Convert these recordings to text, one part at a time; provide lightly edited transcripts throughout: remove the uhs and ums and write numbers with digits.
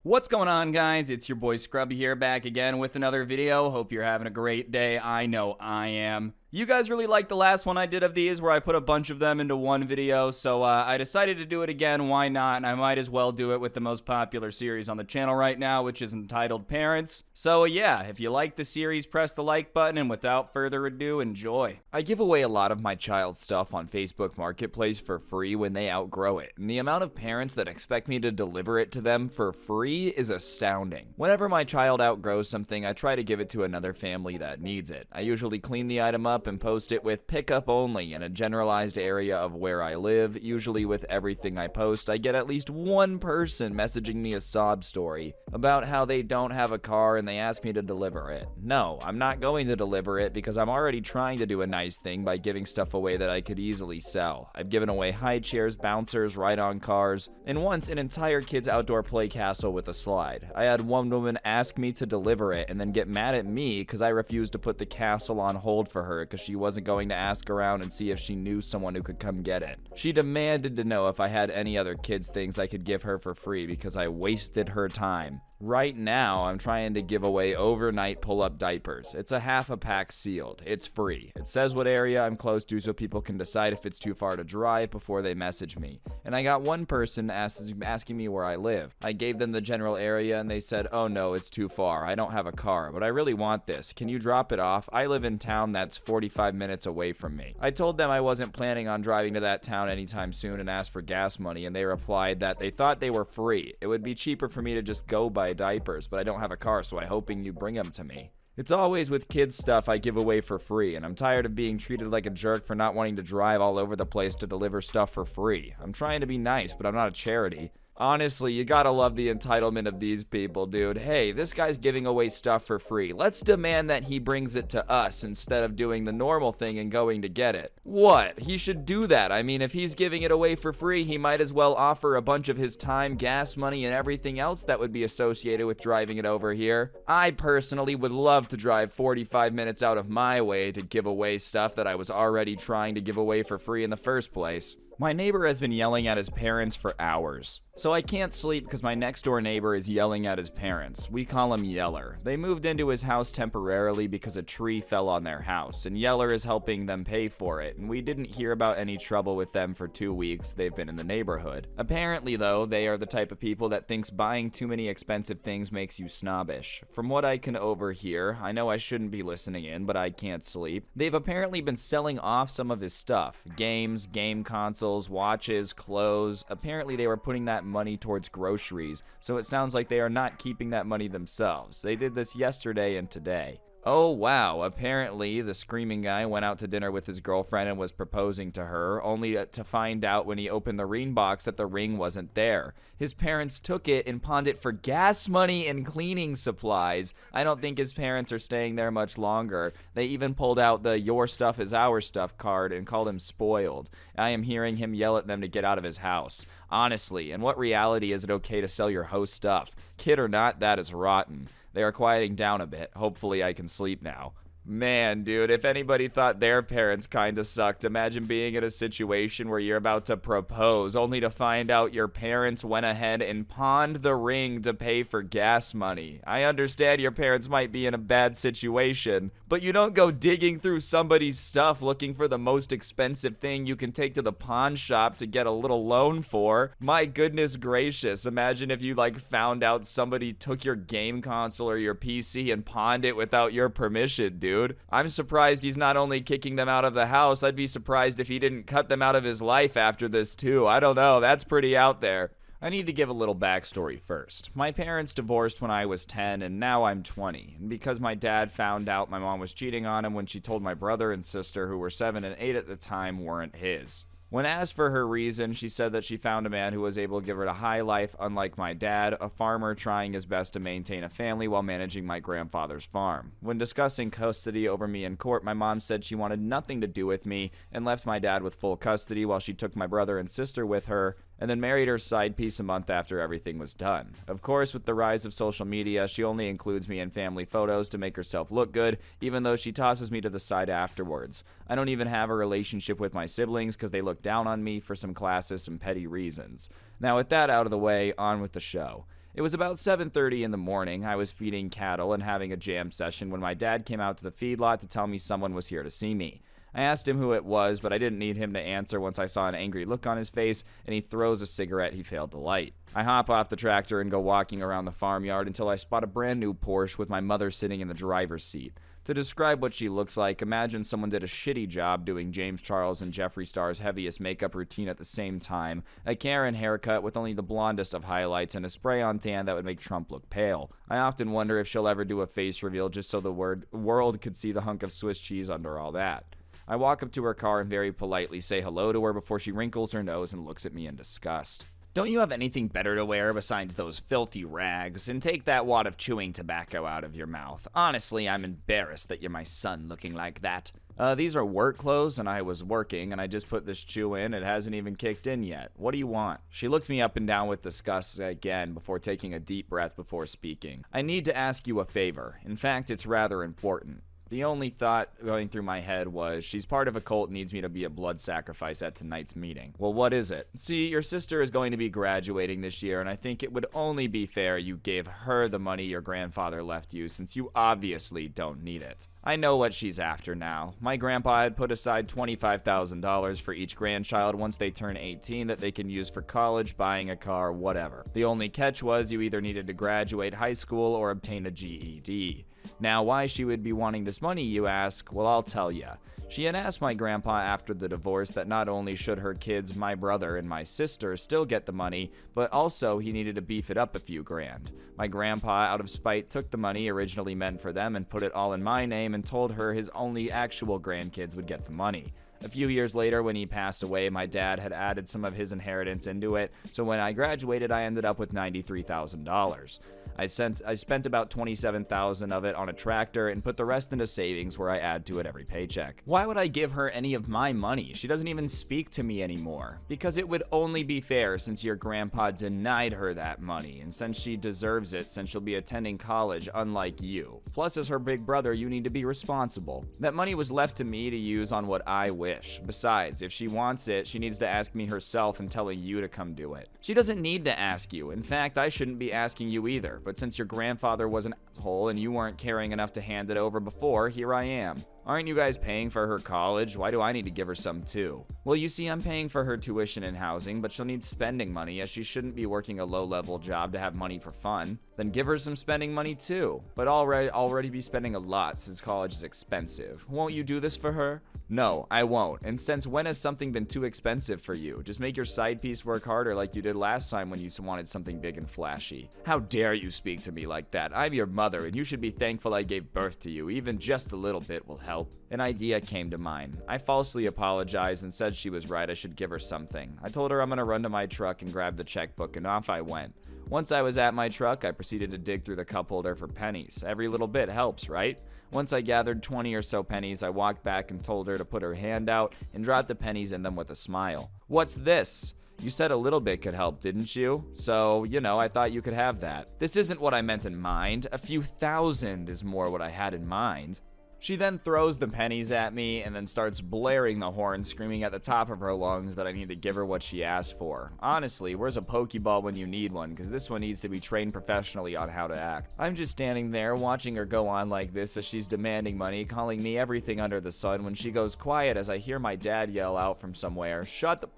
What's going on, guys? It's your boy Scrubby here, back again with another video. Hope you're having a great day. I know I am. You guys really liked the last one I did of these where I put a bunch of them into one video, so I decided to do it again. Why not? And I might as well do it with the most popular series on the channel right now, which is entitled Parents. So yeah, if you like the series, press the like button, and without further ado, enjoy. I give away a lot of my child's stuff on Facebook Marketplace for free when they outgrow it, and the amount of parents that expect me to deliver it to them for free is astounding. Whenever my child outgrows something, I try to give it to another family that needs it. I usually clean the item up and post it with pickup only in a generalized area of where I live. Usually with everything I post, I get at least one person messaging me a sob story about how they don't have a car and they ask me to deliver it. No, I'm not going to deliver it because I'm already trying to do a nice thing by giving stuff away that I could easily sell. I've given away high chairs, bouncers, ride-on cars, and once an entire kid's outdoor play castle with a slide. I had one woman ask me to deliver it and then get mad at me because I refused to put the castle on hold for her because she wasn't going to ask around and see if she knew someone who could come get it. She demanded to know if I had any other kids' things I could give her for free because I wasted her time. Right now, I'm trying to give away overnight pull-up diapers. It's a half a pack sealed. It's free. It says what area I'm close to so people can decide if it's too far to drive before they message me. And I got one person asking me where I live. I gave them the general area and they said, "Oh no, it's too far. I don't have a car, but I really want this. Can you drop it off? I live in town that's 45 minutes away from me." I told them I wasn't planning on driving to that town anytime soon and asked for gas money, and they replied that they thought they were free. It would be cheaper for me to just go buy diapers, but I don't have a car, so I'm hoping you bring them to me. It's always with kids stuff I give away for free, and I'm tired of being treated like a jerk for not wanting to drive all over the place to deliver stuff for free. I'm trying to be nice, but I'm not a charity. Honestly, you gotta love the entitlement of these people, dude. Hey, this guy's giving away stuff for free. Let's demand that he brings it to us instead of doing the normal thing and going to get it. What? He should do that. I mean, if he's giving it away for free, he might as well offer a bunch of his time, gas money, and everything else that would be associated with driving it over here. I personally would love to drive 45 minutes out of my way to give away stuff that I was already trying to give away for free in the first place. My neighbor has been yelling at his parents for hours. So I can't sleep because my next door neighbor is yelling at his parents. We call him Yeller. They moved into his house temporarily because a tree fell on their house, and Yeller is helping them pay for it, and we didn't hear about any trouble with them for 2 weeks they've been in the neighborhood. Apparently though, they are the type of people that thinks buying too many expensive things makes you snobbish. From what I can overhear, I know I shouldn't be listening in, but I can't sleep. They've apparently been selling off some of his stuff. Games, game consoles, watches, clothes. Apparently they were putting that money towards groceries, so it sounds like they are not keeping that money themselves. They did this yesterday and today. Oh wow, apparently the screaming guy went out to dinner with his girlfriend and was proposing to her, only to find out when he opened the ring box that the ring wasn't there. His parents took it and pawned it for gas money and cleaning supplies. I don't think his parents are staying there much longer. They even pulled out the "your stuff is our stuff" card and called him spoiled. I am hearing him yell at them to get out of his house. Honestly, in what reality is it okay to sell your host stuff? Kid or not, that is rotten. They are quieting down a bit. Hopefully I can sleep now. Man, dude, if anybody thought their parents kinda sucked, imagine being in a situation where you're about to propose, only to find out your parents went ahead and pawned the ring to pay for gas money. I understand your parents might be in a bad situation, but you don't go digging through somebody's stuff looking for the most expensive thing you can take to the pawn shop to get a little loan for. My goodness gracious, imagine if you found out somebody took your game console or your PC and pawned it without your permission, dude. I'm surprised he's not only kicking them out of the house, I'd be surprised if he didn't cut them out of his life after this too. I don't know, that's pretty out there. I need to give a little backstory first. My parents divorced when I was 10 and now I'm 20. And because my dad found out my mom was cheating on him when she told my brother and sister, who were 7 and 8 at the time, weren't his. When asked for her reason, she said that she found a man who was able to give her a high life, unlike my dad, a farmer trying his best to maintain a family while managing my grandfather's farm. When discussing custody over me in court, my mom said she wanted nothing to do with me and left my dad with full custody while she took my brother and sister with her, and then married her side piece a month after everything was done. Of course, with the rise of social media, she only includes me in family photos to make herself look good, even though she tosses me to the side afterwards. I don't even have a relationship with my siblings because they look down on me for some classist and petty reasons. Now with that out of the way, on with the show. It was about 7:30 in the morning. I was feeding cattle and having a jam session when my dad came out to the feedlot to tell me someone was here to see me. I asked him who it was, but I didn't need him to answer once I saw an angry look on his face and he throws a cigarette he failed to light. I hop off the tractor and go walking around the farmyard until I spot a brand new Porsche with my mother sitting in the driver's seat. To describe what she looks like, imagine someone did a shitty job doing James Charles and Jeffree Star's heaviest makeup routine at the same time, a Karen haircut with only the blondest of highlights, and a spray-on tan that would make Trump look pale. I often wonder if she'll ever do a face reveal just so the world could see the hunk of Swiss cheese under all that. I walk up to her car and very politely say hello to her before she wrinkles her nose and looks at me in disgust. Don't you have anything better to wear besides those filthy rags? And take that wad of chewing tobacco out of your mouth. Honestly, I'm embarrassed that you're my son looking like that. These are work clothes and I was working and I just put this chew in. It hasn't even kicked in yet. What do you want? She looked me up and down with disgust again before taking a deep breath before speaking. I need to ask you a favor. In fact, it's rather important. The only thought going through my head was, she's part of a cult and needs me to be a blood sacrifice at tonight's meeting. Well, what is it? See, your sister is going to be graduating this year, and I think it would only be fair you gave her the money your grandfather left you, since you obviously don't need it. I know what she's after now. My grandpa had put aside $25,000 for each grandchild once they turn 18 that they can use for college, buying a car, whatever. The only catch was you either needed to graduate high school or obtain a GED. Now, why she would be wanting this money, you ask? Well, I'll tell ya. She had asked my grandpa after the divorce that not only should her kids, my brother and my sister, still get the money, but also he needed to beef it up a few grand. My grandpa, out of spite, took the money originally meant for them and put it all in my name and told her his only actual grandkids would get the money. A few years later, when he passed away, my dad had added some of his inheritance into it, so when I graduated, I ended up with $93,000. I spent about $27,000 of it on a tractor and put the rest into savings where I add to it every paycheck. Why would I give her any of my money? She doesn't even speak to me anymore. Because it would only be fair since your grandpa denied her that money, and since she deserves it since she'll be attending college unlike you. Plus, as her big brother, you need to be responsible. That money was left to me to use on what I wish. Besides, if she wants it, she needs to ask me herself and telling you to come do it. She doesn't need to ask you. In fact, I shouldn't be asking you either. But since your grandfather was an asshole and you weren't caring enough to hand it over before, here I am. Aren't you guys paying for her college? Why do I need to give her some too? Well, you see, I'm paying for her tuition and housing, but she'll need spending money as she shouldn't be working a low-level job to have money for fun. Then give her some spending money too. But already be spending a lot since college is expensive. Won't you do this for her? No, I won't. And since when has something been too expensive for you? Just make your side piece work harder like you did last time when you wanted something big and flashy. How dare you speak to me like that? I'm your mother and you should be thankful I gave birth to you. Even just a little bit will help. An idea came to mind. I falsely apologized and said she was right, I should give her something. I told her I'm gonna run to my truck and grab the checkbook, and off I went. Once I was at my truck, I proceeded to dig through the cup holder for pennies. Every little bit helps, right? Once I gathered 20 or so pennies, I walked back and told her to put her hand out and dropped the pennies in them with a smile. What's this? You said a little bit could help, didn't you? So, I thought you could have that. This isn't what I meant in mind. A few thousand is more what I had in mind. She then throws the pennies at me and then starts blaring the horn, screaming at the top of her lungs that I need to give her what she asked for. Honestly, where's a Pokeball when you need one? Because this one needs to be trained professionally on how to act. I'm just standing there watching her go on like this as she's demanding money, calling me everything under the sun when she goes quiet as I hear my dad yell out from somewhere, "Shut the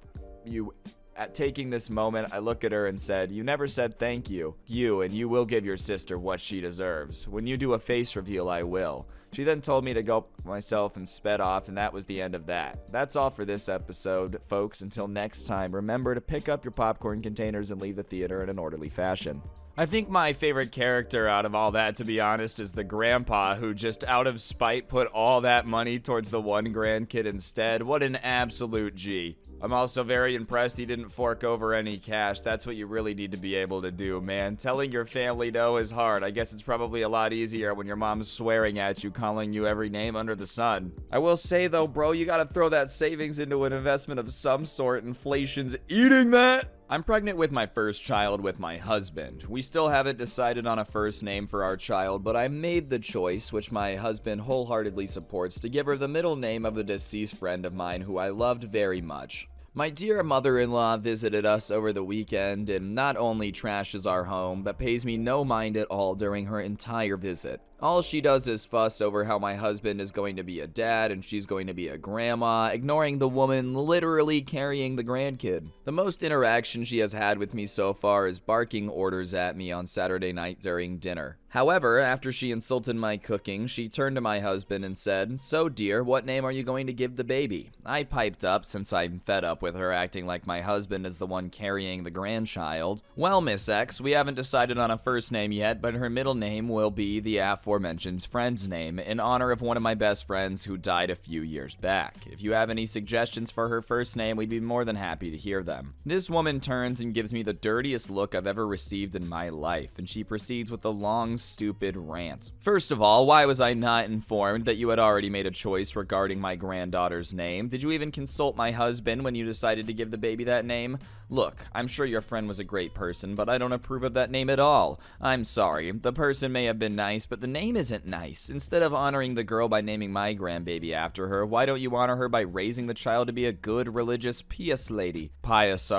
you." At taking this moment, I look at her and said, "You never said thank you. And you will give your sister what she deserves. When you do a face reveal, I will." She then told me to go myself and sped off, and that was the end of that. That's all for this episode, folks. Until next time, remember to pick up your popcorn containers and leave the theater in an orderly fashion. I think my favorite character out of all that, to be honest, is the grandpa who just out of spite put all that money towards the one grandkid instead. What an absolute G. I'm also very impressed he didn't fork over any cash. That's what you really need to be able to do, man. Telling your family no is hard. I guess it's probably a lot easier when your mom's swearing at you, calling you every name under the sun. I will say though, bro, you gotta throw that savings into an investment of some sort. Inflation's eating that. I'm pregnant with my first child with my husband. We still haven't decided on a first name for our child, but I made the choice, which my husband wholeheartedly supports, to give her the middle name of the deceased friend of mine who I loved very much. My dear mother-in-law visited us over the weekend and not only trashes our home, but pays me no mind at all during her entire visit. All she does is fuss over how my husband is going to be a dad and she's going to be a grandma, ignoring the woman literally carrying the grandkid. The most interaction she has had with me so far is barking orders at me on Saturday night during dinner. However, after she insulted my cooking, she turned to my husband and said, "So dear, what name are you going to give the baby?" I piped up, since I'm fed up with her acting like my husband is the one carrying the grandchild. "Well, Miss X, we haven't decided on a first name yet, but her middle name will be the aforementioned friend's name, in honor of one of my best friends who died a few years back. If you have any suggestions for her first name, we'd be more than happy to hear them." This woman turns and gives me the dirtiest look I've ever received in my life, and she proceeds with a long, stupid rant. First of all, why was I not informed that you had already made a choice regarding my granddaughter's name? Did you even consult my husband when you decided to give the baby that name? Look, I'm sure your friend was a great person, but I don't approve of that name at all. I'm sorry, the person may have been nice, but the name isn't nice. Instead of honoring the girl by naming my grandbaby after her, why don't you honor her by raising the child to be a good, religious, pious lady? Pious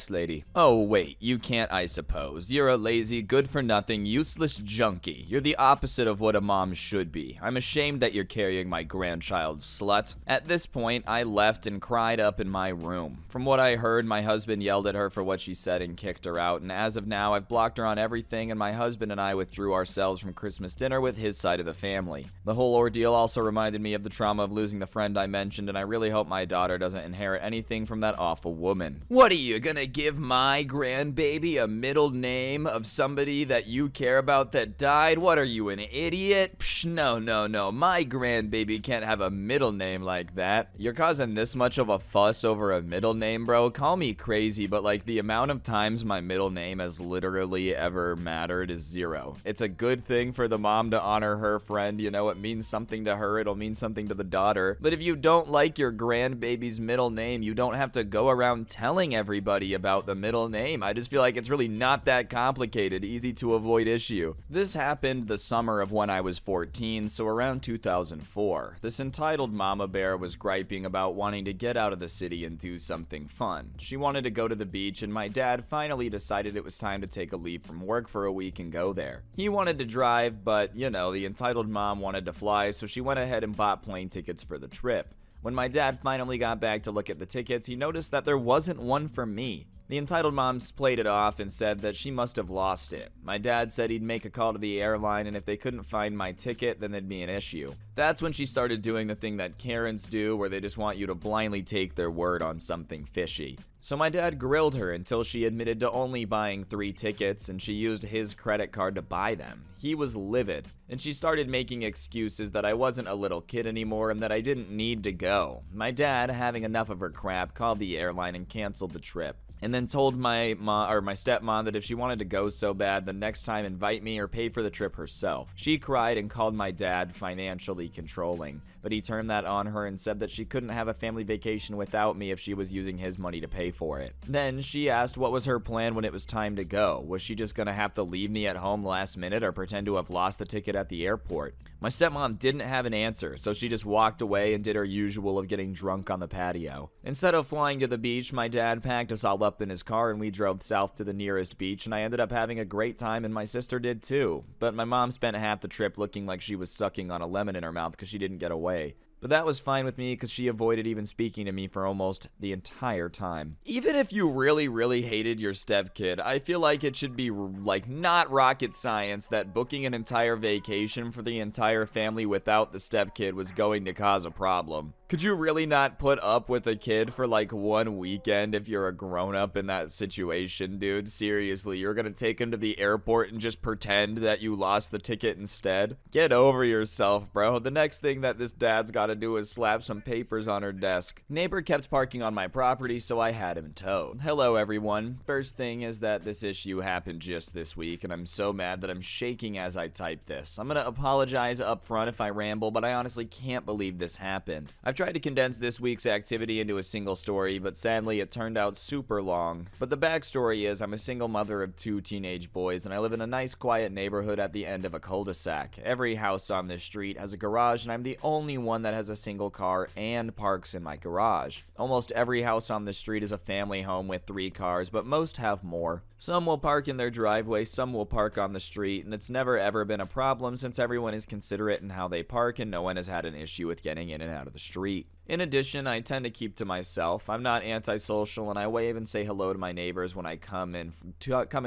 lady. Oh wait, you can't, I suppose. You're a lazy, good-for-nothing, useless junkie. You're the opposite of what a mom should be. I'm ashamed that you're carrying my grandchild, slut. At this point, I left and cried up in my room. From what I heard, my husband yelled at her for what she said and kicked her out, and as of now, I've blocked her on everything, and my husband and I withdrew ourselves from Christmas dinner with his side of the family. The whole ordeal also reminded me of the trauma of losing the friend I mentioned, and I really hope my daughter doesn't inherit anything from that awful woman. What are you gonna give my grandbaby a middle name of somebody that you care about that died? What are you, an idiot? Psh, no. My grandbaby can't have a middle name like that. You're causing this much of a fuss over a middle name, bro? Call me crazy, but like the amount of times my middle name has literally ever mattered is zero. It's a good thing for the mom to honor her friend. You know, it means something to her. It'll mean something to the daughter. But if you don't like your grandbaby's middle name, you don't have to go around telling everybody about the middle name. I just feel like it's really not that complicated. Easy to avoid issue. This happened the summer of when I was 14, so around 2004. This entitled mama bear was griping about wanting to get out of the city and do something fun. She wanted to go to the beach, and my dad finally decided it was time to take a leave from work for a week and go there. He wanted to drive, but, you know, the entitled mom wanted to fly, so she went ahead and bought plane tickets for the trip. When my dad finally got back to look at the tickets, he noticed that there wasn't one for me. The entitled mom played it off and said that she must have lost it. My dad said he'd make a call to the airline, and if they couldn't find my ticket, then there'd be an issue. That's when she started doing the thing that Karens do, where they just want you to blindly take their word on something fishy. So my dad grilled her until she admitted to only buying 3 tickets, and she used his credit card to buy them. He was livid, and she started making excuses that I wasn't a little kid anymore and that I didn't need to go. My dad, having enough of her crap, called the airline and canceled the trip, and then told my stepmom that if she wanted to go so bad, the next time invite me or pay for the trip herself. She cried and called my dad financially controlling, but he turned that on her and said that she couldn't have a family vacation without me if she was using his money to pay for it. Then she asked what was her plan when it was time to go. Was she just gonna have to leave me at home last minute or pretend to have lost the ticket at the airport? My stepmom didn't have an answer, so she just walked away and did her usual of getting drunk on the patio. Instead of flying to the beach, my dad packed us all up in his car and we drove south to the nearest beach, and I ended up having a great time, and my sister did too. But my mom spent half the trip looking like she was sucking on a lemon in her mouth because she didn't get away. But that was fine with me because she avoided even speaking to me for almost the entire time. Even if you really hated your stepkid, I feel like it should be like not rocket science that booking an entire vacation for the entire family without the stepkid was going to cause a problem. Could you really not put up with a kid for like one weekend if you're a grown-up in that situation, dude? Seriously, you're gonna take him to the airport and just pretend that you lost the ticket instead? Get over yourself, bro. The next thing that this dad's gotta do is slap some papers on her desk. Neighbor kept parking on my property, so I had him towed. Hello, everyone. First thing is that this issue happened just this week, and I'm so mad that I'm shaking as I type this. I'm gonna apologize up front if I ramble, but I honestly can't believe this happened. I've tried to condense this week's activity into a single story, but sadly it turned out super long. But the backstory is I'm a single mother of 2 teenage boys, and I live in a nice quiet neighborhood at the end of a cul-de-sac. Every house on this street has a garage, and I'm the only one that has a single car and parks in my garage. Almost every house on the street is a family home with 3 cars, but most have more. Some will park in their driveway, some will park on the street, and it's never ever been a problem since everyone is considerate in how they park and no one has had an issue with getting in and out of the street. In addition, I tend to keep to myself. I'm not antisocial and I wave and say hello to my neighbors when I come and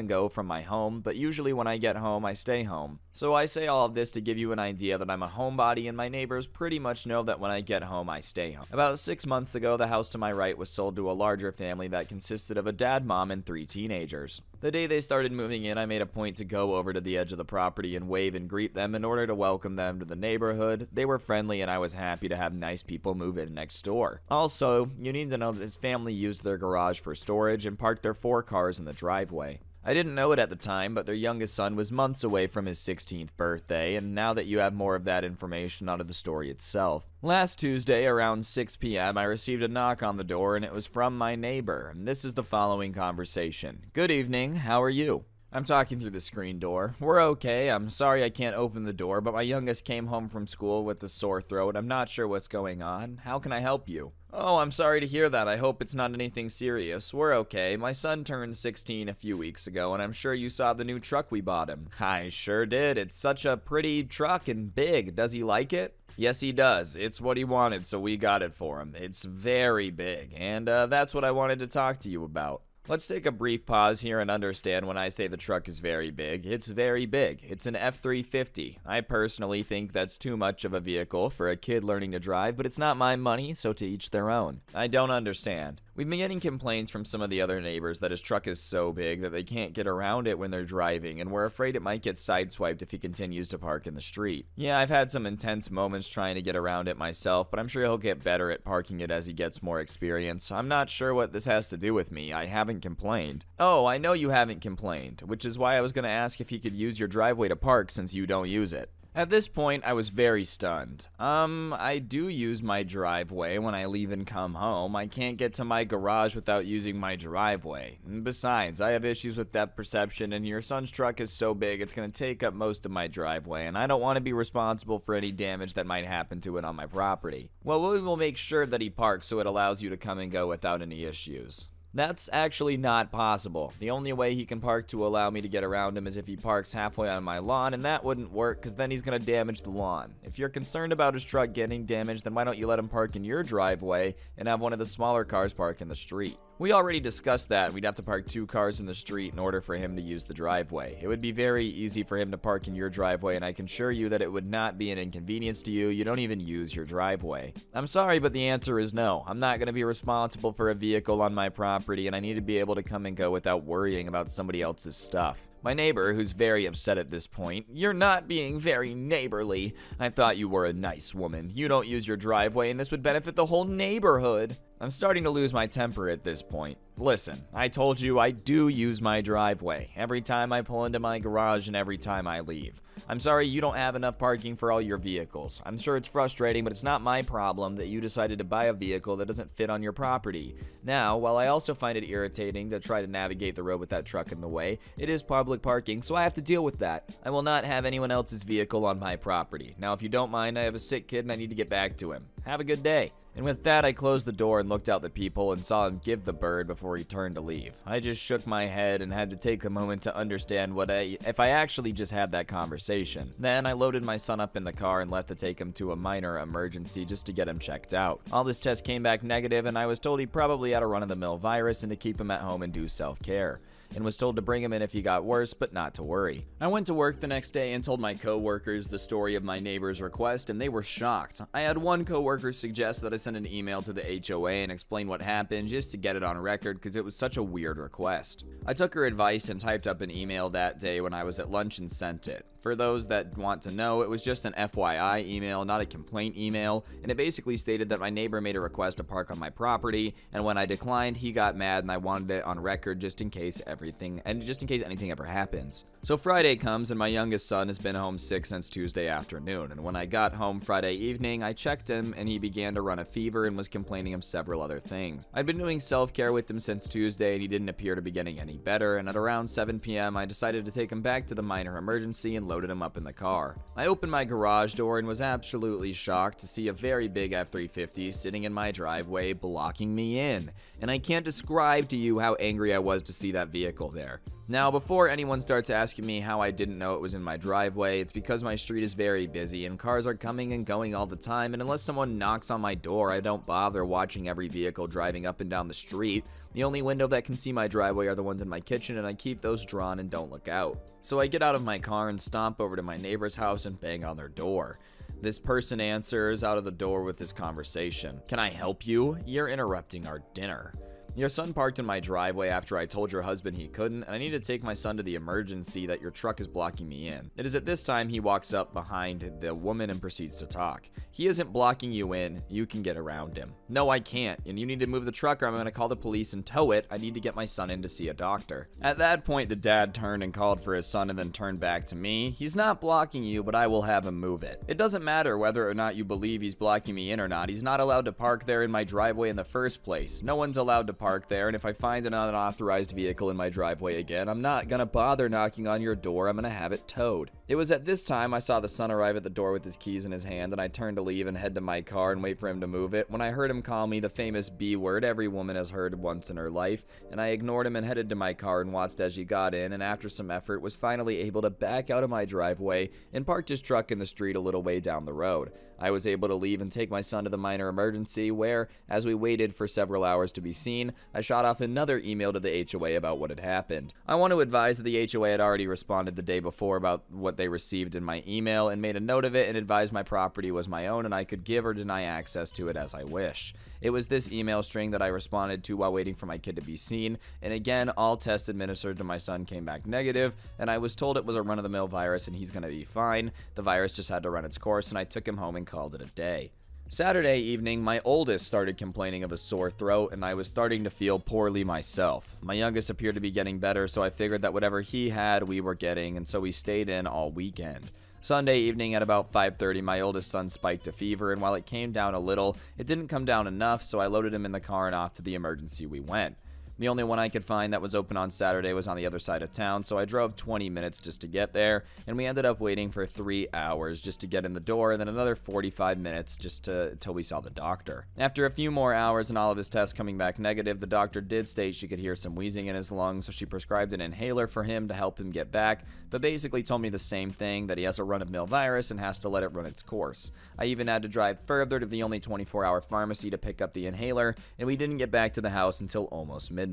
go from my home, but usually when I get home, I stay home. So I say all of this to give you an idea that I'm a homebody and my neighbors pretty much know that when I get home, I stay home. About 6 months ago, the house to my right was sold to a larger family that consisted of a dad, mom, and 3 teenagers. The day they started moving in, I made a point to go over to the edge of the property and wave and greet them in order to welcome them to the neighborhood. They were friendly and I was happy to have nice people move in next door. Also, you need to know that his family used their garage for storage and parked their 4 cars in the driveway. I didn't know it at the time, but their youngest son was months away from his 16th birthday, and now that you have more of that information out of the story itself. Last Tuesday, around 6 p.m., I received a knock on the door, and it was from my neighbor, and this is the following conversation. "Good evening, how are you?" I'm talking through the screen door. "We're okay. I'm sorry I can't open the door, but my youngest came home from school with a sore throat. I'm not sure what's going on. How can I help you?" "Oh, I'm sorry to hear that. I hope it's not anything serious. We're okay. My son turned 16 a few weeks ago, and I'm sure you saw the new truck we bought him." "I sure did. It's such a pretty truck and big. Does he like it?" "Yes, he does. It's what he wanted, so we got it for him. It's very big, and that's what I wanted to talk to you about." Let's take a brief pause here and understand when I say the truck is very big. It's very big. It's an F-350. I personally think that's too much of a vehicle for a kid learning to drive, but it's not my money, so to each their own. I don't understand. We've been getting complaints from some of the other neighbors that his truck is so big that they can't get around it when they're driving, and we're afraid it might get sideswiped if he continues to park in the street. Yeah, I've had some intense moments trying to get around it myself, but I'm sure he'll get better at parking it as he gets more experience. I'm not sure what this has to do with me. I haven't complained. "Oh, I know you haven't complained, which is why I was going to ask if you could use your driveway to park since you don't use it." At this point, I was very stunned. I do use my driveway when I leave and come home. I can't get to my garage without using my driveway. And besides, I have issues with depth perception, and your son's truck is so big it's going to take up most of my driveway, and I don't want to be responsible for any damage that might happen to it on my property. Well, we will make sure that he parks so it allows you to come and go without any issues. That's actually not possible. The only way he can park to allow me to get around him is if he parks halfway on my lawn, and that wouldn't work because then he's going to damage the lawn. If you're concerned about his truck getting damaged, then why don't you let him park in your driveway and have one of the smaller cars park in the street? We already discussed that. We'd have to park 2 cars in the street in order for him to use the driveway. It would be very easy for him to park in your driveway, and I can assure you that it would not be an inconvenience to you. You don't even use your driveway. I'm sorry, but the answer is no. I'm not going to be responsible for a vehicle on my property, and I need to be able to come and go without worrying about somebody else's stuff. My neighbor, who's very upset at this point, "You're not being very neighborly. I thought you were a nice woman. You don't use your driveway, and this would benefit the whole neighborhood." I'm starting to lose my temper at this point. Listen, I told you I do use my driveway every time I pull into my garage and every time I leave. I'm sorry you don't have enough parking for all your vehicles. I'm sure it's frustrating, but it's not my problem that you decided to buy a vehicle that doesn't fit on your property. Now, while I also find it irritating to try to navigate the road with that truck in the way, it is public parking, so I have to deal with that. I will not have anyone else's vehicle on my property. Now, if you don't mind, I have a sick kid and I need to get back to him. Have a good day. And with that, I closed the door and looked out the people and saw him give the bird before he turned to leave. I just shook my head and had to take a moment to understand if I actually just had that conversation. Then I loaded my son up in the car and left to take him to a minor emergency just to get him checked out. All his tests came back negative, and I was told he probably had a run-of-the-mill virus and to keep him at home and do self-care, and was told to bring him in if he got worse, but not to worry. I went to work the next day and told my coworkers the story of my neighbor's request, and they were shocked. I had one coworker suggest that I send an email to the HOA and explain what happened just to get it on record because it was such a weird request. I took her advice and typed up an email that day when I was at lunch and sent it. For those that want to know, it was just an FYI email, not a complaint email, and it basically stated that my neighbor made a request to park on my property, and when I declined, he got mad and I wanted it on record just in case anything ever happens. So Friday comes and my youngest son has been home sick since Tuesday afternoon, and when I got home Friday evening, I checked him and he began to run a fever and was complaining of several other things. I'd been doing self-care with him since Tuesday and he didn't appear to be getting any better, and at around 7 p.m. I decided to take him back to the minor emergency and loaded him up in the car. I opened my garage door and was absolutely shocked to see a very big F-350 sitting in my driveway blocking me in. And I can't describe to you how angry I was to see that vehicle there. Now, before anyone starts asking me how I didn't know it was in my driveway, it's because my street is very busy and cars are coming and going all the time, and unless someone knocks on my door, I don't bother watching every vehicle driving up and down the street. The only window that can see my driveway are the ones in my kitchen, and I keep those drawn and don't look out. So I get out of my car and stomp over to my neighbor's house and bang on their door. This person answers out of the door with this conversation. "Can I help you? You're interrupting our dinner. Your son parked in my driveway after I told your husband he couldn't, and I need to take my son to the emergency that your truck is blocking me in." It is at this time he walks up behind the woman and proceeds to talk. "He isn't blocking you in. You can get around him." "No, I can't, and you need to move the truck or I'm going to call the police and tow it. I need to get my son in to see a doctor." At that point, the dad turned and called for his son and then turned back to me. "He's not blocking you, but I will have him move it. It doesn't matter whether or not you believe he's blocking me in or not. He's not allowed to park there in my driveway in the first place. No one's allowed to park there, and if I find an unauthorized vehicle in my driveway again, I'm not gonna bother knocking on your door. I'm gonna have it towed." It was at this time I saw the son arrive at the door with his keys in his hand, and I turned to leave and head to my car and wait for him to move it when I heard him call me the famous B word every woman has heard once in her life, and I ignored him and headed to my car and watched as he got in, and after some effort was finally able to back out of my driveway and parked his truck in the street a little way down the road. I was able to leave and take my son to the minor emergency where, as we waited for several hours to be seen, I shot off another email to the HOA about what had happened. I want to advise that the HOA had already responded the day before about what they received in my email and made a note of it and advised my property was my own and I could give or deny access to it as I wish. It was this email string that I responded to while waiting for my kid to be seen, and again, all tests administered to my son came back negative, and I was told it was a run-of-the-mill virus and he's gonna be fine. The virus just had to run its course, and I took him home and called it a day. Saturday evening, my oldest started complaining of a sore throat, and I was starting to feel poorly myself. My youngest appeared to be getting better, so I figured that whatever he had, we were getting, and so we stayed in all weekend. Sunday evening at about 5:30, my oldest son spiked a fever, and while it came down a little, it didn't come down enough, so I loaded him in the car and off to the emergency we went. The only one I could find that was open on Saturday was on the other side of town, so I drove 20 minutes just to get there, and we ended up waiting for 3 hours just to get in the door, and then another 45 minutes just till we saw the doctor. After a few more hours and all of his tests coming back negative, the doctor did state she could hear some wheezing in his lungs, so she prescribed an inhaler for him to help him get back, but basically told me the same thing, that he has a run-of-mill virus and has to let it run its course. I even had to drive further to the only 24-hour pharmacy to pick up the inhaler, and we didn't get back to the house until almost midnight.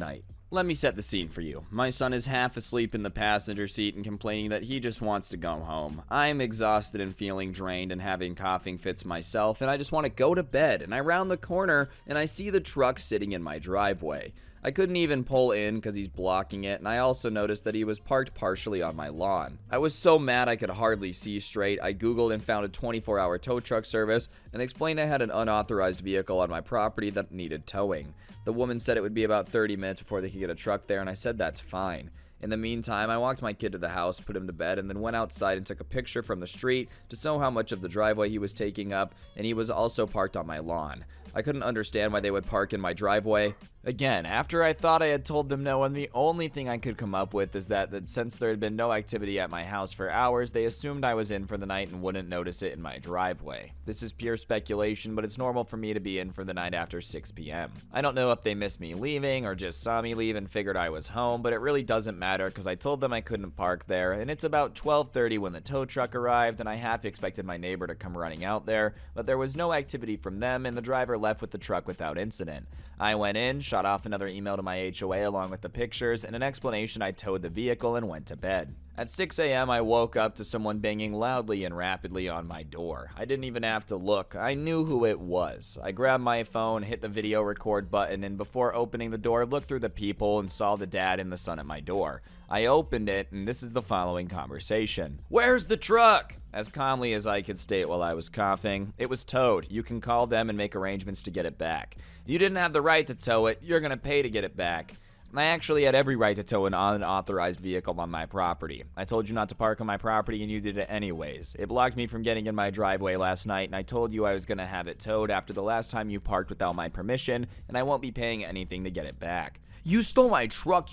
Let me set the scene for you. My son is half asleep in the passenger seat and complaining that he just wants to go home. I'm exhausted and feeling drained and having coughing fits myself, and I just want to go to bed, and I round the corner and I see the truck sitting in my driveway. I couldn't even pull in because he's blocking it, and I also noticed that he was parked partially on my lawn. I was so mad I could hardly see straight. I googled and found a 24-hour tow truck service and explained I had an unauthorized vehicle on my property that needed towing. The woman said it would be about 30 minutes before they could get a truck there, and I said that's fine. In the meantime, I walked my kid to the house, put him to bed, and then went outside and took a picture from the street to show how much of the driveway he was taking up, and he was also parked on my lawn. I couldn't understand why they would park in my driveway. Again, after I thought I had told them no, and the only thing I could come up with is that since there had been no activity at my house for hours, they assumed I was in for the night and wouldn't notice it in my driveway. This is pure speculation, but it's normal for me to be in for the night after 6 p.m. I don't know if they missed me leaving or just saw me leave and figured I was home, but it really doesn't matter because I told them I couldn't park there, and it's about 12:30 when the tow truck arrived, and I half expected my neighbor to come running out there, but there was no activity from them, and the driver left with the truck without incident. I went in, shot off another email to my HOA along with the pictures and an explanation I towed the vehicle and went to bed. At 6 a.m. I woke up to someone banging loudly and rapidly on my door. I didn't even have to look. I knew who it was. I grabbed my phone, hit the video record button, and before opening the door, looked through the peephole and saw the dad and the son at my door. I opened it, and this is the following conversation. "Where's the truck?" As calmly as I could state while I was coughing. "It was towed. You can call them and make arrangements to get it back." "You didn't have the right to tow it. You're gonna pay to get it back." I actually had every right to tow an unauthorized vehicle on my property. I told you not to park on my property and you did it anyways. It blocked me from getting in my driveway last night, and I told you I was gonna have it towed after the last time you parked without my permission, and I won't be paying anything to get it back. "You stole my truck,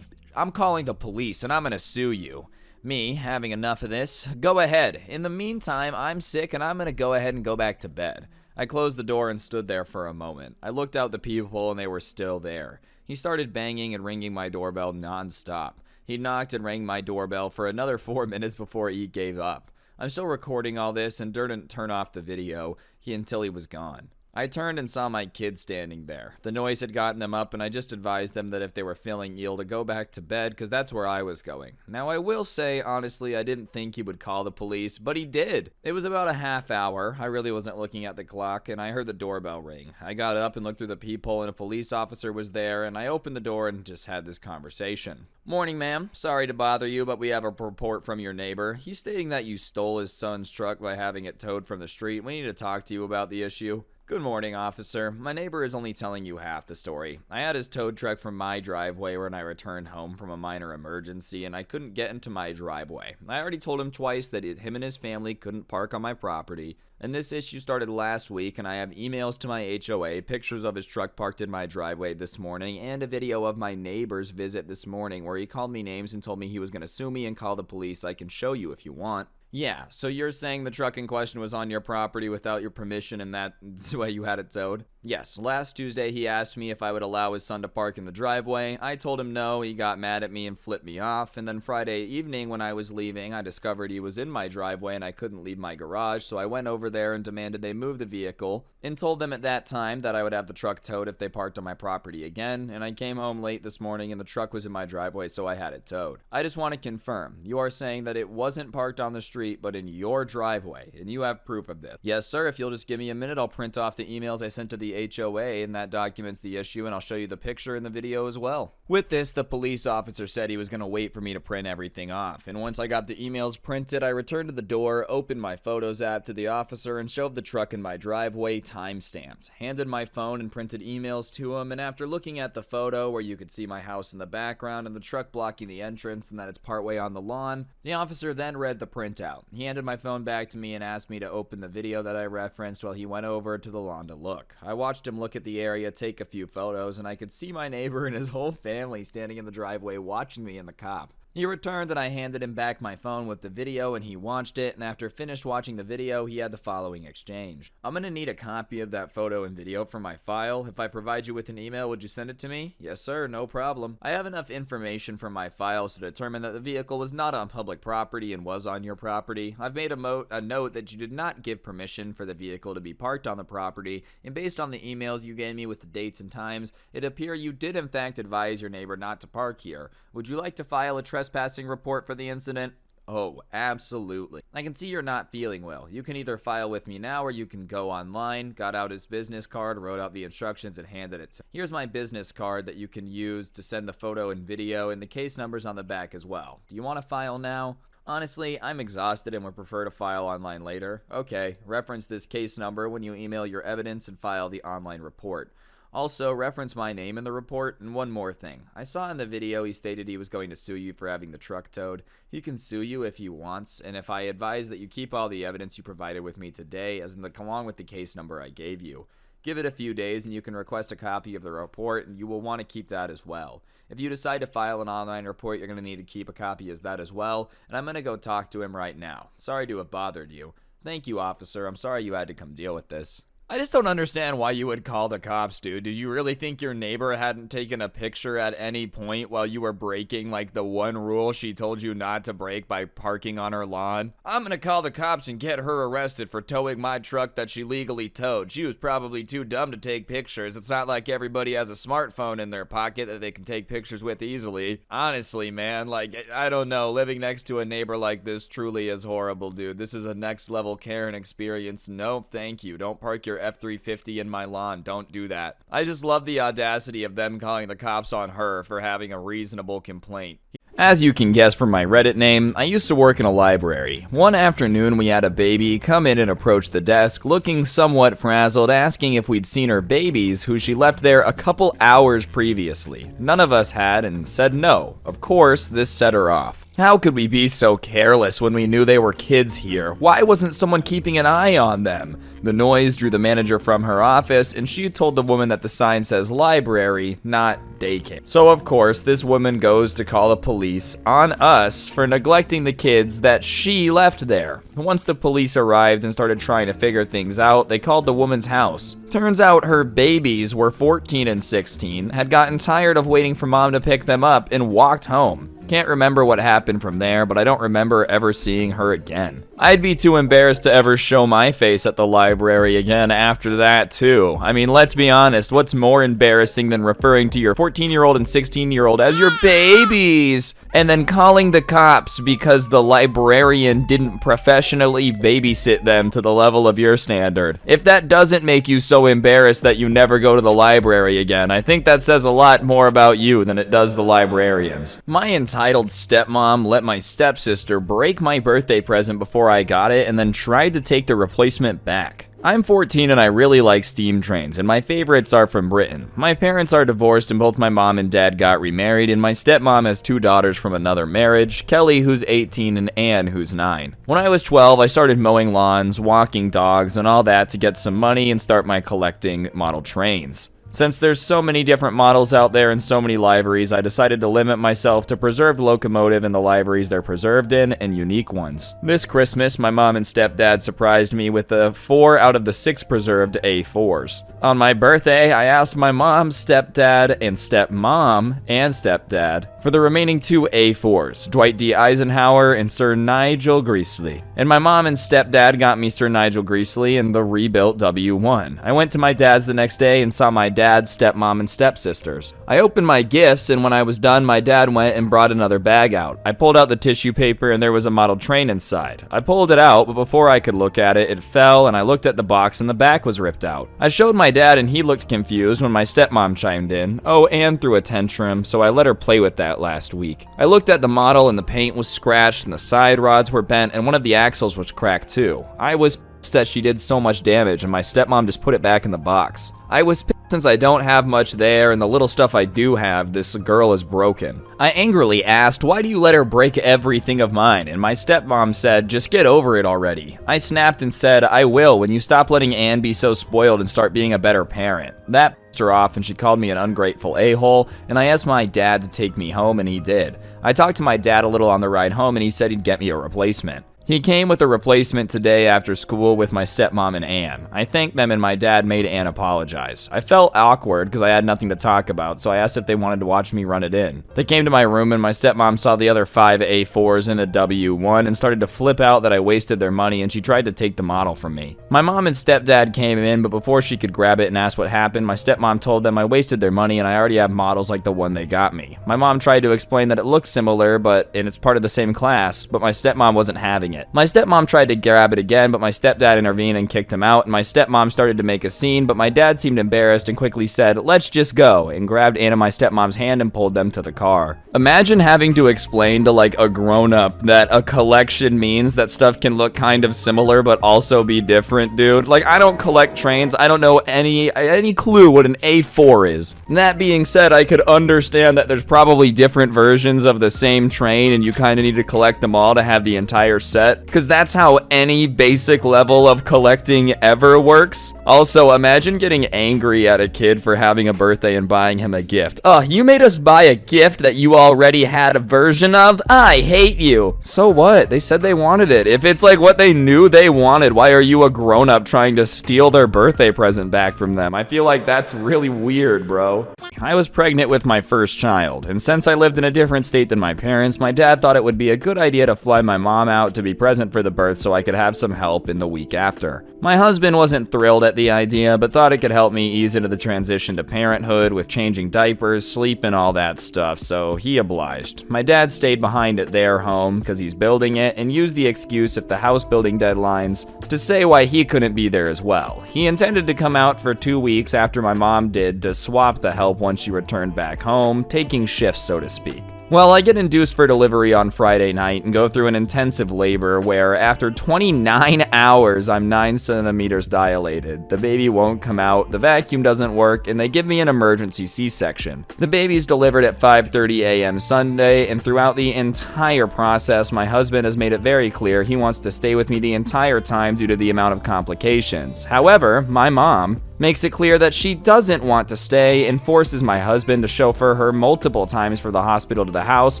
I'm calling the police and I'm gonna sue you." Me, having enough of this. Go ahead. In the meantime, I'm sick and I'm gonna go ahead and go back to bed. I closed the door and stood there for a moment. I looked out the peephole and they were still there. He started banging and ringing my doorbell non-stop. He knocked and rang my doorbell for another 4 minutes before he gave up. I'm still recording all this and didn't turn off the video until he was gone. I turned and saw my kids standing there. The noise had gotten them up and I just advised them that if they were feeling ill to go back to bed because that's where I was going. Now I will say, honestly, I didn't think he would call the police, but he did. It was about a half hour. I really wasn't looking at the clock and I heard the doorbell ring. I got up and looked through the peephole and a police officer was there and I opened the door and just had this conversation. Morning, ma'am. Sorry to bother you, but we have a report from your neighbor. He's stating that you stole his son's truck by having it towed from the street. We need to talk to you about the issue. Good morning, officer. My neighbor is only telling you half the story. I had his towed truck from my driveway when I returned home from a minor emergency, and I couldn't get into my driveway. I already told him twice that him and his family couldn't park on my property, and this issue started last week, and I have emails to my HOA, pictures of his truck parked in my driveway this morning, and a video of my neighbor's visit this morning where he called me names and told me he was going to sue me and call the police. I can show you if you want. Yeah, so you're saying the truck in question was on your property without your permission and that's why you had it towed? Yes, last Tuesday he asked me if I would allow his son to park in the driveway. I told him no, he got mad at me and flipped me off, and then Friday evening when I was leaving, I discovered he was in my driveway and I couldn't leave my garage, so I went over there and demanded they move the vehicle and told them at that time that I would have the truck towed if they parked on my property again, and I came home late this morning and the truck was in my driveway, so I had it towed. I just want to confirm, you are saying that it wasn't parked on the street but in your driveway, and you have proof of this? Yes, sir. If you'll just give me a minute, I'll print off the emails I sent to the HOA, and that documents the issue, and I'll show you the picture in the video as well. With this, the police officer said he was going to wait for me to print everything off, and once I got the emails printed, I returned to the door, opened my Photos app to the officer, and showed the truck in my driveway time-stamped, handed my phone and printed emails to him, and after looking at the photo where you could see my house in the background and the truck blocking the entrance and that it's partway on the lawn, the officer then read the printout. He handed my phone back to me and asked me to open the video that I referenced while he went over to the lawn to look. I watched him look at the area, take a few photos, and I could see my neighbor and his whole family standing in the driveway watching me and the cop. He returned and I handed him back my phone with the video and he watched it, and after finished watching the video, he had the following exchange. I'm gonna need a copy of that photo and video for my file. If I provide you with an email, would you send it to me? Yes, sir, no problem. I have enough information from my files to determine that the vehicle was not on public property and was on your property. I've made a note that you did not give permission for the vehicle to be parked on the property, and based on the emails you gave me with the dates and times, it appears you did in fact advise your neighbor not to park here. Would you like to file a trespassing report for the incident? Oh, absolutely. I can see you're not feeling well. You can either file with me now or you can go online. Got out his business card, wrote out the instructions, and handed it to him. Here's my business card that you can use to send the photo and video, and the case number's on the back as well. Do you want to file now? Honestly, I'm exhausted and would prefer to file online later. Okay, reference this case number when you email your evidence and file the online report. Also, reference my name in the report, and one more thing. I saw in the video he stated he was going to sue you for having the truck towed. He can sue you if he wants, and if I advise that you keep all the evidence you provided with me today, along with the case number I gave you. Give it a few days and you can request a copy of the report, and you will want to keep that as well. If you decide to file an online report, you're going to need to keep a copy of that as well, and I'm going to go talk to him right now. Sorry to have bothered you. Thank you, officer. I'm sorry you had to come deal with this. I just don't understand why you would call the cops, dude. Did you really think your neighbor hadn't taken a picture at any point while you were breaking, like, the one rule she told you not to break by parking on her lawn? I'm gonna call the cops and get her arrested for towing my truck that she legally towed. She was probably too dumb to take pictures. It's not like everybody has a smartphone in their pocket that they can take pictures with easily. Honestly, man, like, I don't know. Living next to a neighbor like this truly is horrible, dude. This is a next level Karen experience. No, thank you. Don't park your F-350 in my lawn. Don't do that. I just love the audacity of them calling the cops on her for having a reasonable complaint. As you can guess from my Reddit name, I used to work in a library. One afternoon we had a baby come in and approach the desk looking somewhat frazzled, asking if we'd seen her babies who she left there a couple hours previously. None of us had and said no. Of course, this set her off. How could we be so careless when we knew they were kids here? Why wasn't someone keeping an eye on them? The noise drew the manager from her office, and she told the woman that the sign says library, not daycare. So of course, this woman goes to call the police on us for neglecting the kids that she left there. Once the police arrived and started trying to figure things out, they called the woman's house. Turns out her babies were 14 and 16, had gotten tired of waiting for mom to pick them up, and walked home. Can't remember what happened from there, but I don't remember ever seeing her again. I'd be too embarrassed to ever show my face at the library again after that, too. I mean, let's be honest, what's more embarrassing than referring to your 14-year-old and 16-year-old as your babies, and then calling the cops because the librarian didn't professionally babysit them to the level of your standard? If that doesn't make you so embarrassed that you never go to the library again, I think that says a lot more about you than it does the librarians. My entitled stepmom let my stepsister break my birthday present before I got it and then tried to take the replacement back. I'm 14 and I really like steam trains, and my favorites are from Britain. My parents are divorced and both my mom and dad got remarried, and my stepmom has 2 daughters from another marriage, Kelly who's 18 and Anne who's 9. When I was 12, I started mowing lawns, walking dogs, and all that to get some money and start my collecting model trains. Since there's so many different models out there and so many liveries, I decided to limit myself to preserved locomotive in the liveries they're preserved in and unique ones. This Christmas, my mom and stepdad surprised me with 4 out of the 6 preserved A4s. On my birthday, I asked my mom, stepdad, and stepmom, and stepdad for the remaining 2 A4s, Dwight D. Eisenhower and Sir Nigel Greasley. And my mom and stepdad got me Sir Nigel Greasley and the rebuilt W1. I went to my dad's the next day and saw my dad, stepmom, and stepsisters. I opened my gifts, and when I was done, my dad went and brought another bag out. I pulled out the tissue paper, and there was a model train inside. I pulled it out, but before I could look at it, it fell, and I looked at the box, and the back was ripped out. I showed my dad, and he looked confused when my stepmom chimed in. Oh, Anne threw a tantrum, so I let her play with that last week. I looked at the model, and the paint was scratched, and the side rods were bent, and one of the axles was cracked too. I was pissed that she did so much damage, and my stepmom just put it back in the box. I was pissed since I don't have much there, and the little stuff I do have, this girl is broken. I angrily asked, why do you let her break everything of mine? And my stepmom said, just get over it already. I snapped and said, I will when you stop letting Anne be so spoiled and start being a better parent. That pissed her off, and she called me an ungrateful a-hole, and I asked my dad to take me home, and he did. I talked to my dad a little on the ride home, and he said he'd get me a replacement. He came with a replacement today after school with my stepmom and Anne. I thanked them and my dad made Anne apologize. I felt awkward because I had nothing to talk about, so I asked if they wanted to watch me run it in. They came to my room and my stepmom saw the other 5 A4s in the W1 and started to flip out that I wasted their money, and she tried to take the model from me. My mom and stepdad came in, but before she could grab it and ask what happened, my stepmom told them I wasted their money and I already have models like the one they got me. My mom tried to explain that it looks similar, and it's part of the same class, but my stepmom wasn't having it. My stepmom tried to grab it again, but my stepdad intervened and kicked him out, and my stepmom started to make a scene, but my dad seemed embarrassed and quickly said, let's just go, and grabbed Anne and my stepmom's hand and pulled them to the car. Imagine having to explain to like a grown-up that a collection means that stuff can look kind of similar but also be different, dude. Like, I don't collect trains. I don't know any clue what an A4 is. And that being said, I could understand that there's probably different versions of the same train and you kind of need to collect them all to have the entire set, because that's how any basic level of collecting ever works. Also, imagine getting angry at a kid for having a birthday and buying him a gift. Oh, you made us buy a gift that you already had a version of? I hate you. So what? They said they wanted it. If it's like what they knew they wanted, why are you a grown-up trying to steal their birthday present back from them? I feel like that's really weird, bro. I was pregnant with my first child, and since I lived in a different state than my parents, my dad thought it would be a good idea to fly my mom out to be present for the birth so I could have some help in the week after. My husband wasn't thrilled at the idea, but thought it could help me ease into the transition to parenthood with changing diapers, sleep, and all that stuff, so he obliged. My dad stayed behind at their home because he's building it, and used the excuse of the house building deadlines to say why he couldn't be there as well. He intended to come out for 2 weeks after my mom did to swap the help once she returned back home, taking shifts so to speak. Well, I get induced for delivery on Friday night and go through an intensive labor where after 29 hours, I'm 9 centimeters dilated. The baby won't come out, the vacuum doesn't work, and they give me an emergency C-section. The baby's delivered at 5:30 a.m. Sunday, and throughout the entire process, my husband has made it very clear he wants to stay with me the entire time due to the amount of complications. However, my mom makes it clear that she doesn't want to stay and forces my husband to chauffeur her multiple times from the hospital to the house,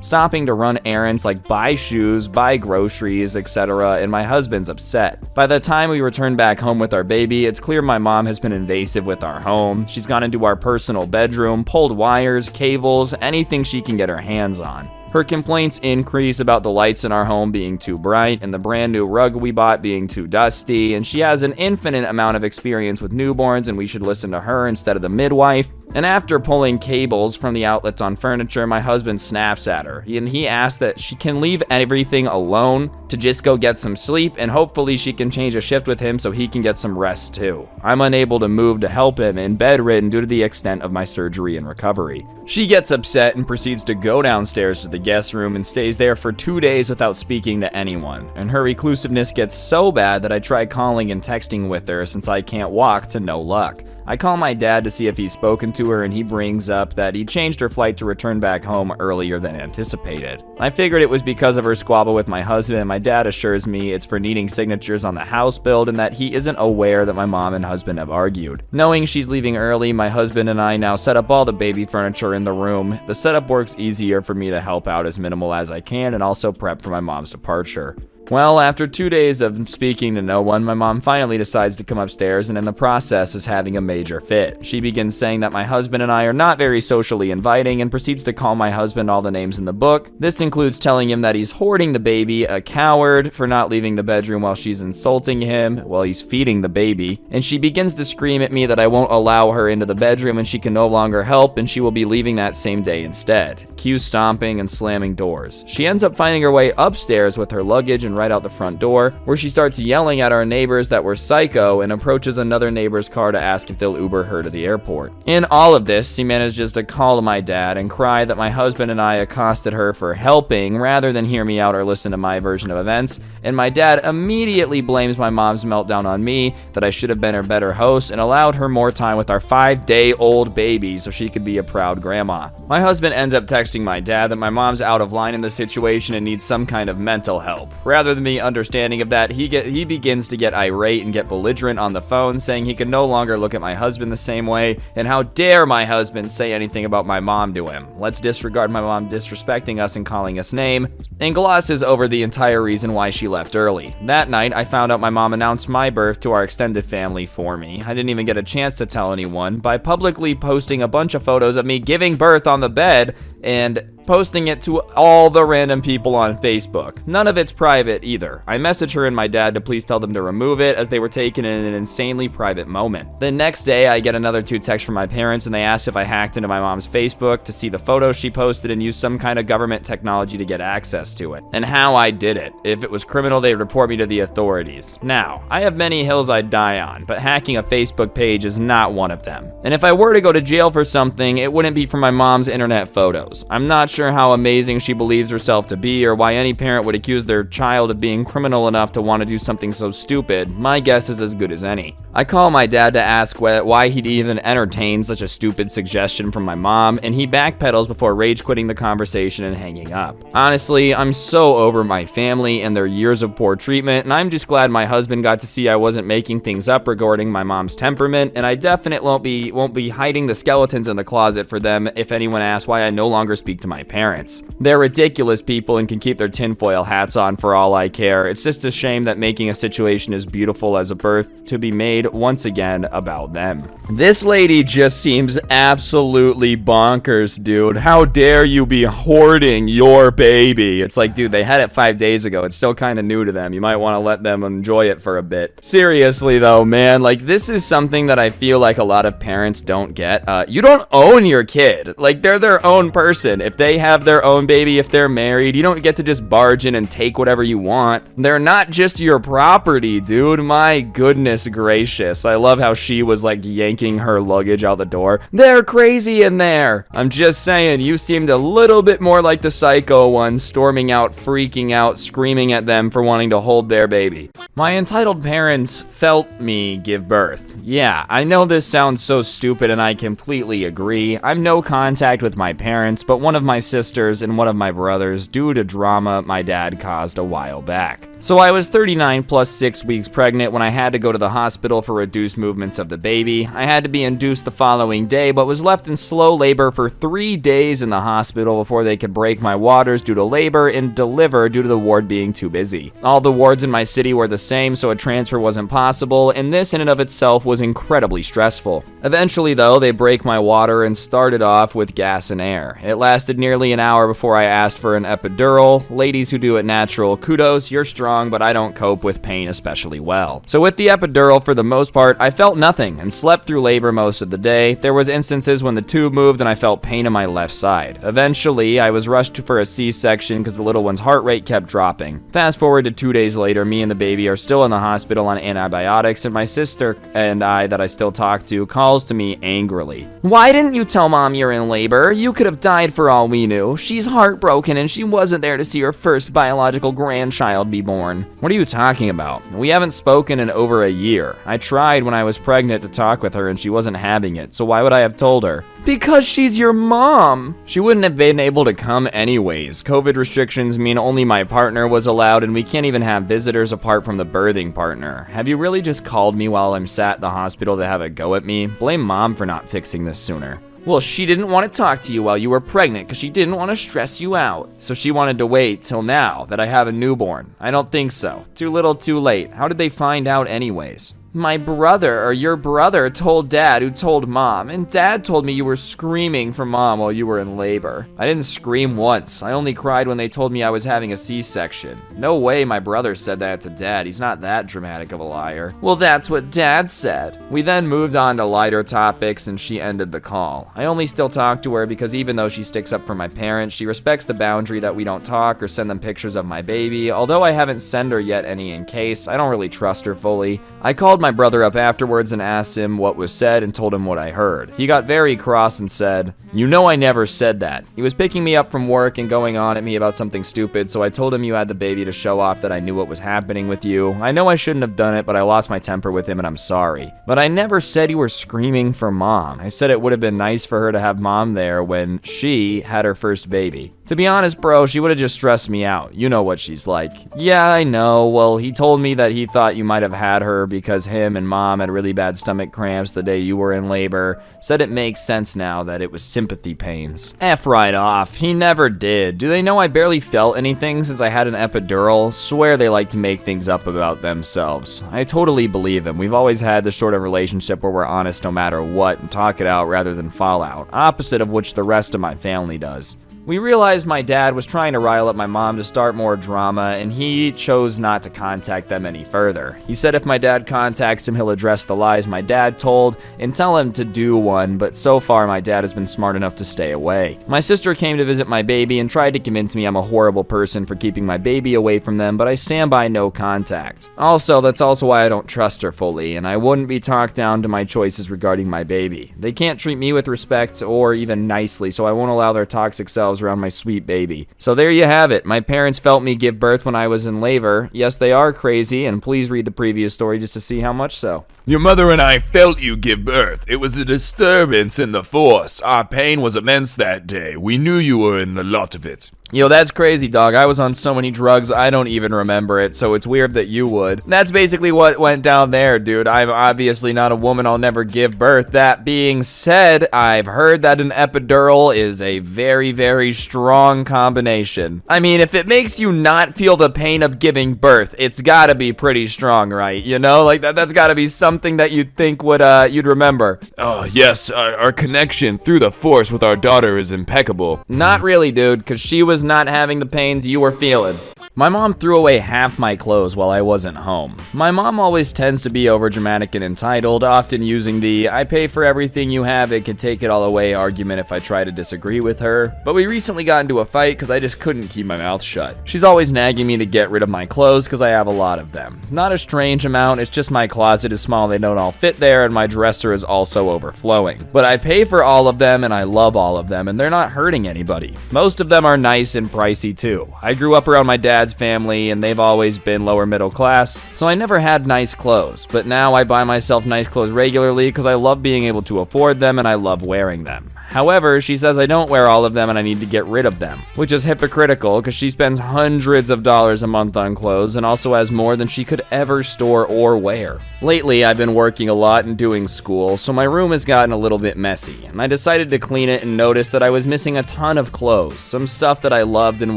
stopping to run errands like buy shoes, buy groceries, etc., and my husband's upset. By the time we return back home with our baby, it's clear my mom has been invasive with our home. She's gone into our personal bedroom, pulled wires, cables, anything she can get her hands on. Her complaints increase about the lights in our home being too bright and the brand new rug we bought being too dusty, and she has an infinite amount of experience with newborns and we should listen to her instead of the midwife. And after pulling cables from the outlets on furniture, my husband snaps at her, and he asks that she can leave everything alone to just go get some sleep, and hopefully she can change a shift with him so he can get some rest too. I'm unable to move to help him and bedridden due to the extent of my surgery and recovery. She gets upset and proceeds to go downstairs to the guest room and stays there for 2 days without speaking to anyone, and her reclusiveness gets so bad that I try calling and texting with her since I can't walk to no luck. I call my dad to see if he's spoken to her, and he brings up that he changed her flight to return back home earlier than anticipated. I figured it was because of her squabble with my husband, and my dad assures me it's for needing signatures on the house build and that he isn't aware that my mom and husband have argued. Knowing she's leaving early, my husband and I now set up all the baby furniture in the room. The setup works easier for me to help out as minimal as I can and also prep for my mom's departure. Well, after 2 days of speaking to no one, my mom finally decides to come upstairs and in the process is having a major fit. She begins saying that my husband and I are not very socially inviting and proceeds to call my husband all the names in the book. This includes telling him that he's hoarding the baby, a coward for not leaving the bedroom while she's insulting him while he's feeding the baby, and she begins to scream at me that I won't allow her into the bedroom and she can no longer help and she will be leaving that same day instead. Cue stomping and slamming doors. She ends up finding her way upstairs with her luggage and right out the front door, where she starts yelling at our neighbors that we're psycho and approaches another neighbor's car to ask if they'll Uber her to the airport. In all of this, she manages to call my dad and cry that my husband and I accosted her for helping rather than hear me out or listen to my version of events, and my dad immediately blames my mom's meltdown on me, that I should have been her better host and allowed her more time with our 5-day-old baby so she could be a proud grandma. My husband ends up texting my dad that my mom's out of line in the situation and needs some kind of mental help. Rather than me understanding of that, he begins to get irate and get belligerent on the phone, saying he can no longer look at my husband the same way, and how dare my husband say anything about my mom to him. Let's disregard my mom disrespecting us and calling us name, and glosses over the entire reason why she left early. That night, I found out my mom announced my birth to our extended family for me. I didn't even get a chance to tell anyone by publicly posting a bunch of photos of me giving birth on the bed and posting it to all the random people on Facebook. None of it's private either. I messaged her and my dad to please tell them to remove it as they were taken in an insanely private moment. The next day, I get another 2 texts from my parents and they asked if I hacked into my mom's Facebook to see the photos she posted and used some kind of government technology to get access to it, and how I did it. If it was criminal, they'd report me to the authorities. Now, I have many hills I'd die on, but hacking a Facebook page is not one of them. And if I were to go to jail for something, it wouldn't be for my mom's internet photos. I'm not sure how amazing she believes herself to be or why any parent would accuse their child of being criminal enough to want to do something so stupid. My guess is as good as any. I call my dad to ask why he'd even entertain such a stupid suggestion from my mom, and he backpedals before rage quitting the conversation and hanging up. Honestly, I'm so over my family and their years of poor treatment, and I'm just glad my husband got to see I wasn't making things up regarding my mom's temperament, and I definitely won't be hiding the skeletons in the closet for them if anyone asks why I no longer speak to my parents. They're ridiculous people and can keep their tinfoil hats on for all I care. It's just a shame that making a situation as beautiful as a birth to be made once again about them. This lady just seems absolutely bonkers, dude. How dare you be hoarding your baby? It's like, dude, they had it 5 days ago. It's still kind of new to them. You might want to let them enjoy it for a bit. Seriously though, man, like this is something that I feel like a lot of parents don't get. You don't own your kid. Like they're their own person. If they have their own baby if they're married. You don't get to just barge in and take whatever you want. They're not just your property, dude. My goodness gracious. I love how she was like yanking her luggage out the door. They're crazy in there. I'm just saying, you seemed a little bit more like the psycho one, storming out, freaking out, screaming at them for wanting to hold their baby. My entitled parents felt me give birth. Yeah, I know this sounds so stupid and I completely agree. I'm no contact with my parents, but one of my sisters and one of my brothers due to drama my dad caused a while back. So I was 39 plus 6 weeks pregnant when I had to go to the hospital for reduced movements of the baby. I had to be induced the following day, but was left in slow labor for 3 days in the hospital before they could break my waters due to labor and deliver due to the ward being too busy. All the wards in my city were the same, so a transfer wasn't possible, and this in and of itself was incredibly stressful. Eventually though, they break my water and started off with gas and air. It lasted nearly an hour before I asked for an epidural. Ladies who do it natural, kudos, you're strong, but I don't cope with pain especially well. So with the epidural, for the most part, I felt nothing and slept through labor most of the day. There was instances when the tube moved and I felt pain in my left side. Eventually, I was rushed for a C-section because the little one's heart rate kept dropping. Fast forward to 2 days later, me and the baby are still in the hospital on antibiotics, and my sister and I that I still talk to calls to me angrily. Why didn't you tell mom you're in labor? You could have died for all we knew. She's heartbroken and she wasn't there to see her first biological grandchild be born. What are you talking about? We haven't spoken in over a year. I tried when I was pregnant to talk with her and she wasn't having it, so why would I have told her? Because she's your mom. She wouldn't have been able to come anyways. COVID restrictions mean only my partner was allowed and we can't even have visitors apart from the birthing partner. Have you really just called me while I'm sat at the hospital to have a go at me? Blame mom for not fixing this sooner. Well, she didn't want to talk to you while you were pregnant because she didn't want to stress you out. So she wanted to wait till now that I have a newborn. I don't think so. Too little, too late. How did they find out anyways? My brother, or your brother, told dad, who told mom, and dad told me you were screaming for mom while you were in labor. I didn't scream once. I only cried when they told me I was having a C-section. No way my brother said that to dad. He's not that dramatic of a liar. Well, that's what dad said. We then moved on to lighter topics and she ended the call. I only still talk to her because even though she sticks up for my parents, she respects the boundary that we don't talk or send them pictures of my baby. Although I haven't sent her yet any in case, I don't really trust her fully. I called my brother up afterwards and asked him what was said and told him what I heard. He got very cross and said, "You know I never said that." He was picking me up from work and going on at me about something stupid, so I told him you had the baby to show off that I knew what was happening with you. I know I shouldn't have done it, but I lost my temper with him and I'm sorry. But I never said you were screaming for mom. I said it would have been nice for her to have mom there when she had her first baby. To be honest, bro, she would have just stressed me out. You know what she's like. Yeah, I know. Well, he told me that he thought you might have had her because him and mom had really bad stomach cramps the day you were in labor. Said it makes sense now that it was sympathy pains. F right off. He never did. Do they know I barely felt anything since I had an epidural? Swear they like to make things up about themselves. I totally believe him. We've always had this sort of relationship where we're honest no matter what and talk it out rather than fall out. Opposite of which the rest of my family does. We realized my dad was trying to rile up my mom to start more drama, and he chose not to contact them any further. He said if my dad contacts him, he'll address the lies my dad told and tell him to do one, but so far my dad has been smart enough to stay away. My sister came to visit my baby and tried to convince me I'm a horrible person for keeping my baby away from them, but I stand by no contact. Also, that's also why I don't trust her fully, and I wouldn't be talked down to my choices regarding my baby. They can't treat me with respect or even nicely, so I won't allow their toxic selves around my sweet baby. So there you have it. My parents felt me give birth when I was in labor. Yes, they are crazy, and please read the previous story just to see how much so. Your mother and I felt you give birth. It was a disturbance in the force. Our pain was immense that day. We knew you were in a lot of it. Yo, that's crazy, dog. I was on so many drugs, I don't even remember it, so it's weird that you would. That's basically what went down there, dude. I'm obviously not a woman. I'll never give birth. That being said, I've heard that an epidural is a very, very strong combination. I mean, if it makes you not feel the pain of giving birth, it's gotta be pretty strong, right? You know, like that's gotta be something that you'd think would, you'd remember. Oh, yes, our connection through the force with our daughter is impeccable. Not really, dude, because she was not having the pains you were feeling. My mom threw away half my clothes while I wasn't home. My mom always tends to be overdramatic and entitled, often using the "I pay for everything you have, it could take it all away" argument if I try to disagree with her. But we recently got into a fight because I just couldn't keep my mouth shut. She's always nagging me to get rid of my clothes because I have a lot of them. Not a strange amount, it's just my closet is small, they don't all fit there, and my dresser is also overflowing. But I pay for all of them and I love all of them, and they're not hurting anybody. Most of them are nice and pricey too. I grew up around my dad's family and they've always been lower middle class, so I never had nice clothes, but now I buy myself nice clothes regularly because I love being able to afford them and I love wearing them. However, she says I don't wear all of them and I need to get rid of them, which is hypocritical because she spends hundreds of dollars a month on clothes and also has more than she could ever store or wear. Lately, I've been working a lot and doing school, so my room has gotten a little bit messy, and I decided to clean it and noticed that I was missing a ton of clothes, some stuff that I loved and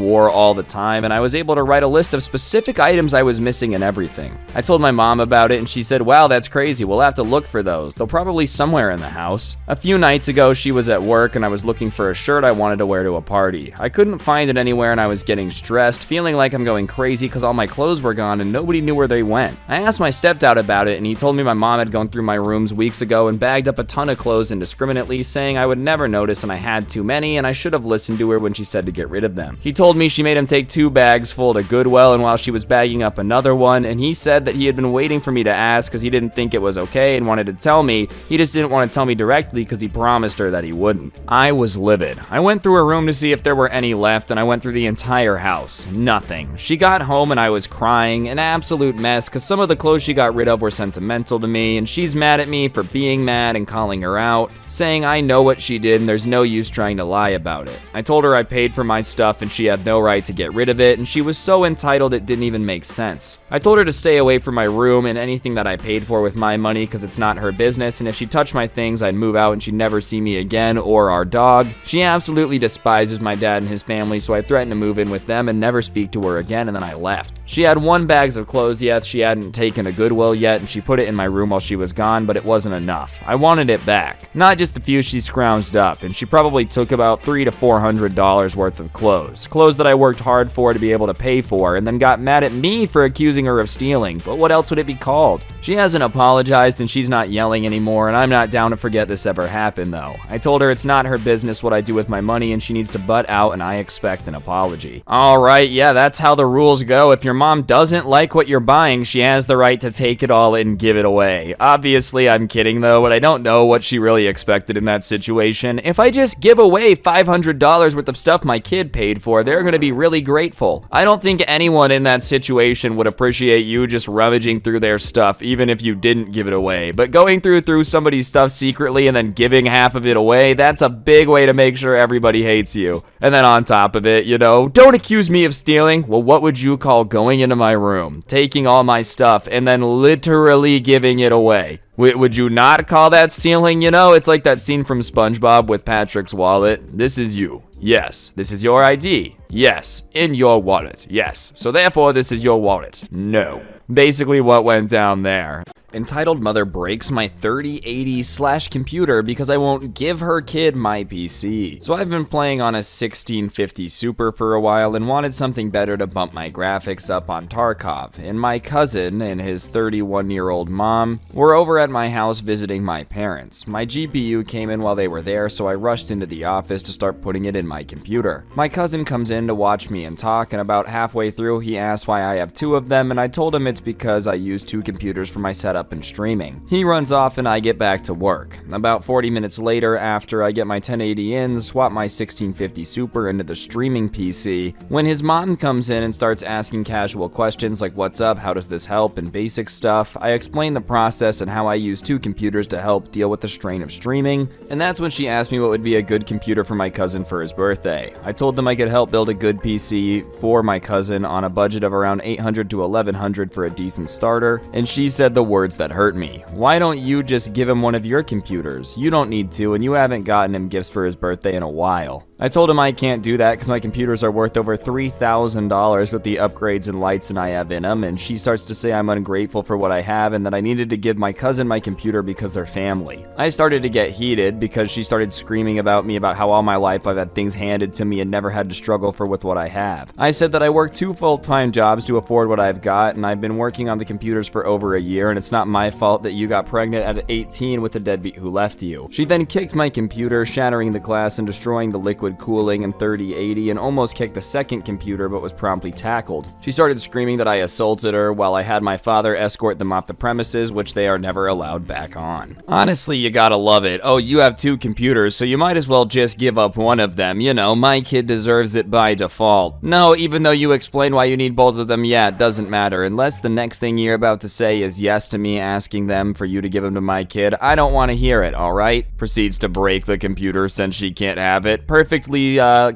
wore all the time, and I was able to write a list of specific items I was missing and everything. I told my mom about it and she said, "Wow, that's crazy, we'll have to look for those. They're probably somewhere in the house." A few nights ago, she was at work and I was looking for a shirt I wanted to wear to a party. I couldn't find it anywhere and I was getting stressed, feeling like I'm going crazy because all my clothes were gone and nobody knew where they went. I asked my stepdad about it and he told me my mom had gone through my rooms weeks ago and bagged up a ton of clothes indiscriminately, saying I would never notice and I had too many and I should have listened to her when she said to get rid of them. He told me she made him take 2 bags full to Goodwill and while she was bagging up another one, and he said that he had been waiting for me to ask because he didn't think it was okay and wanted to tell me. He just didn't want to tell me directly because he promised her that he wouldn't. I was livid. I went through her room to see if there were any left and I went through the entire house. Nothing. She got home and I was crying, an absolute mess because some of the clothes she got rid of were sentimental to me and she's mad at me for being mad and calling her out, saying I know what she did and there's no use trying to lie about it. I told her I paid for my stuff and she had no right to get rid of it and she was so entitled it didn't even make sense. I told her to stay away from my room and anything that I paid for with my money because it's not her business, and if she touched my things I'd move out and she'd never see me again or our dog. She absolutely despises my dad and his family, so I threatened to move in with them and never speak to her again, and then I left. She had 1 bag of clothes yet she hadn't taken to Goodwill yet, and she put it in my room while she was gone, but it wasn't enough. I wanted it back. Not just the few she scrounged up, and she probably took about $300 to $400 worth of clothes. Clothes that I worked hard for to be able to pay for, and then got mad at me for accusing her of stealing, but what else would it be called? She hasn't apologized and she's not yelling anymore, and I'm not down to forget this ever happened though. I told her it's not her business what I do with my money and she needs to butt out, and I expect an apology. Alright, yeah, that's how the rules go. If your mom doesn't like what you're buying, she has the right to take it all and give it away. Obviously, I'm kidding though, but I don't know what she really expected in that situation. If I just give away $500 worth of stuff my kid paid for, they're gonna be really grateful. I don't think anyone in that situation would appreciate you just rummaging through their stuff, even if you didn't give it away. But going through somebody's stuff secretly and then giving half of it away, that's a big way to make sure everybody hates you. And then on top of it, you know, don't accuse me of stealing. Well, what would you call going into my room, taking all my stuff, and then literally giving it away? Would you not call that stealing? You know, it's like that scene from SpongeBob with Patrick's wallet. This is you. Yes. This is your ID. Yes. In your wallet. Yes. So therefore, this is your wallet. No. Basically what went down there. Entitled mother breaks my 3080/computer because I won't give her kid my PC. So I've been playing on a 1650 Super for a while and wanted something better to bump my graphics up on Tarkov. And my cousin and his 31-year-old mom were over at my house visiting my parents. My GPU came in while they were there, so I rushed into the office to start putting it in my computer. My cousin comes in to watch me and talk, and about halfway through he asks why I have 2 of them, and I told him it's because I use 2 computers for my setup and streaming. He runs off and I get back to work. About 40 minutes later, after I get my 1080 in, swap my 1650 Super into the streaming PC, when his mom comes in and starts asking casual questions like what's up, how does this help, and basic stuff, I explain the process and how I use 2 computers to help deal with the strain of streaming, and that's when she asked me what would be a good computer for my cousin for his birthday. I told them I could help build a good PC for my cousin on a budget of around $800 to $1,100 for a decent starter, and she said the words that hurt me. Why don't you just give him one of your computers? You don't need to, and you haven't gotten him gifts for his birthday in a while. I told him I can't do that because my computers are worth over $3,000 with the upgrades and lights and I have in them, and she starts to say I'm ungrateful for what I have and that I needed to give my cousin my computer because they're family. I started to get heated because she started screaming about me about how all my life I've had things handed to me and never had to struggle for with what I have. I said that I work 2 full-time jobs to afford what I've got, and I've been working on the computers for over a year, and it's not my fault that you got pregnant at 18 with a deadbeat who left you. She then kicked my computer, shattering the glass and destroying the liquid cooling and 3080, and almost kicked the second computer but was promptly tackled. She started screaming that I assaulted her while I had my father escort them off the premises, which they are never allowed back on. Honestly, you gotta love it. Oh, you have 2 computers, so you might as well just give up one of them. You know, my kid deserves it by default. No, even though you explain why you need both of them, yeah, it doesn't matter. Unless the next thing you're about to say is yes to me asking them for you to give them to my kid, I don't want to hear it, alright? Proceeds to break the computer since she can't have it. Perfectly,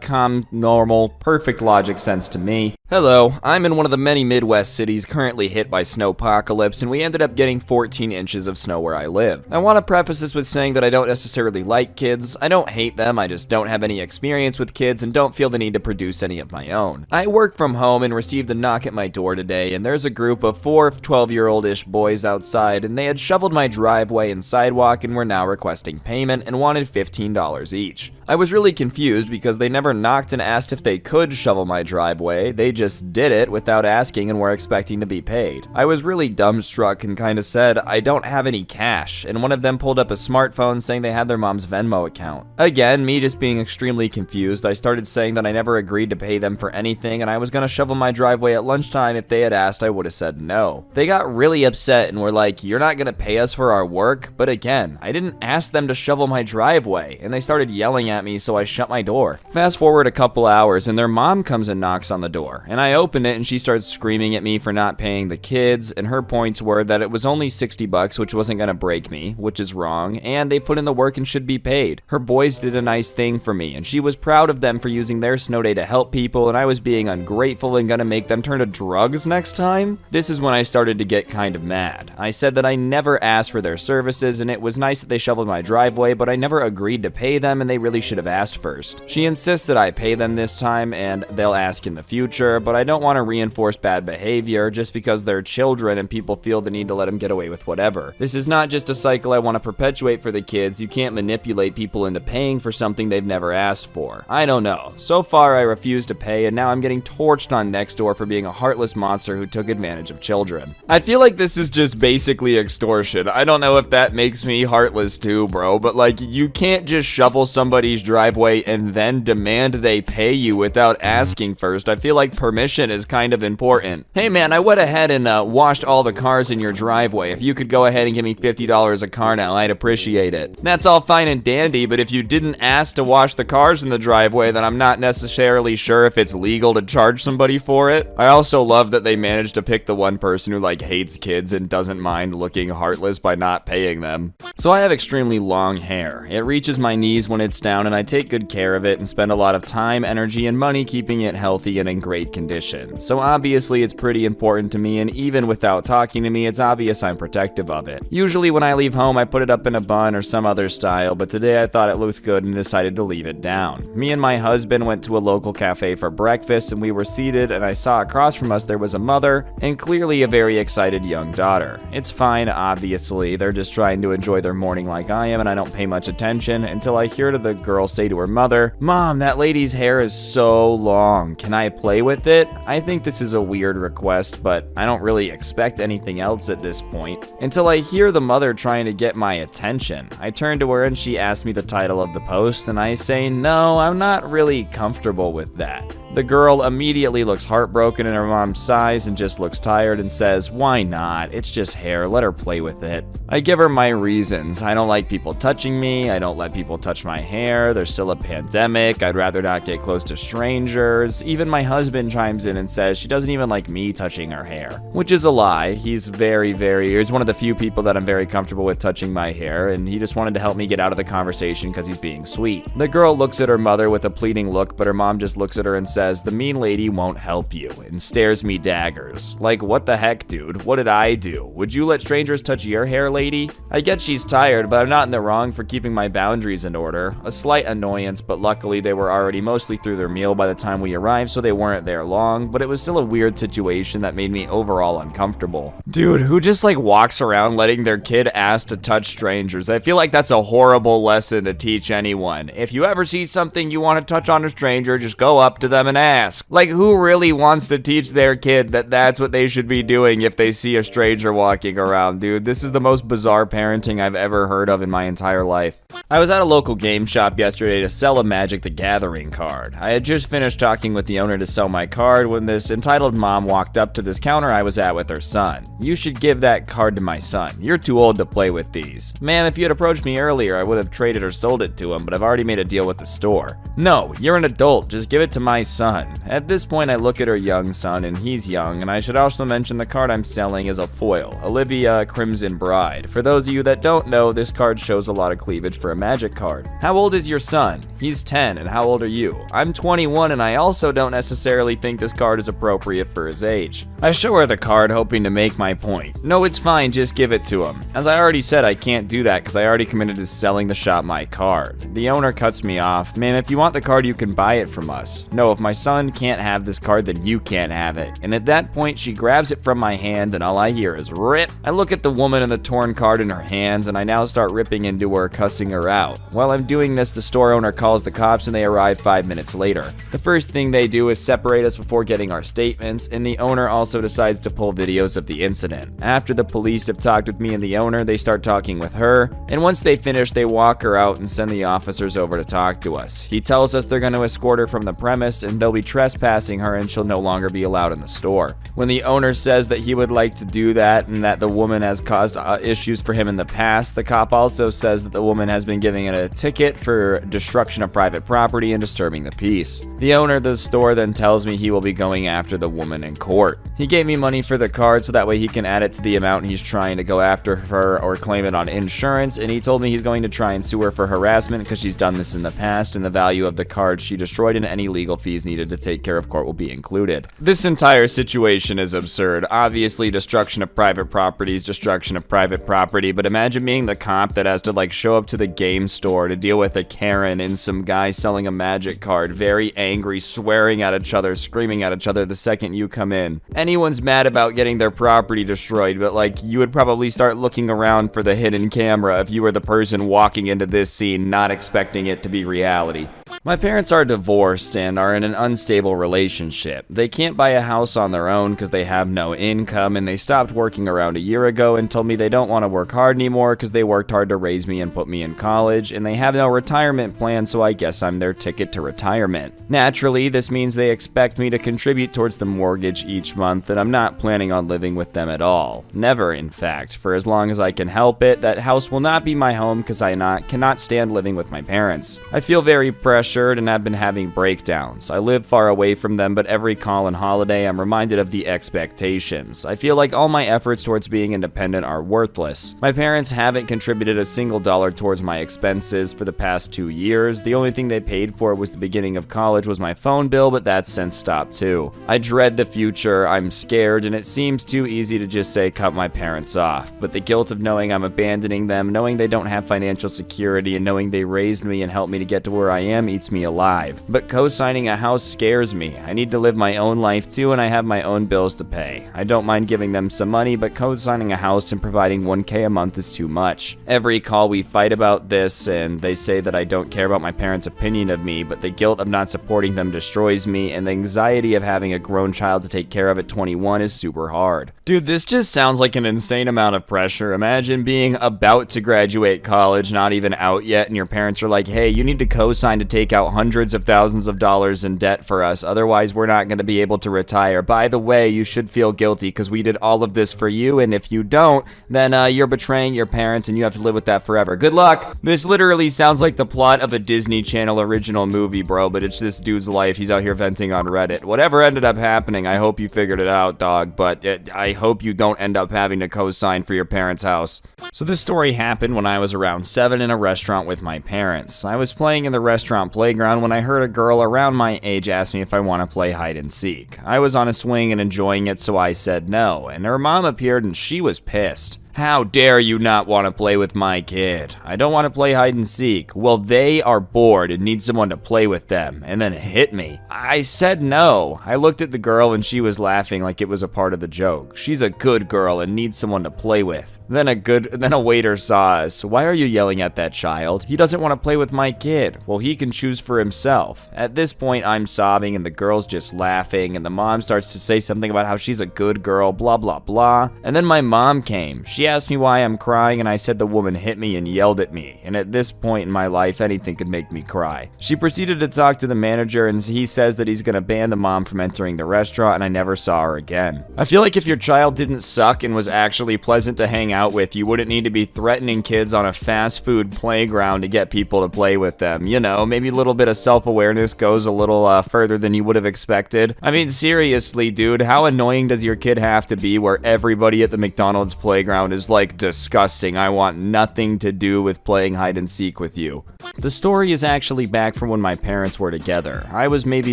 calm, normal, perfect logic sense to me. Hello, I'm in one of the many Midwest cities currently hit by snowpocalypse, and we ended up getting 14 inches of snow where I live. I want to preface this with saying that I don't necessarily like kids. I don't hate them, I just don't have any experience with kids and don't feel the need to produce any of my own. I work from home and received a knock at my door today, and there's a group of 4 12-year-old-ish boys outside, and they had shoveled my driveway and sidewalk and were now requesting payment and wanted $15 each. I was really confused because they never knocked and asked if they could shovel my driveway. They just did it without asking and were expecting to be paid. I was really dumbstruck and kinda said, I don't have any cash, and one of them pulled up a smartphone saying they had their mom's Venmo account. Again, me just being extremely confused, I started saying that I never agreed to pay them for anything and I was gonna shovel my driveway at lunchtime. If they had asked, I would have said no. They got really upset and were like, you're not gonna pay us for our work? But again, I didn't ask them to shovel my driveway, and they started yelling at me, so I shut my door. Fast forward a couple hours and their mom comes and knocks on the door, and I open it and she starts screaming at me for not paying the kids, and her points were that it was only $60, which wasn't gonna break me, which is wrong, and they put in the work and should be paid. Her boys did a nice thing for me, and she was proud of them for using their snow day to help people, and I was being ungrateful and gonna make them turn to drugs next time? This is when I started to get kind of mad. I said that I never asked for their services, and it was nice that they shoveled my driveway, but I never agreed to pay them, and they really should have asked first. She insists that I pay them this time, and they'll ask in the future, but I don't want to reinforce bad behavior just because they're children and people feel the need to let them get away with whatever. This is not just a cycle I want to perpetuate for the kids. You can't manipulate people into paying for something they've never asked for. I don't know. So far, I refuse to pay, and now I'm getting torched on Nextdoor for being a heartless monster who took advantage of children. I feel like this is just basically extortion. I don't know if that makes me heartless too, bro, but like, you can't just shovel somebody's driveway and then demand they pay you without asking first. I feel like permission is kind of important. Hey man, I went ahead and washed all the cars in your driveway. If you could go ahead and give me $50 a car now, I'd appreciate it. That's all fine and dandy, but if you didn't ask to wash the cars in the driveway, then I'm not necessarily sure if it's legal to charge somebody for it. I also love that they managed to pick the one person who like hates kids and doesn't mind looking heartless by not paying them. So I have extremely long hair. It reaches my knees when it's down, and I take good care of it and spend a lot of time, energy, and money keeping it healthy and in great condition. So obviously it's pretty important to me, and even without talking to me, it's obvious I'm protective of it. Usually when I leave home, I put it up in a bun or some other style, but today I thought it looked good and decided to leave it down. Me and my husband went to a local cafe for breakfast, and we were seated, and I saw across from us there was a mother and clearly a very excited young daughter. It's fine, obviously. They're just trying to enjoy their morning like I am, and I don't pay much attention until I hear the girl say to her mother, "Mom, that lady's hair is so long. Can I play with it?" I think this is a weird request, but I don't really expect anything else at this point. Until I hear the mother trying to get my attention. I turn to her and she asks me the title of the post, and I say, no, I'm not really comfortable with that. The girl immediately looks heartbroken, and her mom sighs and just looks tired and says, why not? It's just hair, let her play with it. I give her my reasons. I don't like people touching me, I don't let people touch my hair, there's still a pandemic, I'd rather not get close to strangers. Even my husband chimes in and says she doesn't even like me touching her hair, which is a lie. He's one of the few people that I'm very comfortable with touching my hair, and he just wanted to help me get out of the conversation because he's being sweet. The girl looks at her mother with a pleading look, but her mom just looks at her and says, "The mean lady won't help you," and stares me daggers. Like, what the heck, dude? What did I do? Would you let strangers touch your hair, lady? I get she's tired, but I'm not in the wrong for keeping my boundaries in order. A slight annoyance, but luckily they were already mostly through their meal by the time we arrived, so they weren't there long, but it was still a weird situation that made me overall uncomfortable. Dude, who just like walks around letting their kid ask to touch strangers? I feel like that's a horrible lesson to teach anyone. If you ever see something you want to touch on a stranger, just go up to them and ask. Like, who really wants to teach their kid that that's what they should be doing if they see a stranger walking around, dude? This is the most bizarre parenting I've ever heard of in my entire life. I was at a local game shop yesterday to sell a Magic the Gathering card. I had just finished talking with the owner to sell my card when this entitled mom walked up to this counter I was at with her son. "You should give that card to my son. You're too old to play with these." "Ma'am, if you had approached me earlier, I would have traded or sold it to him, but I've already made a deal with the store." "No, you're an adult. Just give it to my son." At this point, I look at her young son, and he's young, and I should also mention the card I'm selling is a foil, Olivia Crimson Bride. For those of you that don't know, this card shows a lot of cleavage for a Magic card. "How old is your son?" "He's 10, and how old are you?" "I'm 21, and I also don't necessarily think this card is appropriate for his age." I show her the card, hoping to make my point. "No, it's fine, just give it to him." As I already said, I can't do that because I already committed to selling the shop my card. The owner cuts me off. "Ma'am, if you want the card, you can buy it from us." "No, if my son can't have this card, then you can't have it." And at that point, she grabs it from my hand, and all I hear is rip. I look at the woman and the torn card in her hands, and I now start ripping into her, cussing her out. While I'm doing this, the store owner calls the cops, and they arrive 5 minutes later. The first thing they do is separate us before getting our statements, and the owner also decides to pull videos of the incident. After the police have talked with me and the owner, they start talking with her, and once they finish, they walk her out and send the officers over to talk to us. He tells us they're going to escort her from the premise, and they'll be trespassing her, and she'll no longer be allowed in the store. When the owner says that he would like to do that and that the woman has caused issues for him in the past, the cop also says that the woman has been giving it a ticket for destruction of private property and disturbing the peace. The owner of the store then tells me he will be going after the woman in court. He gave me money for the card so that way he can add it to the amount he's trying to go after her or claim it on insurance, and he told me he's going to try and sue her for harassment because she's done this in the past, and the value of the card she destroyed and any legal fees needed to take care of court will be included. This entire situation is absurd. Obviously, destruction of private property is destruction of private property, but imagine being the cop that has to like show up to the game store to deal with a Karen and some guy selling a Magic card, very angry, swearing at each other, screaming at each other the second you come in. Anyone's mad about getting their property destroyed, but like you would probably start looking around for the hidden camera if you were the person walking into this scene not expecting it to be reality. My parents are divorced and are in an unstable relationship. They can't buy a house on their own because they have no income, and they stopped working around a year ago and told me they don't want to work hard anymore because they worked hard to raise me and put me in college, and they have no retirement plan, so I guess I'm their ticket to retirement. Naturally, this means they expect me to contribute towards the mortgage each month, and I'm not planning on living with them at all. Never, in fact. For as long as I can help it, that house will not be my home because I cannot stand living with my parents. I feel very pressured and have been having breakdowns. I live far away from them, but every call and holiday I'm reminded of the expectations. I feel like all my efforts towards being independent are worthless. My parents haven't contributed a single dollar towards my expenses for the past 2 years. The only thing they paid for was the beginning of college was my phone bill, but that's since stopped too. I dread the future, I'm scared, and it seems too easy to just say cut my parents off. But the guilt of knowing I'm abandoning them, knowing they don't have financial security, and knowing they raised me and helped me to get to where I am eats me alive. But co-signing a house scares me. I need to live my own life too, and I have my own bills to pay. I don't mind giving them some money, but co-signing a house and providing $1K a month is too much. Every call we fight about this, and they say that I don't care about my parents' opinion of me, but the guilt of not supporting them destroys me, and the anxiety of having a grown child to take care of at 21 is super hard. Dude, this just sounds like an insane amount of pressure. Imagine being about to graduate college, not even out yet, and your parents are like, hey, you need to co-sign to take out hundreds of thousands of dollars in debt for us. Otherwise, we're not going to be able to retire. By the way, you should feel guilty because we did all of this for you, and if you don't, then you're betraying your parents and you have to live with that forever. Good luck. This literally sounds like the plot of a Disney Channel original movie, bro, but it's this dude's life. He's out here venting on Reddit. Whatever ended up happening, I hope you figured it out, dog, but I hope you don't end up having to co-sign for your parents' house. So this story happened when I was around 7 in a restaurant with my parents. I was playing in the restaurant playground when I heard a girl around my age ask me if I want to play hide and seek. I was on a swing and enjoying it, so I said no, and her mom appeared and she was pissed. How dare you not want to play with my kid? I don't want to play hide and seek. Well, they are bored and need someone to play with them, and then hit me. I said no. I looked at the girl and she was laughing like it was a part of the joke. She's a good girl and needs someone to play with. Then a waiter saw us. Why are you yelling at that child? He doesn't want to play with my kid. Well, he can choose for himself. At this point, I'm sobbing and the girl's just laughing, and the mom starts to say something about how she's a good girl, blah, blah, blah. And then my mom came. She asked me why I'm crying, and I said the woman hit me and yelled at me. And at this point in my life, anything could make me cry. She proceeded to talk to the manager, and he says that he's gonna ban the mom from entering the restaurant, and I never saw her again. I feel like if your child didn't suck and was actually pleasant to hang out with, you wouldn't need to be threatening kids on a fast food playground to get people to play with them. You know, maybe a little bit of self-awareness goes a little further than you would have expected. I mean, seriously, dude, how annoying does your kid have to be where everybody at the McDonald's playground is like, disgusting, I want nothing to do with playing hide and seek with you. The story is actually back from when my parents were together. I was maybe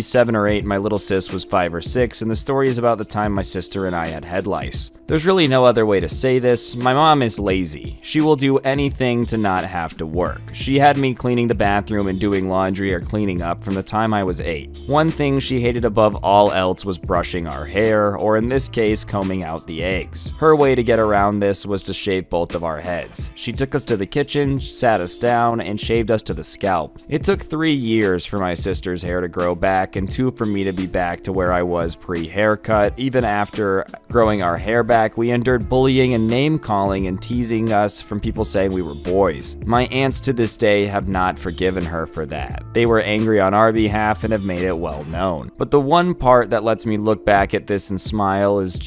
7 or 8, my little sis was 5 or 6, and the story is about the time my sister and I had head lice. There's really no other way to say this. My mom is lazy. She will do anything to not have to work. She had me cleaning the bathroom and doing laundry or cleaning up from the time I was 8. One thing she hated above all else was brushing our hair, or in this case, combing out the eggs. Her way to get around this was to shave both of our heads. She took us to the kitchen, sat us down, and shaved us to the scalp. It took 3 years for my sister's hair to grow back, and 2 for me to be back to where I was pre-haircut. Even after growing our hair back, we endured bullying and name-calling and teasing us from people saying we were boys. My aunts to this day have not forgiven her for that. They were angry on our behalf and have made it well known. But the one part that lets me look back at this and smile is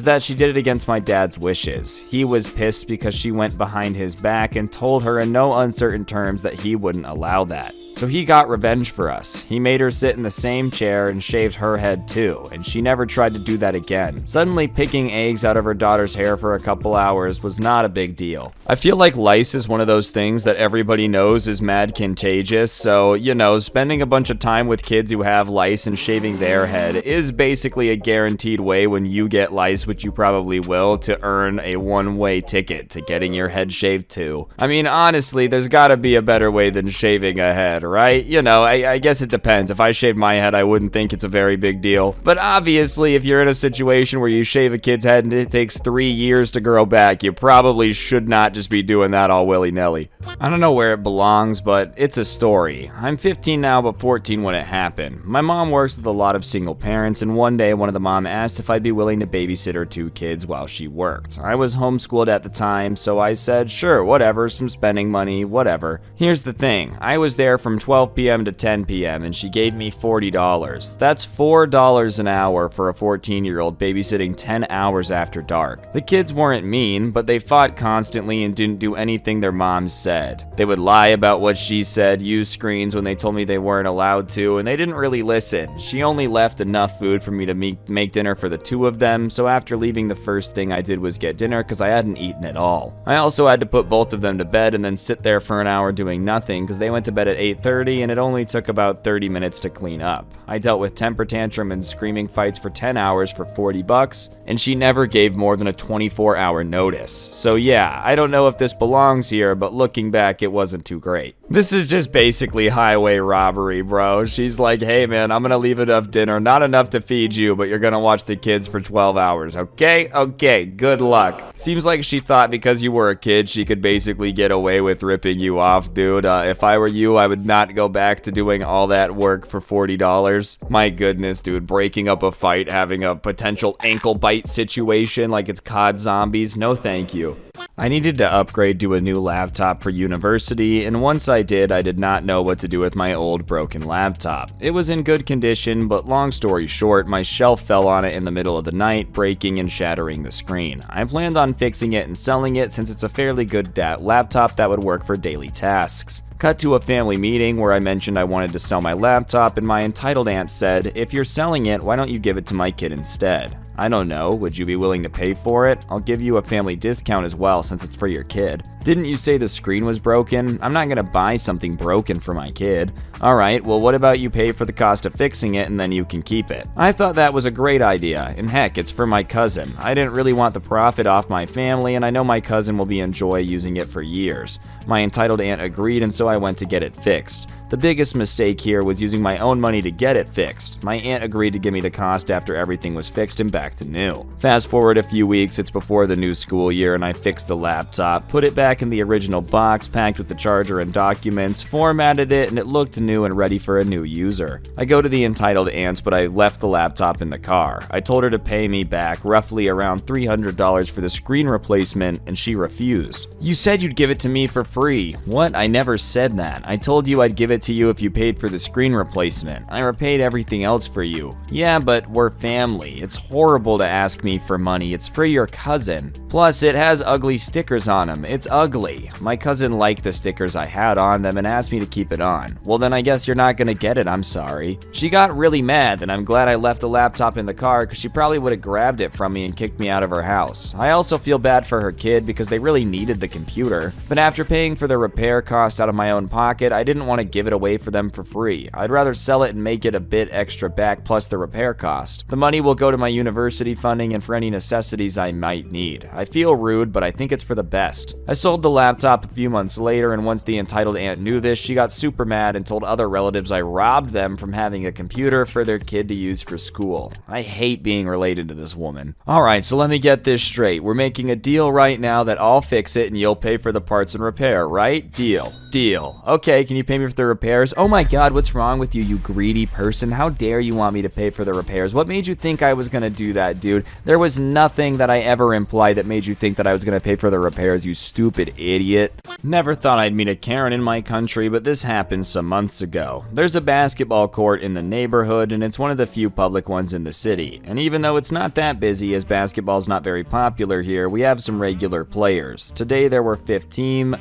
that she did it against my dad's wishes. He was pissed because she went behind his back and told her in no uncertain terms that he wouldn't allow that. So he got revenge for us. He made her sit in the same chair and shaved her head too, and she never tried to do that again. Suddenly picking eggs out of her daughter's hair for a couple hours was not a big deal. I feel like lice is one of those things that everybody knows is mad contagious, so, you know, spending a bunch of time with kids who have lice and shaving their head is basically a guaranteed way when you get lice, which you probably will, to earn a one-way ticket to getting your head shaved too. I mean, honestly, there's gotta be a better way than shaving a head, right? You know, I guess it depends. If I shaved my head, I wouldn't think it's a very big deal. But obviously, if you're in a situation where you shave a kid's head and it takes 3 years to grow back, you probably should not just be doing that all willy-nilly. I don't know where it belongs, but it's a story. I'm 15 now, but 14 when it happened. My mom works with a lot of single parents, and one day one of the mom asked if I'd be willing to babysit her 2 kids while she worked. I was homeschooled at the time, so I said, sure, whatever, some spending money, whatever. Here's the thing. I was there from 12 p.m. to 10 p.m. and she gave me $40. That's $4 an hour for a 14-year-old babysitting 10 hours after dark. The kids weren't mean, but they fought constantly and didn't do anything their moms said. They would lie about what she said, use screens when they told me they weren't allowed to, and they didn't really listen. She only left enough food for me to make dinner for the 2 of them, so after leaving, the first thing I did was get dinner because I hadn't eaten at all. I also had to put both of them to bed and then sit there for an hour doing nothing because they went to bed at 8:30 and it only took about 30 minutes to clean up. I dealt with temper tantrum and screaming fights for 10 hours for $40, and she never gave more than a 24-hour notice. So yeah, I don't know if this belongs here, but looking back, it wasn't too great. This is just basically highway robbery, bro. She's like, hey man, I'm gonna leave enough dinner, not enough to feed you, but you're gonna watch the kids for 12 hours, okay? Okay, good luck. Seems like she thought because you were a kid, she could basically get away with ripping you off, dude. If I were you, I would not go back to doing all that work for $40. My goodness, dude, breaking up a fight, having a potential ankle bite situation like it's COD Zombies, no thank you. I needed to upgrade to a new laptop for university, and once I did not know what to do with my old broken laptop. It was in good condition, but long story short, my shelf fell on it in the middle of the night, breaking and shattering the screen. I planned on fixing it and selling it since it's a fairly good laptop that would work for daily tasks. Cut to a family meeting where I mentioned I wanted to sell my laptop, and my entitled aunt said, "If you're selling it, why don't you give it to my kid instead?" I don't know, would you be willing to pay for it? I'll give you a family discount as well since it's for your kid. Didn't you say the screen was broken? I'm not gonna buy something broken for my kid. Alright, well what about you pay for the cost of fixing it and then you can keep it? I thought that was a great idea, and heck, it's for my cousin. I didn't really want the profit off my family, and I know my cousin will enjoy using it for years. My entitled aunt agreed, and so I went to get it fixed. The biggest mistake here was using my own money to get it fixed. My aunt agreed to give me the cost after everything was fixed and back to new. Fast forward a few weeks, it's before the new school year, and I fixed the laptop, put it back in the original box packed with the charger and documents, formatted it, and it looked new and ready for a new user. I go to the entitled aunt's, but I left the laptop in the car. I told her to pay me back roughly around $300 for the screen replacement, and she refused. You said you'd give it to me for free. What? I never said that. I told you I'd give it to you if you paid for the screen replacement. I repaid everything else for you. Yeah, but we're family. It's horrible to ask me for money. It's for your cousin. Plus, it has ugly stickers on them. It's ugly. My cousin liked the stickers I had on them and asked me to keep it on. Well, then I guess you're not gonna get it. I'm sorry. She got really mad, and I'm glad I left the laptop in the car because she probably would have grabbed it from me and kicked me out of her house. I also feel bad for her kid because they really needed the computer. But after paying for the repair cost out of my own pocket, I didn't want to give it away for them for free. I'd rather sell it and make it a bit extra back plus the repair cost. The money will go to my university funding and for any necessities I might need. I feel rude, but I think it's for the best. I sold the laptop a few months later, and once the entitled aunt knew this, she got super mad and told other relatives I robbed them from having a computer for their kid to use for school. I hate being related to this woman. Alright, so let me get this straight. We're making a deal right now that I'll fix it and you'll pay for the parts and repair, right? Deal. Deal. Okay, can you pay me for the repairs? Oh my god, what's wrong with you, you greedy person? How dare you want me to pay for the repairs? What made you think I was gonna do that, dude? There was nothing that I ever implied that made you think that I was gonna pay for the repairs, you stupid idiot. Never thought I'd meet a Karen in my country, but this happened some months ago. There's a basketball court in the neighborhood, and it's one of the few public ones in the city. And even though it's not that busy, as basketball's not very popular here, we have some regular players. Today there were 15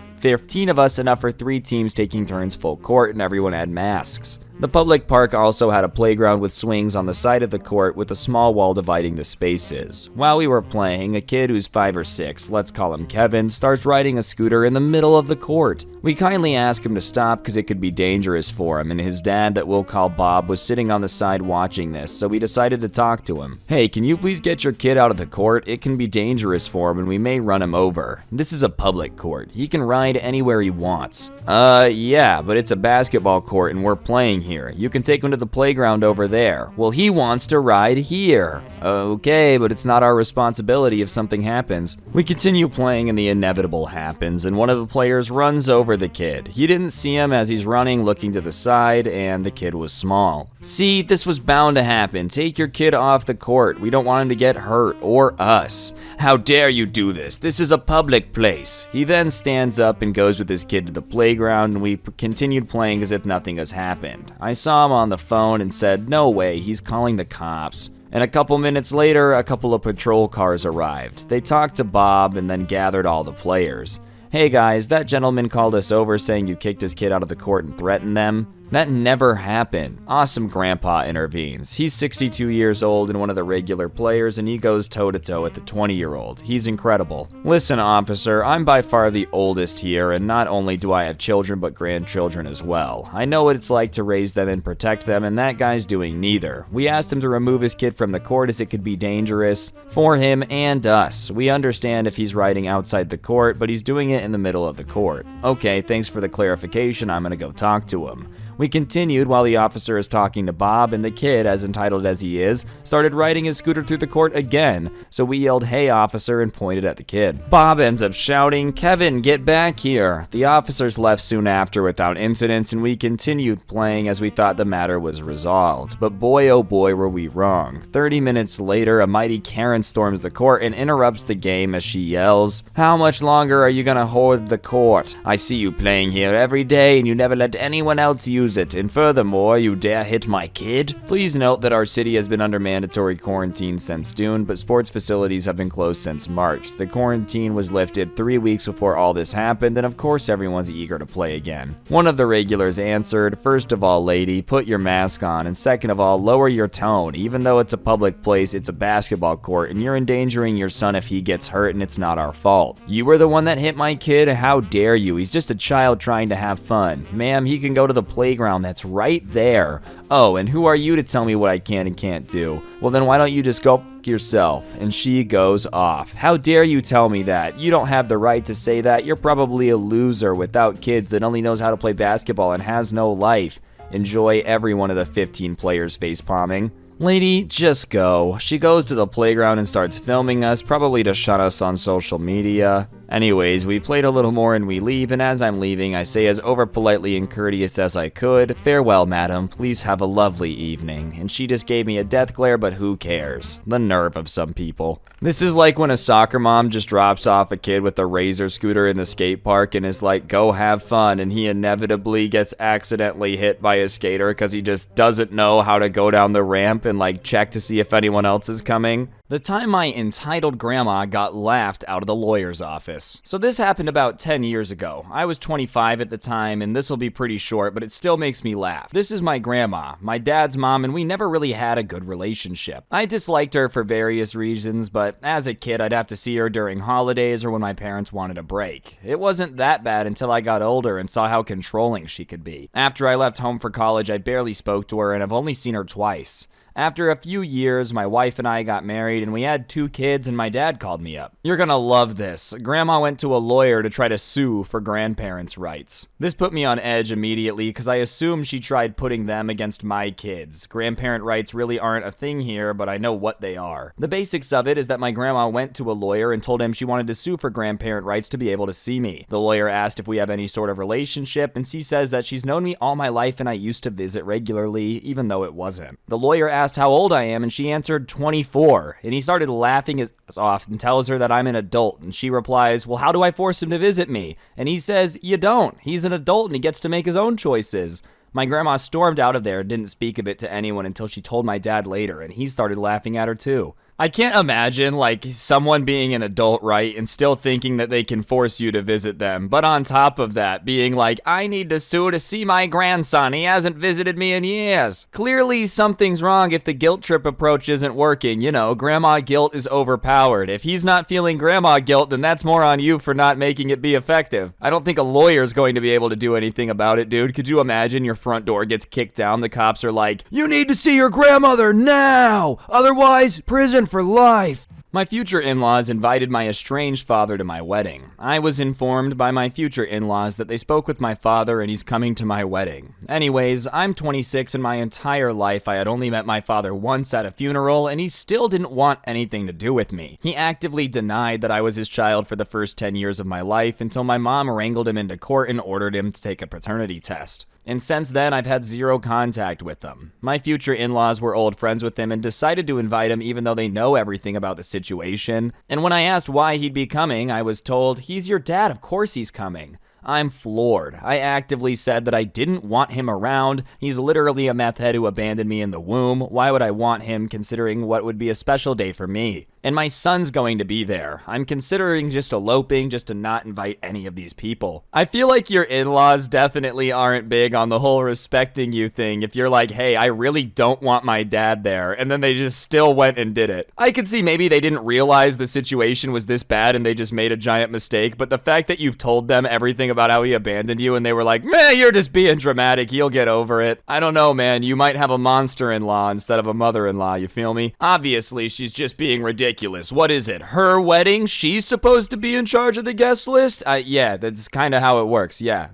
of us, enough for 3 teams taking turns full court, and everyone had masks. The public park also had a playground with swings on the side of the court with a small wall dividing the spaces. While we were playing, a kid who's 5 or 6, let's call him Kevin, starts riding a scooter in the middle of the court. We kindly ask him to stop because it could be dangerous for him, and his dad, that we'll call Bob, was sitting on the side watching this, so we decided to talk to him. Hey, can you please get your kid out of the court? It can be dangerous for him and we may run him over. This is a public court. He can ride anywhere he wants. Yeah, but it's a basketball court and we're playing here. You can take him to the playground over there. Well, he wants to ride here. Okay, but it's not our responsibility if something happens. We continue playing and the inevitable happens, and one of the players runs over the kid. He didn't see him as he's running, looking to the side, and the kid was small. See, this was bound to happen. Take your kid off the court. We don't want him to get hurt, or us. How dare you do this? This is a public place. He then stands up and goes with his kid to the playground, and we continued playing as if nothing has happened. I saw him on the phone and said, no way, he's calling the cops. And a couple minutes later, a couple of patrol cars arrived. They talked to Bob and then gathered all the players. Hey guys, that gentleman called us over saying you kicked his kid out of the court and threatened them. That never happened. Awesome Grandpa intervenes. He's 62 years old and one of the regular players, and he goes toe-to-toe with the 20-year-old. He's incredible. Listen, officer, I'm by far the oldest here, and not only do I have children, but grandchildren as well. I know what it's like to raise them and protect them, and that guy's doing neither. We asked him to remove his kid from the court as it could be dangerous for him and us. We understand if he's riding outside the court, but he's doing it in the middle of the court. Okay, thanks for the clarification. I'm gonna go talk to him. We continued while the officer is talking to Bob, and the kid, as entitled as he is, started riding his scooter through the court again, so we yelled, "Hey, officer," and pointed at the kid. Bob ends up shouting, "Kevin, get back here." The officers left soon after without incidents, and we continued playing as we thought the matter was resolved. But boy, oh boy, were we wrong. 30 minutes later, a mighty Karen storms the court and interrupts the game as she yells, "How much longer are you gonna hoard the court? I see you playing here every day and you never let anyone else use it, and furthermore, you dare hit my kid?" Please note that our city has been under mandatory quarantine since June, but sports facilities have been closed since March. The quarantine was lifted 3 weeks before all this happened, and of course everyone's eager to play again. One of the regulars answered, "First of all, lady, put your mask on, and second of all, lower your tone. Even though it's a public place, it's a basketball court, and you're endangering your son if he gets hurt, and it's not our fault. You were the one that hit my kid? How dare you? He's just a child trying to have fun. Ma'am, he can go to the playground that's right there. Oh, and who are you to tell me what I can and can't do? Well, then why don't you just go yourself?" And she goes off. "How dare you tell me that? You don't have the right to say that. You're probably a loser without kids that only knows how to play basketball and has no life. Enjoy." Every one of the 15 players face palming. "Lady, just go." She goes to the playground and starts filming us, probably to shut us on social media. Anyways, we played a little more and we leave, and as I'm leaving, I say as over politely and courteous as I could, "Farewell, madam, please have a lovely evening." And she just gave me a death glare, but who cares? The nerve of some people. This is like when a soccer mom just drops off a kid with a razor scooter in the skate park and is like, "Go have fun," and he inevitably gets accidentally hit by a skater because he just doesn't know how to go down the ramp and like check to see if anyone else is coming. The time my entitled grandma got laughed out of the lawyer's office. So this happened about 10 years ago. I was 25 at the time, and this will be pretty short, but it still makes me laugh. This is my grandma, my dad's mom, and we never really had a good relationship. I disliked her for various reasons, but as a kid, I'd have to see her during holidays or when my parents wanted a break. It wasn't that bad until I got older and saw how controlling she could be. After I left home for college, I barely spoke to her, and I've only seen her twice. After a few years, my wife and I got married and we had 2 kids, and my dad called me up. "You're gonna love this. Grandma went to a lawyer to try to sue for grandparents' rights." This put me on edge immediately because I assumed she tried putting them against my kids. Grandparent rights really aren't a thing here, but I know what they are. The basics of it is that my grandma went to a lawyer and told him she wanted to sue for grandparent rights to be able to see me. The lawyer asked if we have any sort of relationship, and she says that she's known me all my life and I used to visit regularly, even though it wasn't. The lawyer asked how old I am, and she answered 24, and he started laughing his ass off and tells her that I'm an adult, and she replies, "Well, how do I force him to visit me?" And he says, "You don't. He's an adult and he gets to make his own choices." My grandma stormed out of there and didn't speak of it to anyone until she told my dad later, and he started laughing at her too. I can't imagine, like, someone being an adult, right, and still thinking that they can force you to visit them. But on top of that, being like, "I need to sue to see my grandson. He hasn't visited me in years." Clearly, something's wrong if the guilt trip approach isn't working. You know, grandma guilt is overpowered. If he's not feeling grandma guilt, then that's more on you for not making it be effective. I don't think a lawyer's going to be able to do anything about it, dude. Could you imagine your front door gets kicked down? The cops are like, "You need to see your grandmother now! Otherwise, prison for life." My future in-laws invited my estranged father to my wedding. I was informed by my future in-laws that they spoke with my father and he's coming to my wedding. Anyways, I'm 26 and my entire life I had only met my father once at a funeral, and he still didn't want anything to do with me. He actively denied that I was his child for the first 10 years of my life until my mom wrangled him into court and ordered him to take a paternity test. And since then, I've had zero contact with them. My future in-laws were old friends with him and decided to invite him even though they know everything about the situation. And when I asked why he'd be coming, I was told, "He's your dad, of course he's coming." I'm floored. I actively said that I didn't want him around. He's literally a meth head who abandoned me in the womb. Why would I want him considering what would be a special day for me? And my son's going to be there. I'm considering just eloping just to not invite any of these people. I feel like your in-laws definitely aren't big on the whole respecting you thing. If you're like, "Hey, I really don't want my dad there," and then they just still went and did it. I could see maybe they didn't realize the situation was this bad and they just made a giant mistake, but the fact that you've told them everything about how he abandoned you and they were like, "Man, you're just being dramatic, he'll get over it." I don't know, man. You might have a monster-in-law instead of a mother-in-law, you feel me? Obviously, she's just being ridiculous ridiculous. What is it? Her wedding? She's supposed to be in charge of the guest list? Yeah, that's kind of how it works. Yeah,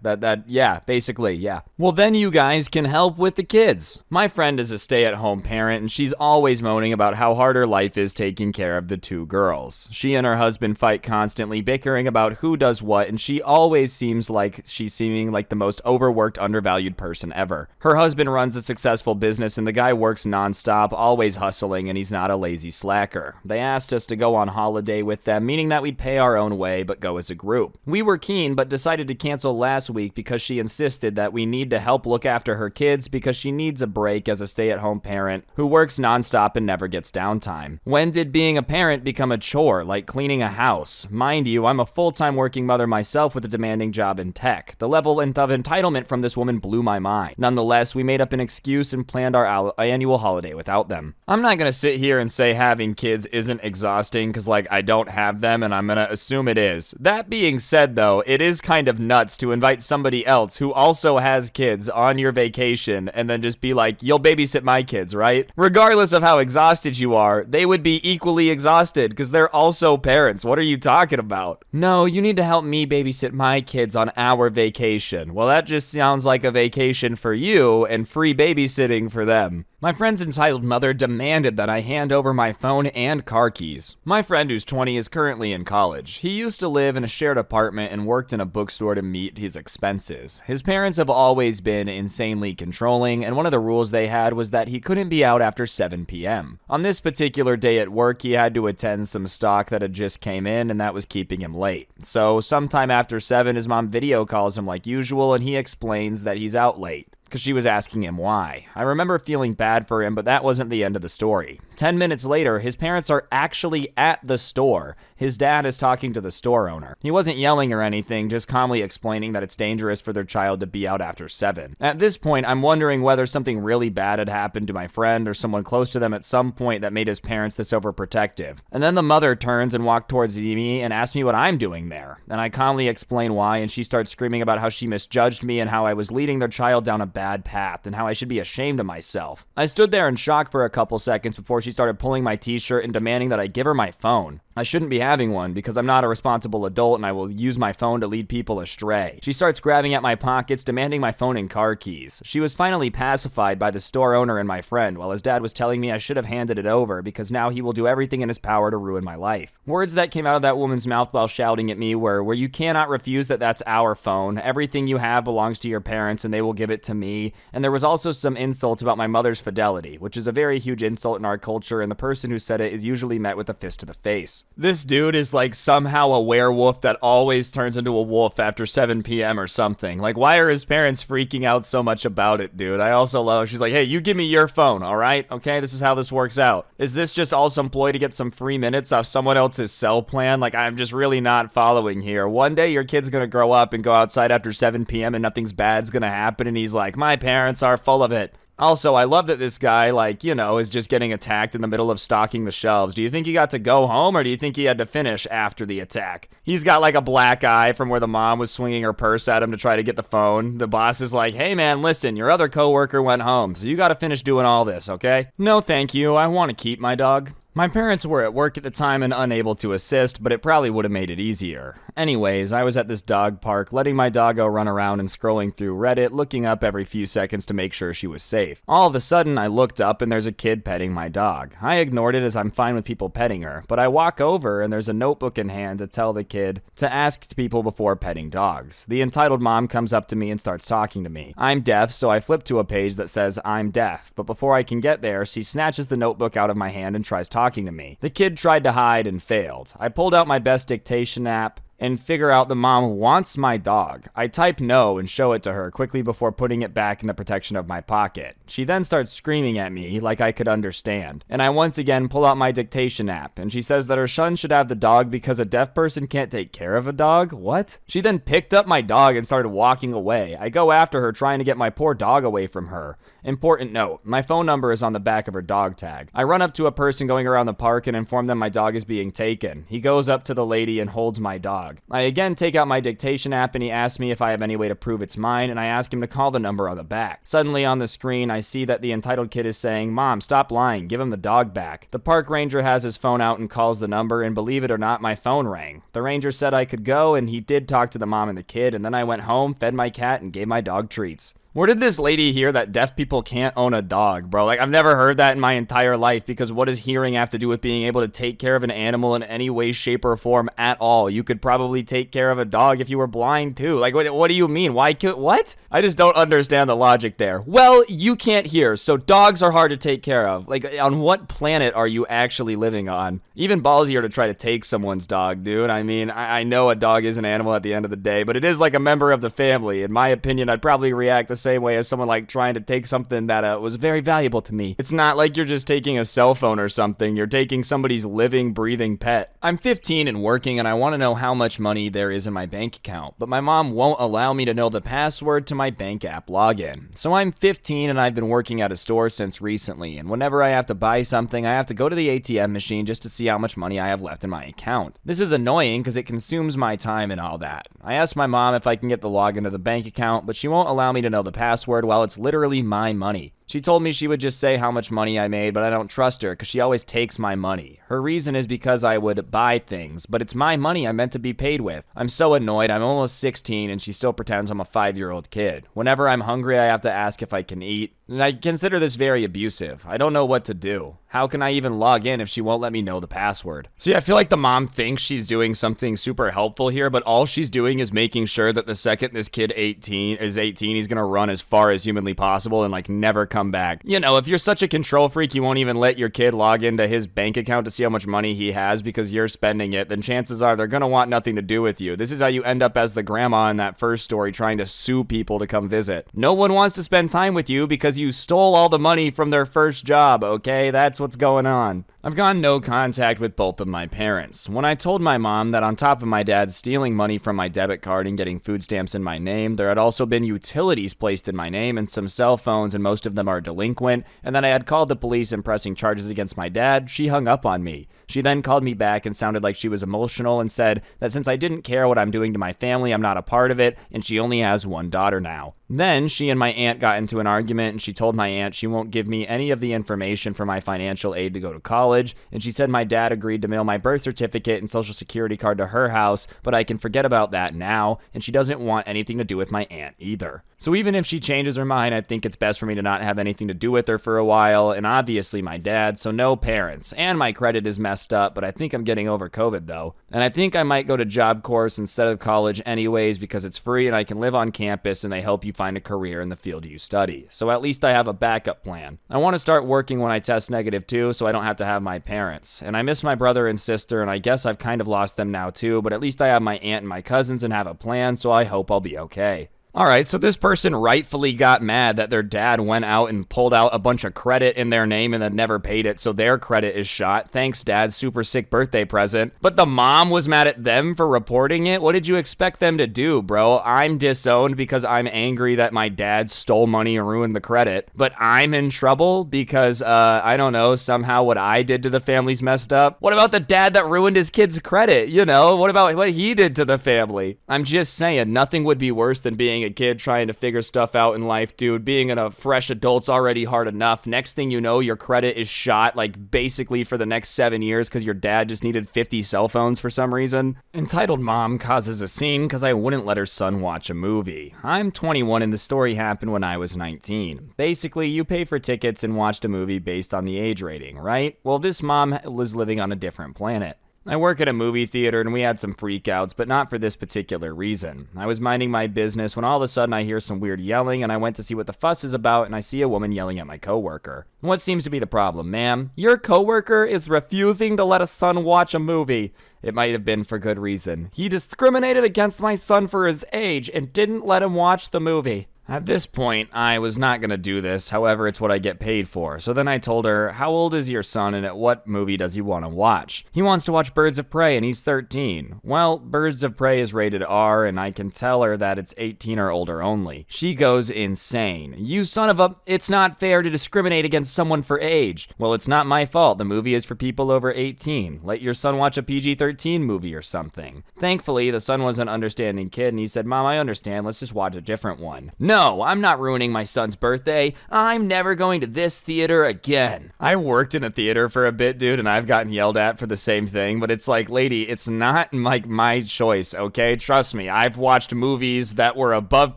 yeah, basically, yeah. Well, then you guys can help with the kids. My friend is a stay-at-home parent, and she's always moaning about how hard her life is taking care of the 2 girls. She and her husband fight constantly, bickering about who does what, and she always seems like she's seeming like the most overworked, undervalued person ever. Her husband runs a successful business, and the guy works nonstop, always hustling, and he's not a lazy slacker. They asked us to go on holiday with them, meaning that we'd pay our own way, but go as a group. We were keen, but decided to cancel last week because she insisted that we need to help look after her kids because she needs a break as a stay-at-home parent who works nonstop and never gets downtime. When did being a parent become a chore, like cleaning a house? Mind you, I'm a full-time working mother myself with a demanding job in tech. The level of entitlement from this woman blew my mind. Nonetheless, we made up an excuse and planned our annual holiday without them. I'm not gonna sit here and say having kids isn't exhausting because, like, I don't have them and I'm gonna assume it is. That being said, though, it is kind of nuts to invite somebody else who also has kids on your vacation and then just be like, you'll babysit my kids, right? Regardless of how exhausted you are, they would be equally exhausted because they're also parents. What are you talking about? No, you need to help me babysit my kids on our vacation. Well, that just sounds like a vacation for you and free babysitting for them. My friend's entitled mother demanded that I hand over my phone and car keys. My friend, who's 20, is currently in college. He used to live in a shared apartment and worked in a bookstore to meet his expenses. His parents have always been insanely controlling, and one of the rules they had was that he couldn't be out after 7 p.m. On this particular day at work, he had to attend some stock that had just came in, and that was keeping him late. So sometime after 7, his mom video calls him like usual, and he explains that he's out late because she was asking him why. I remember feeling bad for him, but that wasn't the end of the story. 10 minutes later, his parents are actually at the store. His dad is talking to the store owner. He wasn't yelling or anything, just calmly explaining that it's dangerous for their child to be out after 7. At this point, I'm wondering whether something really bad had happened to my friend or someone close to them at some point that made his parents this overprotective. And then the mother turns and walks towards me and asks me what I'm doing there. And I calmly explain why, and she starts screaming about how she misjudged me and how I was leading their child down a bad path and how I should be ashamed of myself. I stood there in shock for a couple seconds before she started pulling my t-shirt and demanding that I give her my phone. I shouldn't be having one because I'm not a responsible adult and I will use my phone to lead people astray. She starts grabbing at my pockets, demanding my phone and car keys. She was finally pacified by the store owner and my friend, while his dad was telling me I should have handed it over because now he will do everything in his power to ruin my life. Words that came out of that woman's mouth while shouting at me were, where you cannot refuse that that's our phone. Everything you have belongs to your parents and they will give it to me. And there was also some insults about my mother's fidelity, which is a very huge insult in our culture, and the person who said it is usually met with a fist to the face. This dude is like somehow a werewolf that always turns into a wolf after 7 p.m. or something. Like, why are his parents freaking out so much about it, dude? I also love, she's like, hey, you give me your phone, all right? Okay, this is how this works out. Is this just all some ploy to get some free minutes off someone else's cell plan? Like, I'm just really not following here. One day your kid's gonna grow up and go outside after 7 p.m. and nothing's bad's gonna happen, and he's like, my parents are full of it. Also, I love that this guy, like, you know, is just getting attacked in the middle of stocking the shelves. Do you think he got to go home, or do you think he had to finish after the attack? He's got, like, a black eye from where the mom was swinging her purse at him to try to get the phone. The boss is like, hey, man, listen, your other coworker went home, so you gotta finish doing all this, okay? No, thank you. I want to keep my dog. My parents were at work at the time and unable to assist, but it probably would have made it easier. Anyways, I was at this dog park, letting my doggo run around and scrolling through Reddit, looking up every few seconds to make sure she was safe. All of a sudden, I looked up and there's a kid petting my dog. I ignored it as I'm fine with people petting her, but I walk over and there's a notebook in hand to tell the kid to ask people before petting dogs. The entitled mom comes up to me and starts talking to me. I'm deaf, so I flip to a page that says I'm deaf, but before I can get there, she snatches the notebook out of my hand and tries talking to me. The kid tried to hide and failed. I pulled out my best dictation app and figure out the mom wants my dog. I type no and show it to her quickly before putting it back in the protection of my pocket. She then starts screaming at me like I could understand. And I once again pull out my dictation app and she says that her son should have the dog because a deaf person can't take care of a dog? What? She then picked up my dog and started walking away. I go after her trying to get my poor dog away from her. Important note, my phone number is on the back of her dog tag. I run up to a person going around the park and inform them my dog is being taken. He goes up to the lady and holds my dog. dog. I again take out my dictation app and he asks me if I have any way to prove it's mine, and I ask him to call the number on the back. Suddenly on the screen, I see that the entitled kid is saying, "Mom, stop lying, give him the dog back." The park ranger has his phone out and calls the number, and believe it or not, my phone rang. The ranger said I could go, and he did talk to the mom and the kid, and then I went home, fed my cat, and gave my dog treats. Where did this lady hear that deaf people can't own a dog, bro? Like, I've never heard that in my entire life, because what does hearing have to do with being able to take care of an animal in any way, shape, or form at all? You could probably take care of a dog if you were blind, too. Like, what do you mean? What? I just don't understand the logic there. Well, you can't hear, so dogs are hard to take care of. Like, on what planet are you actually living on? Even ballsier to try to take someone's dog, dude. I mean, I know a dog is an animal at the end of the day, but it is like a member of the family. In my opinion, I'd probably react the same way as someone like trying to take something that was very valuable to me. It's not like you're just taking a cell phone or something. You're taking somebody's living, breathing pet. I'm 15 and working, and I want to know how much money there is in my bank account, but my mom won't allow me to know the password to my bank app login. So I'm 15 and I've been working at a store since recently, and whenever I have to buy something, I have to go to the ATM machine just to see how much money I have left in my account. This is annoying because it consumes my time and all that. I asked my mom if I can get the login to the bank account, but she won't allow me to know the password while it's literally my money. She told me she would just say how much money I made, but I don't trust her because she always takes my money. Her reason is because I would buy things, but it's my money I'm meant to be paid with. I'm so annoyed. I'm almost 16 and she still pretends I'm a 5-year-old kid. Whenever I'm hungry, I have to ask if I can eat, and I consider this very abusive. I don't know what to do. How can I even log in if she won't let me know the password? See, I feel like the mom thinks she's doing something super helpful here, but all she's doing is making sure that the second this kid is 18, he's gonna run as far as humanly possible and like never come back. You know, if you're such a control freak, you won't even let your kid log into his bank account to see how much money he has because you're spending it, then chances are they're gonna want nothing to do with you. This is how you end up as the grandma in that first story trying to sue people to come visit. No one wants to spend time with you because you stole all the money from their first job, okay? That's what's going on. I've gone no contact with both of my parents. When I told my mom that on top of my dad stealing money from my debit card and getting food stamps in my name, there had also been utilities placed in my name and some cell phones, and most of them are delinquent, and that I had called the police and pressing charges against my dad, she hung up on me. She then called me back and sounded like she was emotional and said that since I didn't care what I'm doing to my family, I'm not a part of it, and she only has one daughter now. Then she and my aunt got into an argument, and she told my aunt she won't give me any of the information for my financial aid to go to college, and she said my dad agreed to mail my birth certificate and social security card to her house, but I can forget about that now, and she doesn't want anything to do with my aunt either. So even if she changes her mind, I think it's best for me to not have anything to do with her for a while, and obviously my dad, so no parents. And my credit is messed up, but I think I'm getting over COVID though. And I think I might go to Job Corps instead of college anyways because it's free and I can live on campus and they help you find a career in the field you study. So at least I have a backup plan. I want to start working when I test negative too, so I don't have to have my parents. And I miss my brother and sister, and I guess I've kind of lost them now too, but at least I have my aunt and my cousins and have a plan, so I hope I'll be okay. Alright, so this person rightfully got mad that their dad went out and pulled out a bunch of credit in their name and then never paid it, so their credit is shot. Thanks, Dad, super sick birthday present. But the mom was mad at them for reporting it? What did you expect them to do, bro? I'm disowned because I'm angry that my dad stole money and ruined the credit, but I'm in trouble because, I don't know, somehow what I did to the family's messed up? What about the dad that ruined his kid's credit? You know, what about what he did to the family? I'm just saying, nothing would be worse than being a kid trying to figure stuff out in life, dude. Being a fresh adult's already hard enough. Next thing you know, your credit is shot, like, basically for the next 7 years because your dad just needed 50 cell phones for some reason. Entitled mom causes a scene because I wouldn't let her son watch a movie. I'm 21 and the story happened when I was 19. Basically, you pay for tickets and watched a movie based on the age rating, right? Well, this mom was living on a different planet. I work at a movie theater and we had some freakouts, but not for this particular reason. I was minding my business when all of a sudden I hear some weird yelling and I went to see what the fuss is about and I see a woman yelling at my coworker. What seems to be the problem, ma'am? Your coworker is refusing to let a son watch a movie. It might have been for good reason. He discriminated against my son for his age and didn't let him watch the movie. At this point, I was not going to do this, however, it's what I get paid for. So then I told her, how old is your son and at what movie does he want to watch? He wants to watch Birds of Prey and he's 13. Well, Birds of Prey is rated R and I can tell her that it's 18 or older only. She goes insane. You son of a... It's not fair to discriminate against someone for age. Well, it's not my fault. The movie is for people over 18. Let your son watch a PG-13 movie or something. Thankfully, the son was an understanding kid and he said, Mom, I understand. Let's just watch a different one. No, I'm not ruining my son's birthday. I'm never going to this theater again. I worked in a theater for a bit, dude, and I've gotten yelled at for the same thing, but it's like, lady, it's not like my choice, okay? Trust me, I've watched movies that were above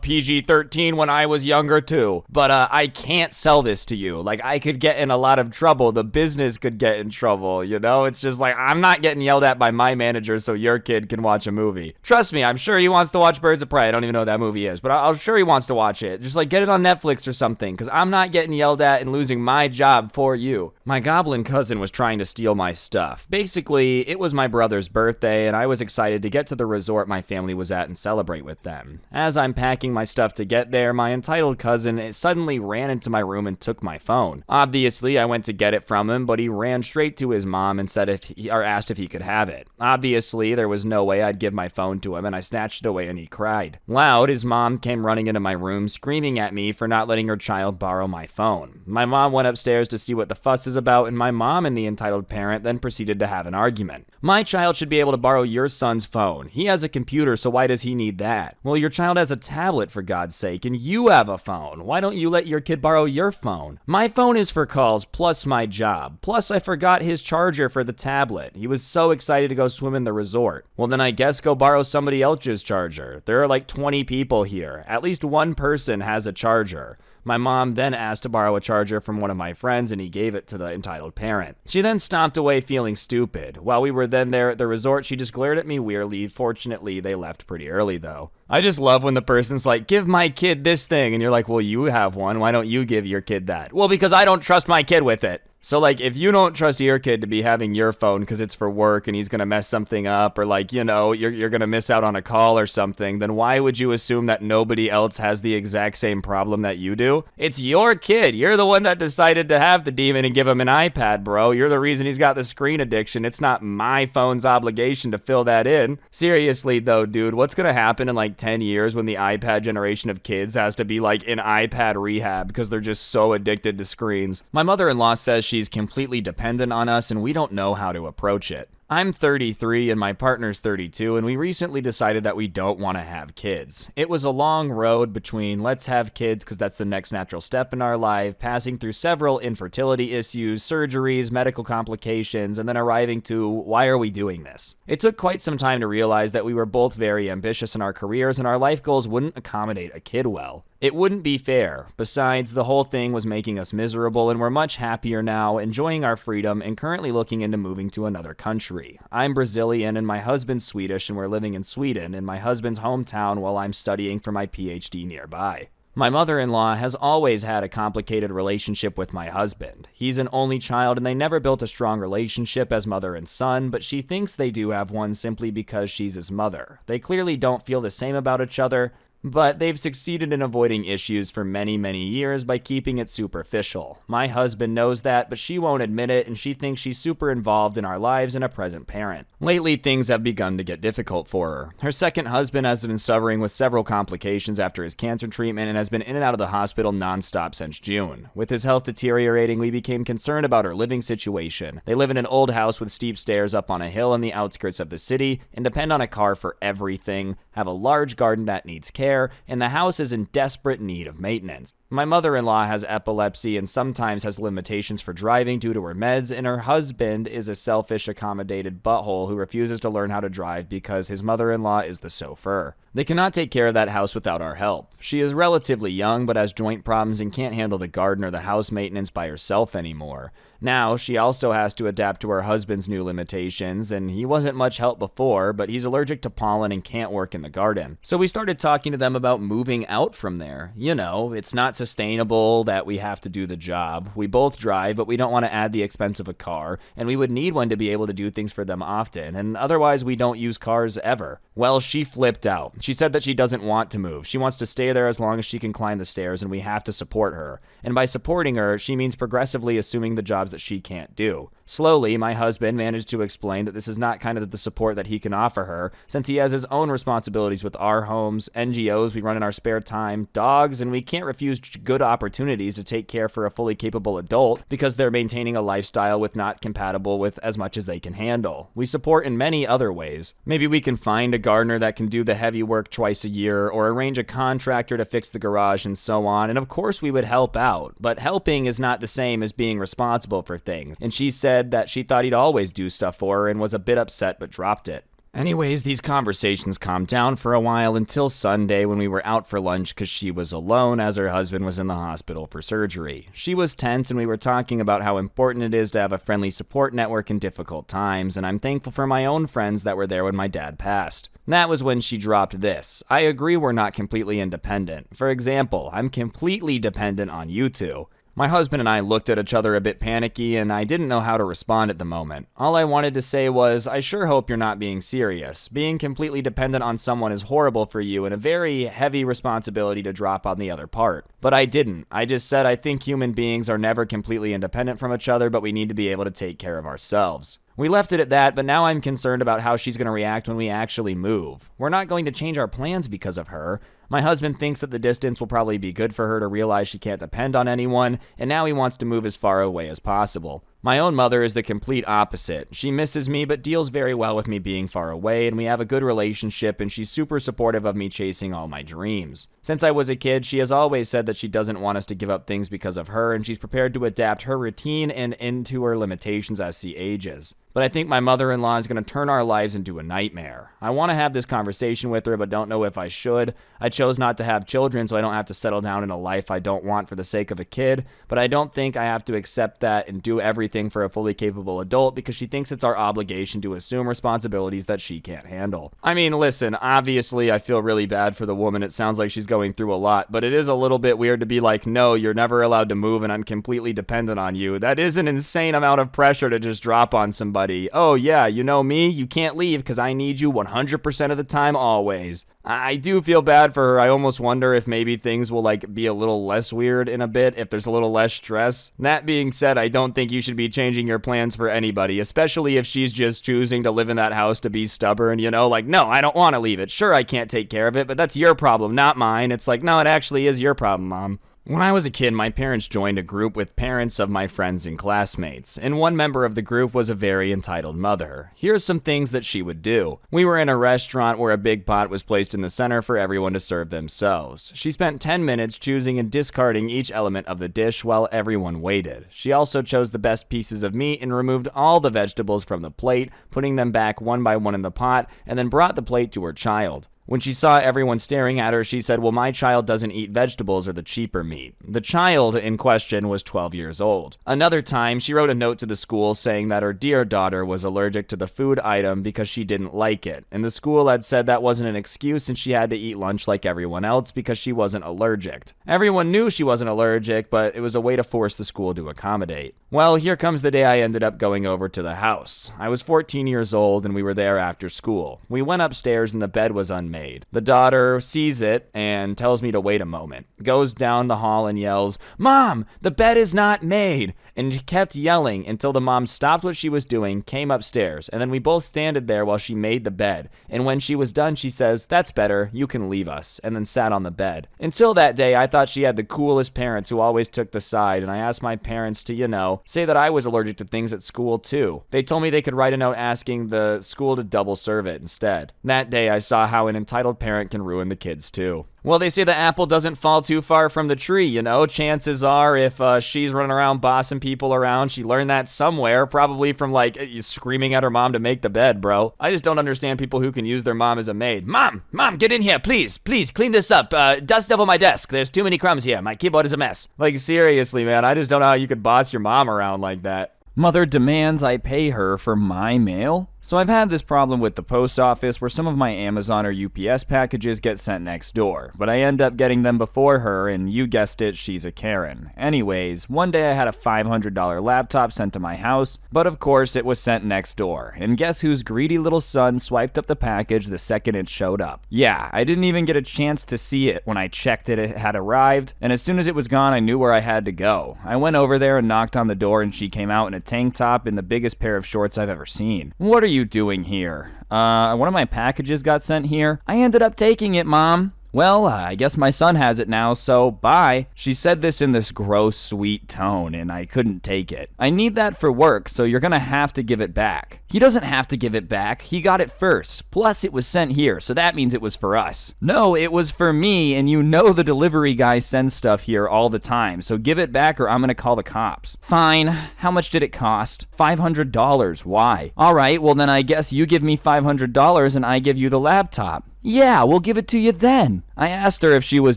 PG-13 when I was younger too, but I can't sell this to you. Like, I could get in a lot of trouble. The business could get in trouble, you know? It's just like, I'm not getting yelled at by my manager so your kid can watch a movie. Trust me, I'm sure he wants to watch Birds of Prey. I don't even know what that movie is, but I'm sure he wants to watch it. Just like get it on Netflix or something, because I'm not getting yelled at and losing my job for you. My goblin cousin was trying to steal my stuff. Basically, it was my brother's birthday and I was excited to get to the resort my family was at and celebrate with them. As I'm packing my stuff to get there, my entitled cousin suddenly ran into my room and took my phone. Obviously, I went to get it from him, but he ran straight to his mom and said asked if he could have it. Obviously, there was no way I'd give my phone to him and I snatched it away and he cried. Loud, his mom came running into my room screaming at me for not letting her child borrow my phone. My mom went upstairs to see what the fuss is about, and my mom and the entitled parent then proceeded to have an argument. My child should be able to borrow your son's phone. He has a computer, so why does he need that? Well, your child has a tablet, for God's sake, and you have a phone. Why don't you let your kid borrow your phone? My phone is for calls, plus my job. Plus, I forgot his charger for the tablet. He was so excited to go swim in the resort. Well, then I guess go borrow somebody else's charger. There are like 20 people here. At least one person has a charger. My mom then asked to borrow a charger from one of my friends and he gave it to the entitled parent. She then stomped away feeling stupid. While we were then there at the resort, she just glared at me weirdly. Fortunately, they left pretty early though. I just love when the person's like, give my kid this thing. And you're like, well, you have one. Why don't you give your kid that? Well, because I don't trust my kid with it. So, like, if you don't trust your kid to be having your phone because it's for work and he's going to mess something up or, like, you know, you're going to miss out on a call or something, then why would you assume that nobody else has the exact same problem that you do? It's your kid. You're the one that decided to have the demon and give him an iPad, bro. You're the reason he's got the screen addiction. It's not my phone's obligation to fill that in. Seriously, though, dude, what's going to happen in, like, 10 years when the iPad generation of kids has to be, like, in iPad rehab because they're just so addicted to screens? My mother-in-law says she's completely dependent on us and we don't know how to approach it. I'm 33 and my partner's 32 and we recently decided that we don't want to have kids. It was a long road between let's have kids because that's the next natural step in our life, passing through several infertility issues, surgeries, medical complications, and then arriving to why are we doing this? It took quite some time to realize that we were both very ambitious in our careers and our life goals wouldn't accommodate a kid well. It wouldn't be fair. Besides, the whole thing was making us miserable and we're much happier now, enjoying our freedom and currently looking into moving to another country. I'm Brazilian and my husband's Swedish and we're living in Sweden in my husband's hometown while I'm studying for my PhD nearby. My mother-in-law has always had a complicated relationship with my husband. He's an only child and they never built a strong relationship as mother and son, but she thinks they do have one simply because she's his mother. They clearly don't feel the same about each other, but they've succeeded in avoiding issues for many, many years by keeping it superficial. My husband knows that, but she won't admit it, and she thinks she's super involved in our lives and a present parent. Lately, things have begun to get difficult for her. Her second husband has been suffering with several complications after his cancer treatment and has been in and out of the hospital nonstop since June. With his health deteriorating, we became concerned about her living situation. They live in an old house with steep stairs up on a hill in the outskirts of the city and depend on a car for everything, have a large garden that needs care, and the house is in desperate need of maintenance. My mother-in-law has epilepsy and sometimes has limitations for driving due to her meds, and her husband is a selfish, accommodated butthole who refuses to learn how to drive because his mother-in-law is the chauffeur. They cannot take care of that house without our help. She is relatively young but has joint problems and can't handle the garden or the house maintenance by herself anymore. Now, she also has to adapt to her husband's new limitations, and he wasn't much help before, but he's allergic to pollen and can't work in the garden. So we started talking to them about moving out from there. You know, it's not sustainable that we have to do the job. We both drive, but we don't want to add the expense of a car, and we would need one to be able to do things for them often, and otherwise we don't use cars ever. Well, she flipped out. She said that she doesn't want to move. She wants to stay there as long as she can climb the stairs, and we have to support her. And by supporting her, she means progressively assuming the jobs that she can't do. Slowly, my husband managed to explain that this is not kind of the support that he can offer her, since he has his own responsibilities with our homes, NGOs we run in our spare time, dogs, and we can't refuse good opportunities to take care for a fully capable adult because they're maintaining a lifestyle with not compatible with as much as they can handle. We support in many other ways. Maybe we can find a gardener that can do the heavy work twice a year, or arrange a contractor to fix the garage, and so on, and of course we would help out, but helping is not the same as being responsible for things, and she said that she thought he'd always do stuff for her and was a bit upset but dropped it. Anyways, these conversations calmed down for a while until Sunday when we were out for lunch because she was alone as her husband was in the hospital for surgery. She was tense and we were talking about how important it is to have a friendly support network in difficult times, and I'm thankful for my own friends that were there when my dad passed. That was when she dropped this. I agree we're not completely independent. For example, I'm completely dependent on you two. My husband and I looked at each other a bit panicky, and I didn't know how to respond at the moment. All I wanted to say was, I sure hope you're not being serious. Being completely dependent on someone is horrible for you and a very heavy responsibility to drop on the other part. But I didn't. I just said I think human beings are never completely independent from each other, but we need to be able to take care of ourselves. We left it at that, but now I'm concerned about how she's going to react when we actually move. We're not going to change our plans because of her. My husband thinks that the distance will probably be good for her to realize she can't depend on anyone, and now he wants to move as far away as possible. My own mother is the complete opposite. She misses me but deals very well with me being far away, and we have a good relationship, and she's super supportive of me chasing all my dreams. Since I was a kid, she has always said that she doesn't want us to give up things because of her, and she's prepared to adapt her routine and into her limitations as she ages. But I think my mother-in-law is going to turn our lives into a nightmare. I want to have this conversation with her, but don't know if I should. I chose not to have children so I don't have to settle down in a life I don't want for the sake of a kid, but I don't think I have to accept that and do everything for a fully capable adult because she thinks it's our obligation to assume responsibilities that she can't handle. I mean, listen, obviously I feel really bad for the woman. It sounds like she's going through a lot, but it is a little bit weird to be like, no, you're never allowed to move and I'm completely dependent on you. That is an insane amount of pressure to just drop on somebody. Oh yeah, you know me, you can't leave because I need you 100% of the time always. I do feel bad for her. I almost wonder if maybe things will be a little less weird in a bit, if there's a little less stress. That being said, I don't think you should be changing your plans for anybody, especially if she's just choosing to live in that house to be stubborn, no, I don't want to leave it. Sure, I can't take care of it, but that's your problem, not mine. It's like, no, it actually is your problem, Mom. When I was a kid, my parents joined a group with parents of my friends and classmates, and one member of the group was a very entitled mother. Here's some things that she would do. We were in a restaurant where a big pot was placed in the center for everyone to serve themselves. She spent 10 minutes choosing and discarding each element of the dish while everyone waited. She also chose the best pieces of meat and removed all the vegetables from the plate, putting them back one by one in the pot, and then brought the plate to her child. When she saw everyone staring at her, she said, well, my child doesn't eat vegetables or the cheaper meat. The child in question was 12 years old. Another time, she wrote a note to the school saying that her dear daughter was allergic to the food item because she didn't like it. And the school had said that wasn't an excuse and she had to eat lunch like everyone else because she wasn't allergic. Everyone knew she wasn't allergic, but it was a way to force the school to accommodate. Well, here comes the day I ended up going over to the house. I was 14 years old and we were there after school. We went upstairs and the bed was unmade. The daughter sees it and tells me to wait a moment, goes down the hall and yells, "Mom, the bed is not made," and kept yelling until the mom stopped what she was doing, came upstairs, and then we both standed there while she made the bed. And when she was done, she says, "That's better, you can leave us," and then sat on the bed. Until that day, I thought she had the coolest parents who always took the side, and I asked my parents to, say that I was allergic to things at school too. They told me they could write a note asking the school to double serve it instead. That day, I saw how an entitled parent can ruin the kids too. Well, they say the apple doesn't fall too far from the tree, Chances are if she's running around bossing people around, she learned that somewhere, probably from screaming at her mom to make the bed, bro. I just don't understand people who can use their mom as a maid. Mom, get in here, please, clean this up. Dust over my desk. There's too many crumbs here. My keyboard is a mess. Seriously, man, I just don't know how you could boss your mom around like that. Mother demands I pay her for my mail? So I've had this problem with the post office where some of my Amazon or UPS packages get sent next door, but I end up getting them before her, and you guessed it, she's a Karen. Anyways, one day I had a $500 laptop sent to my house, but of course it was sent next door, and guess whose greedy little son swiped up the package the second it showed up? Yeah, I didn't even get a chance to see it when I checked it had arrived, and as soon as it was gone I knew where I had to go. I went over there and knocked on the door, and she came out in a tank top and the biggest pair of shorts I've ever seen. What are you doing here? One of my packages got sent here. I ended up taking it, Mom. Well, I guess my son has it now, so bye. She said this in this gross, sweet tone, and I couldn't take it. I need that for work, so you're gonna have to give it back. He doesn't have to give it back. He got it first. Plus, it was sent here, so that means it was for us. No, it was for me, and you know the delivery guy sends stuff here all the time, so give it back or I'm gonna call the cops. Fine. How much did it cost? $500. Why? All right, well then I guess you give me $500 and I give you the laptop. Yeah, we'll give it to you then. I asked her if she was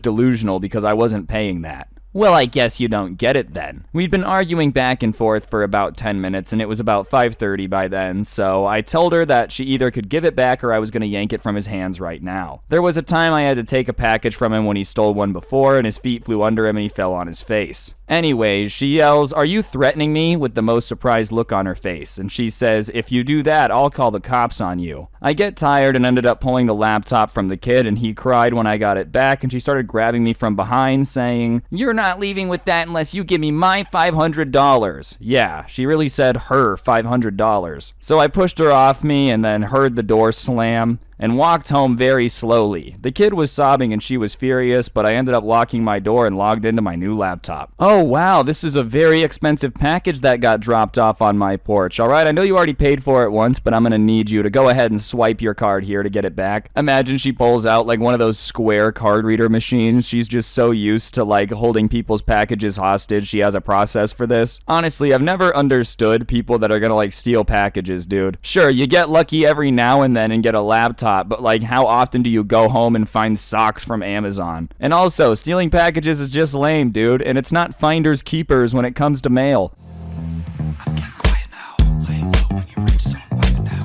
delusional because I wasn't paying that. Well, I guess you don't get it then. We'd been arguing back and forth for about 10 minutes and it was about 5:30 by then, so I told her that she either could give it back or I was going to yank it from his hands right now. There was a time I had to take a package from him when he stole one before and his feet flew under him and he fell on his face. Anyways, she yells, "Are you threatening me?" with the most surprised look on her face, and she says, "If you do that, I'll call the cops on you." I get tired and ended up pulling the laptop from the kid, and he cried when I got it back, and she started grabbing me from behind, saying, "You're not leaving with that unless you give me my $500. Yeah, she really said her $500. So I pushed her off me and then heard the door slam and walked home very slowly. The kid was sobbing and she was furious, but I ended up locking my door and logged into my new laptop. Oh wow, this is a very expensive package that got dropped off on my porch. Alright, I know you already paid for it once, but I'm gonna need you to go ahead and swipe your card here to get it back. Imagine she pulls out like one of those square card reader machines. She's just so used to like holding people's packages hostage, she has a process for this. Honestly, I've never understood people that are gonna like steal packages, dude. Sure, you get lucky every now and then and get a laptop, but like how often do you go home and find socks from Amazon? And also, stealing packages is just lame, dude, and it's not finders keepers when it comes to mail. I'm getting quiet now. Lay low when you reach someone wiping out.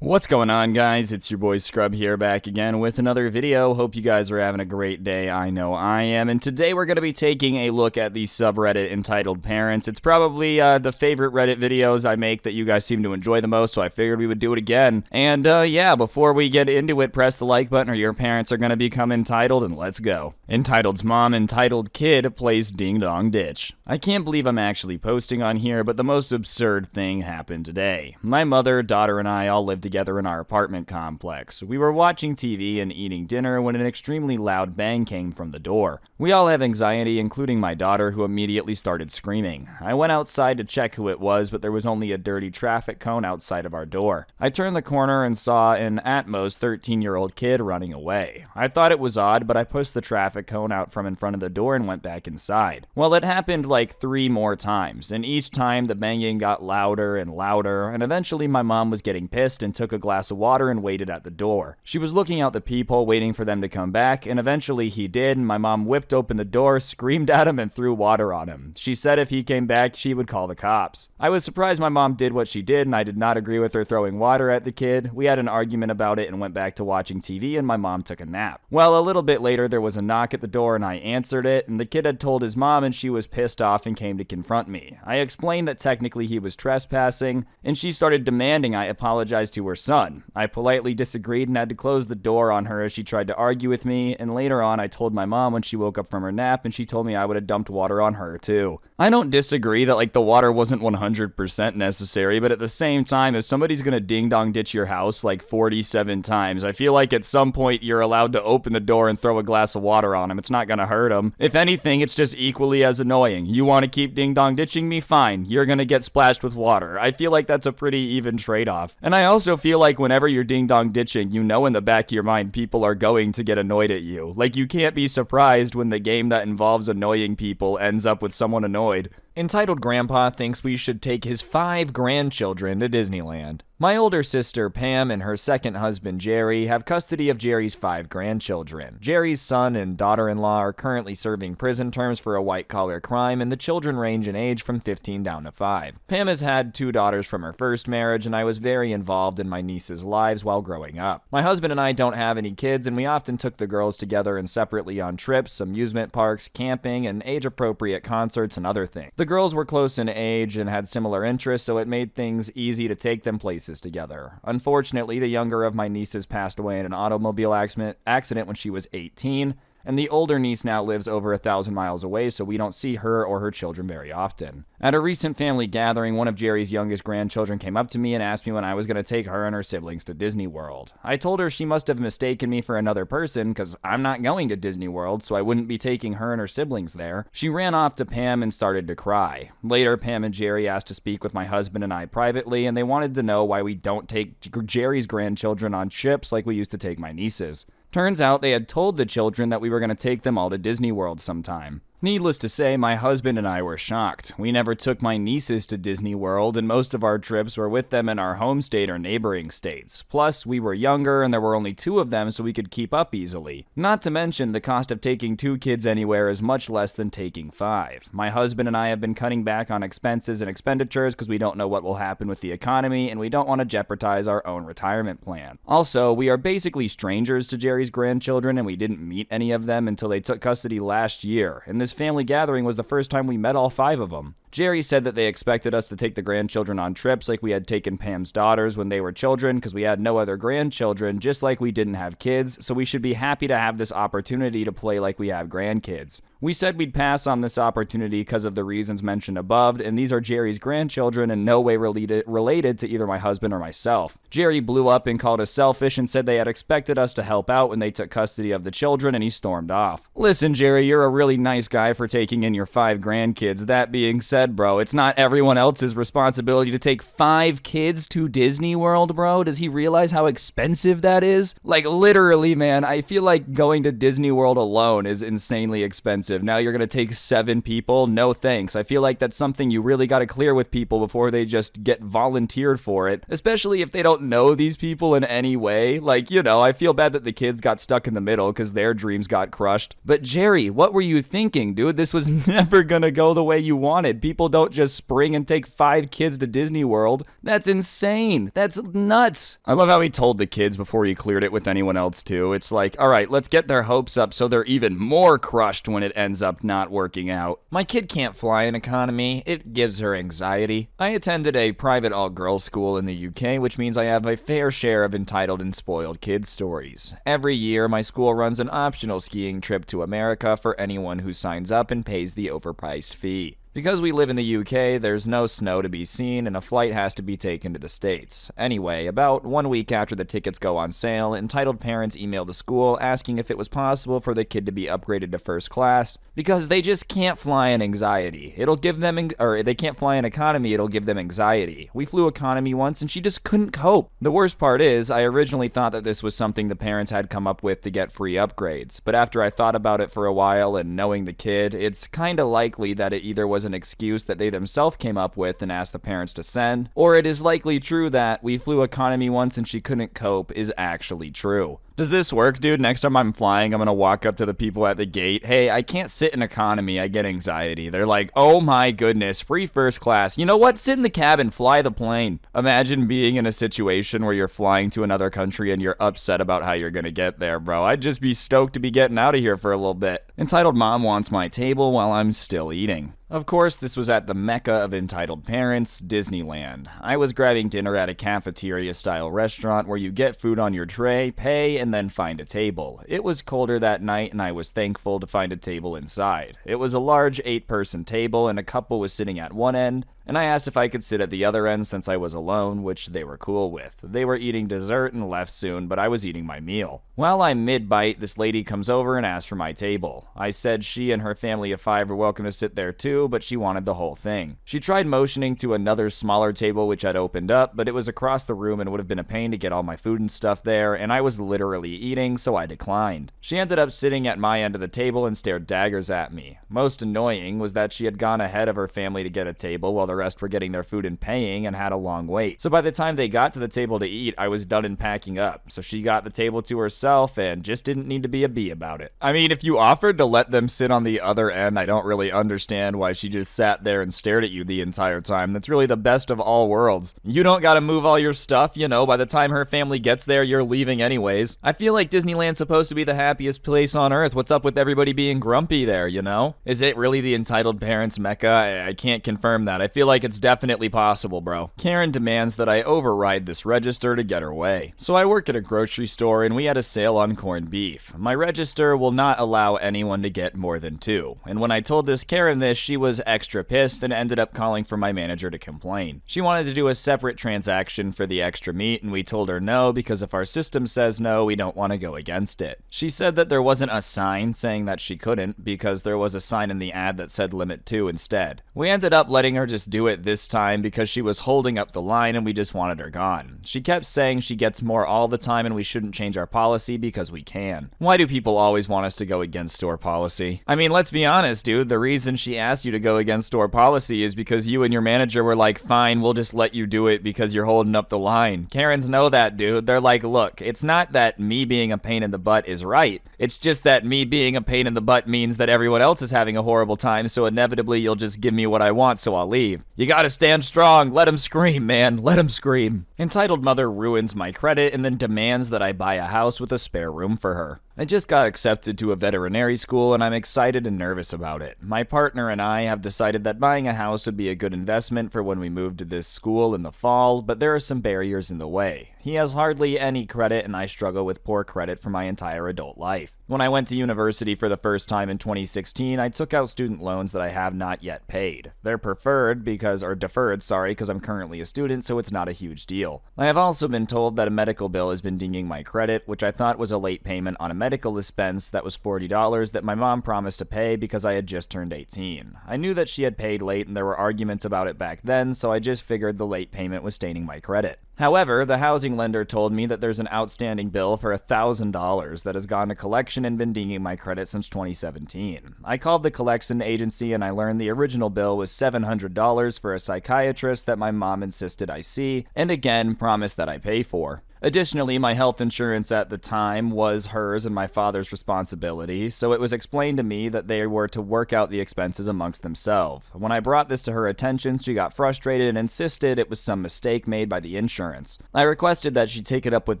What's going on, guys? It's your boy Scrub here, back again with another video. Hope you guys are having a great day. I know I am. And today we're going to be taking a look at the subreddit entitled Parents. It's probably the favorite Reddit videos I make that you guys seem to enjoy the most, so I figured we would do it again. And yeah, before we get into it, press the like button or your parents are going to become entitled, and let's go. Entitled's mom, entitled kid, plays Ding Dong Ditch. I can't believe I'm actually posting on here, but the most absurd thing happened today. My mother, daughter, and I all live together in our apartment complex. We were watching TV and eating dinner when an extremely loud bang came from the door. We all have anxiety, including my daughter, who immediately started screaming. I went outside to check who it was, but there was only a dirty traffic cone outside of our door. I turned the corner and saw an at most 13-year-old kid running away. I thought it was odd, but I pushed the traffic cone out from in front of the door and went back inside. Well, it happened like 3 more times, and each time the banging got louder and louder, and eventually my mom was getting pissed and took a glass of water and waited at the door. She was looking out the peephole waiting for them to come back, and eventually he did, and my mom whipped open the door, screamed at him, and threw water on him. She said if he came back, she would call the cops. I was surprised my mom did what she did, and I did not agree with her throwing water at the kid. We had an argument about it and went back to watching TV, and my mom took a nap. Well, a little bit later, there was a knock at the door, and I answered it, and the kid had told his mom, and she was pissed off and came to confront me. I explained that technically he was trespassing, and she started demanding I apologize to her son. I politely disagreed and had to close the door on her as she tried to argue with me, and later on I told my mom when she woke up from her nap, and she told me I would have dumped water on her too. I don't disagree that like the water wasn't 100% necessary, but at the same time, if somebody's gonna ding dong ditch your house like 47 times, I feel like at some point you're allowed to open the door and throw a glass of water on him. It's not gonna hurt him. If anything, it's just equally as annoying. You want to keep ding dong ditching me? Fine. You're gonna get splashed with water. I feel like that's a pretty even trade-off. And I also feel like whenever you're ding dong ditching, you know in the back of your mind people are going to get annoyed at you. Like you can't be surprised when the game that involves annoying people ends up with someone annoyed. Entitled Grandpa thinks we should take his 5 grandchildren to Disneyland. My older sister, Pam, and her second husband, Jerry, have custody of Jerry's 5 grandchildren. Jerry's son and daughter-in-law are currently serving prison terms for a white-collar crime, and the children range in age from 15 down to 5. Pam has had 2 daughters from her first marriage, and I was very involved in my nieces' lives while growing up. My husband and I don't have any kids, and we often took the girls together and separately on trips, amusement parks, camping, and age-appropriate concerts and other things. The girls were close in age and had similar interests, so it made things easy to take them places together. Unfortunately, the younger of my nieces passed away in an automobile accident when she was 18, and the older niece now lives over 1,000 miles away, so we don't see her or her children very often. At a recent family gathering, one of Jerry's youngest grandchildren came up to me and asked me when I was going to take her and her siblings to Disney World. I told her she must have mistaken me for another person because I'm not going to Disney World, so I wouldn't be taking her and her siblings there. She ran off to Pam and started to cry. Later, Pam and Jerry asked to speak with my husband and I privately, and they wanted to know why we don't take Jerry's grandchildren on trips like we used to take my nieces. Turns out they had told the children that we were going to take them all to Disney World sometime. Needless to say, my husband and I were shocked. We never took my nieces to Disney World, and most of our trips were with them in our home state or neighboring states. Plus, we were younger, and there were only 2 of them, so we could keep up easily. Not to mention, the cost of taking 2 kids anywhere is much less than taking 5. My husband and I have been cutting back on expenses and expenditures because we don't know what will happen with the economy, and we don't want to jeopardize our own retirement plan. Also, we are basically strangers to Jerry's grandchildren, and we didn't meet any of them until they took custody last year, and this family gathering was the first time we met all 5 of them. Jerry said that they expected us to take the grandchildren on trips like we had taken Pam's daughters when they were children because we had no other grandchildren, just like we didn't have kids, so we should be happy to have this opportunity to play like we have grandkids. We said we'd pass on this opportunity because of the reasons mentioned above, and these are Jerry's grandchildren in no way related to either my husband or myself. Jerry blew up and called us selfish and said they had expected us to help out when they took custody of the children, and he stormed off. Listen, Jerry, you're a really nice guy for taking in your 5 grandkids. That being said, bro, it's not everyone else's responsibility to take 5 kids to Disney World, bro. Does he realize how expensive that is? Like, literally, man, I feel like going to Disney World alone is insanely expensive. Now you're gonna take 7 people? No thanks. I feel like that's something you really gotta clear with people before they just get volunteered for it, especially if they don't know these people in any way. Like, you know, I feel bad that the kids got stuck in the middle because their dreams got crushed. But Jerry, what were you thinking, dude? This was never gonna go the way you wanted. People don't just spring and take 5 kids to Disney World. That's insane. That's nuts. I love how he told the kids before he cleared it with anyone else too. It's like, all right, let's get their hopes up so they're even more crushed when it ends up not working out. My kid can't fly in economy. It gives her anxiety. I attended a private all-girls school in the UK, which means I have a fair share of entitled and spoiled kids stories. Every year, my school runs an optional skiing trip to America for anyone who signs up and pays the overpriced fee. Because we live in the UK, there's no snow to be seen and a flight has to be taken to the States. Anyway, about 1 week after the tickets go on sale, entitled parents email the school asking if it was possible for the kid to be upgraded to first class because they just can't fly in anxiety. They can't fly in economy, it'll give them anxiety. We flew economy once and she just couldn't cope. The worst part is, I originally thought that this was something the parents had come up with to get free upgrades, but after I thought about it for a while and knowing the kid, it's kinda likely that it either was an excuse that they themselves came up with and asked the parents to send, or it is likely true that we flew economy once and she couldn't cope is actually true. Does this work, dude? Next time I'm flying, I'm gonna walk up to the people at the gate. Hey, I can't sit in economy. I get anxiety. They're like, oh my goodness, free first class. You know what? Sit in the cabin, fly the plane. Imagine being in a situation where you're flying to another country and you're upset about how you're gonna get there, bro. I'd just be stoked to be getting out of here for a little bit. Entitled mom wants my table while I'm still eating. Of course, this was at the mecca of entitled parents, Disneyland. I was grabbing dinner at a cafeteria-style restaurant where you get food on your tray, pay, and then find a table. It was colder that night, and I was thankful to find a table inside. It was a large 8-person table, and a couple was sitting at one end, and I asked if I could sit at the other end since I was alone, which they were cool with. They were eating dessert and left soon, but I was eating my meal. While I'm mid-bite, this lady comes over and asks for my table. I said she and her family of 5 were welcome to sit there too, but she wanted the whole thing. She tried motioning to another smaller table which I'd opened up, but it was across the room and would have been a pain to get all my food and stuff there, and I was literally eating, so I declined. She ended up sitting at my end of the table and stared daggers at me. Most annoying was that she had gone ahead of her family to get a table while the rest were getting their food and paying and had a long wait. So by the time they got to the table to eat, I was done and packing up. So she got the table to herself and just didn't need to be a bee about it. I mean, if you offered to let them sit on the other end, I don't really understand why she just sat there and stared at you the entire time. That's really the best of all worlds. You don't gotta move all your stuff, you know, by the time her family gets there, you're leaving anyways. I feel like Disneyland's supposed to be the happiest place on earth. What's up with everybody being grumpy there, you know? Is it really the entitled parents' mecca? I can't confirm that. I feel like it's definitely possible, bro. Karen demands that I override this register to get her way. So I work at a grocery store and we had a sale on corned beef. My register will not allow anyone to get more than 2. And when I told this Karen this, she was extra pissed and ended up calling for my manager to complain. She wanted to do a separate transaction for the extra meat and we told her no because if our system says no, we don't want to go against it. She said that there wasn't a sign saying that she couldn't because there was a sign in the ad that said limit 2 instead. We ended up letting her just do it this time because she was holding up the line and we just wanted her gone. She kept saying she gets more all the time and we shouldn't change our policy because we can. Why do people always want us to go against store policy? I mean, let's be honest, dude. The reason she asked you to go against store policy is because you and your manager were like, fine, we'll just let you do it because you're holding up the line. Karens know that, dude. They're like, look, it's not that me being a pain in the butt is right. It's just that me being a pain in the butt means that everyone else is having a horrible time, so inevitably you'll just give me what I want, so I'll leave. You gotta stand strong. Let him scream, man. Let him scream. Entitled mother ruins my credit and then demands that I buy a house with a spare room for her. I just got accepted to a veterinary school and I'm excited and nervous about it. My partner and I have decided that buying a house would be a good investment for when we move to this school in the fall, but there are some barriers in the way. He has hardly any credit and I struggle with poor credit for my entire adult life. When I went to university for the first time in 2016, I took out student loans that I have not yet paid. They're deferred because I'm currently a student, so it's not a huge deal. I have also been told that a medical bill has been dinging my credit, which I thought was a late payment on a medical expense that was $40 that my mom promised to pay because I had just turned 18. I knew that she had paid late and there were arguments about it back then, so I just figured the late payment was staining my credit. However, the housing lender told me that there's an outstanding bill for $1,000 that has gone to collection and been dinging my credit since 2017. I called the collection agency and I learned the original bill was $700 for a psychiatrist that my mom insisted I see, and again promised that I pay for. Additionally, my health insurance at the time was hers and my father's responsibility, so it was explained to me that they were to work out the expenses amongst themselves. When I brought this to her attention, she got frustrated and insisted it was some mistake made by the insurance. I requested that she take it up with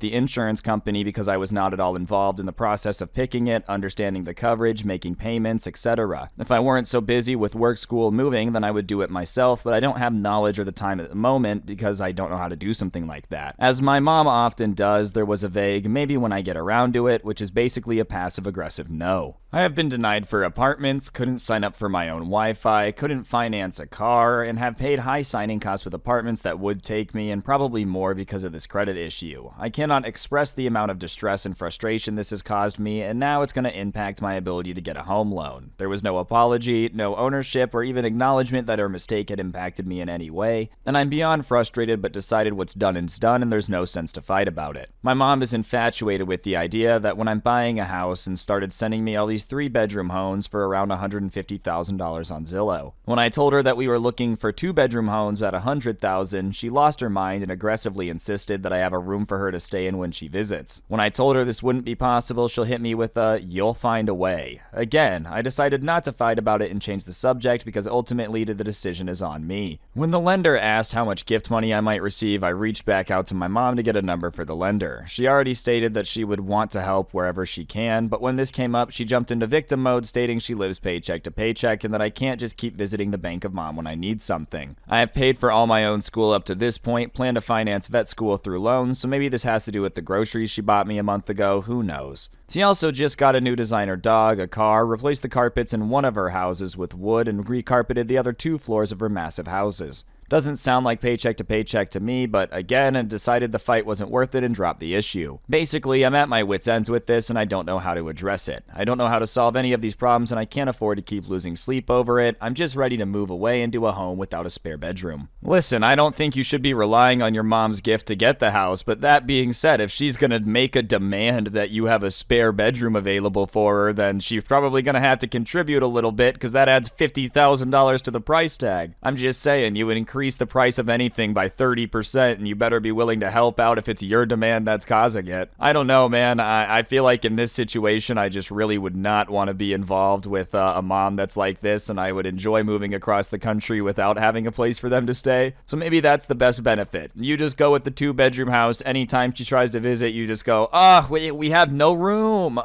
the insurance company because I was not at all involved in the process of picking it, understanding the coverage, making payments, etc. If I weren't so busy with work, school, moving, then I would do it myself, but I don't have knowledge or the time at the moment because I don't know how to do something like that. As my mom often does, there was a vague maybe when I get around to it, which is basically a passive-aggressive no. I have been denied for apartments, couldn't sign up for my own Wi-Fi, couldn't finance a car, and have paid high signing costs with apartments that would take me and probably more because of this credit issue. I cannot express the amount of distress and frustration this has caused me, and now it's going to impact my ability to get a home loan. There was no apology, no ownership, or even acknowledgement that her mistake had impacted me in any way, and I'm beyond frustrated but decided what's done is done and there's no sense to fight about it. My mom is infatuated with the idea that when I'm buying a house and started sending me all these 3-bedroom homes for around $150,000 on Zillow. When I told her that we were looking for 2-bedroom homes at $100,000, she lost her mind and aggressively insisted that I have a room for her to stay in when she visits. When I told her this wouldn't be possible, she'll hit me with a, "You'll find a way." Again, I decided not to fight about it and change the subject because ultimately the decision is on me. When the lender asked how much gift money I might receive, I reached back out to my mom to get a number for the lender. She already stated that she would want to help wherever she can, but when this came up, she jumped into victim mode, stating she lives paycheck to paycheck and that I can't just keep visiting the bank of mom when I need something. I have paid for all my own school up to this point, plan to finance vet school through loans, so maybe this has to do with the groceries she bought me a month ago, who knows. She also just got a new designer dog, a car, replaced the carpets in one of her houses with wood, and recarpeted the other 2 floors of her massive houses. Doesn't sound like paycheck to paycheck to me, but again, I decided the fight wasn't worth it and dropped the issue. Basically, I'm at my wit's ends with this and I don't know how to address it. I don't know how to solve any of these problems and I can't afford to keep losing sleep over it. I'm just ready to move away into a home without a spare bedroom. Listen, I don't think you should be relying on your mom's gift to get the house, but that being said, if she's gonna make a demand that you have a spare bedroom available for her, then she's probably gonna have to contribute a little bit because that adds $50,000 to the price tag. I'm just saying, you would increase the price of anything by 30% and you better be willing to help out if it's your demand that's causing it. I don't know, man. I feel like in this situation, I just really would not want to be involved with a mom that's like this, and I would enjoy moving across the country without having a place for them to stay. So maybe that's the best benefit. You just go with the 2-bedroom house. Anytime she tries to visit, you just go, we have no room.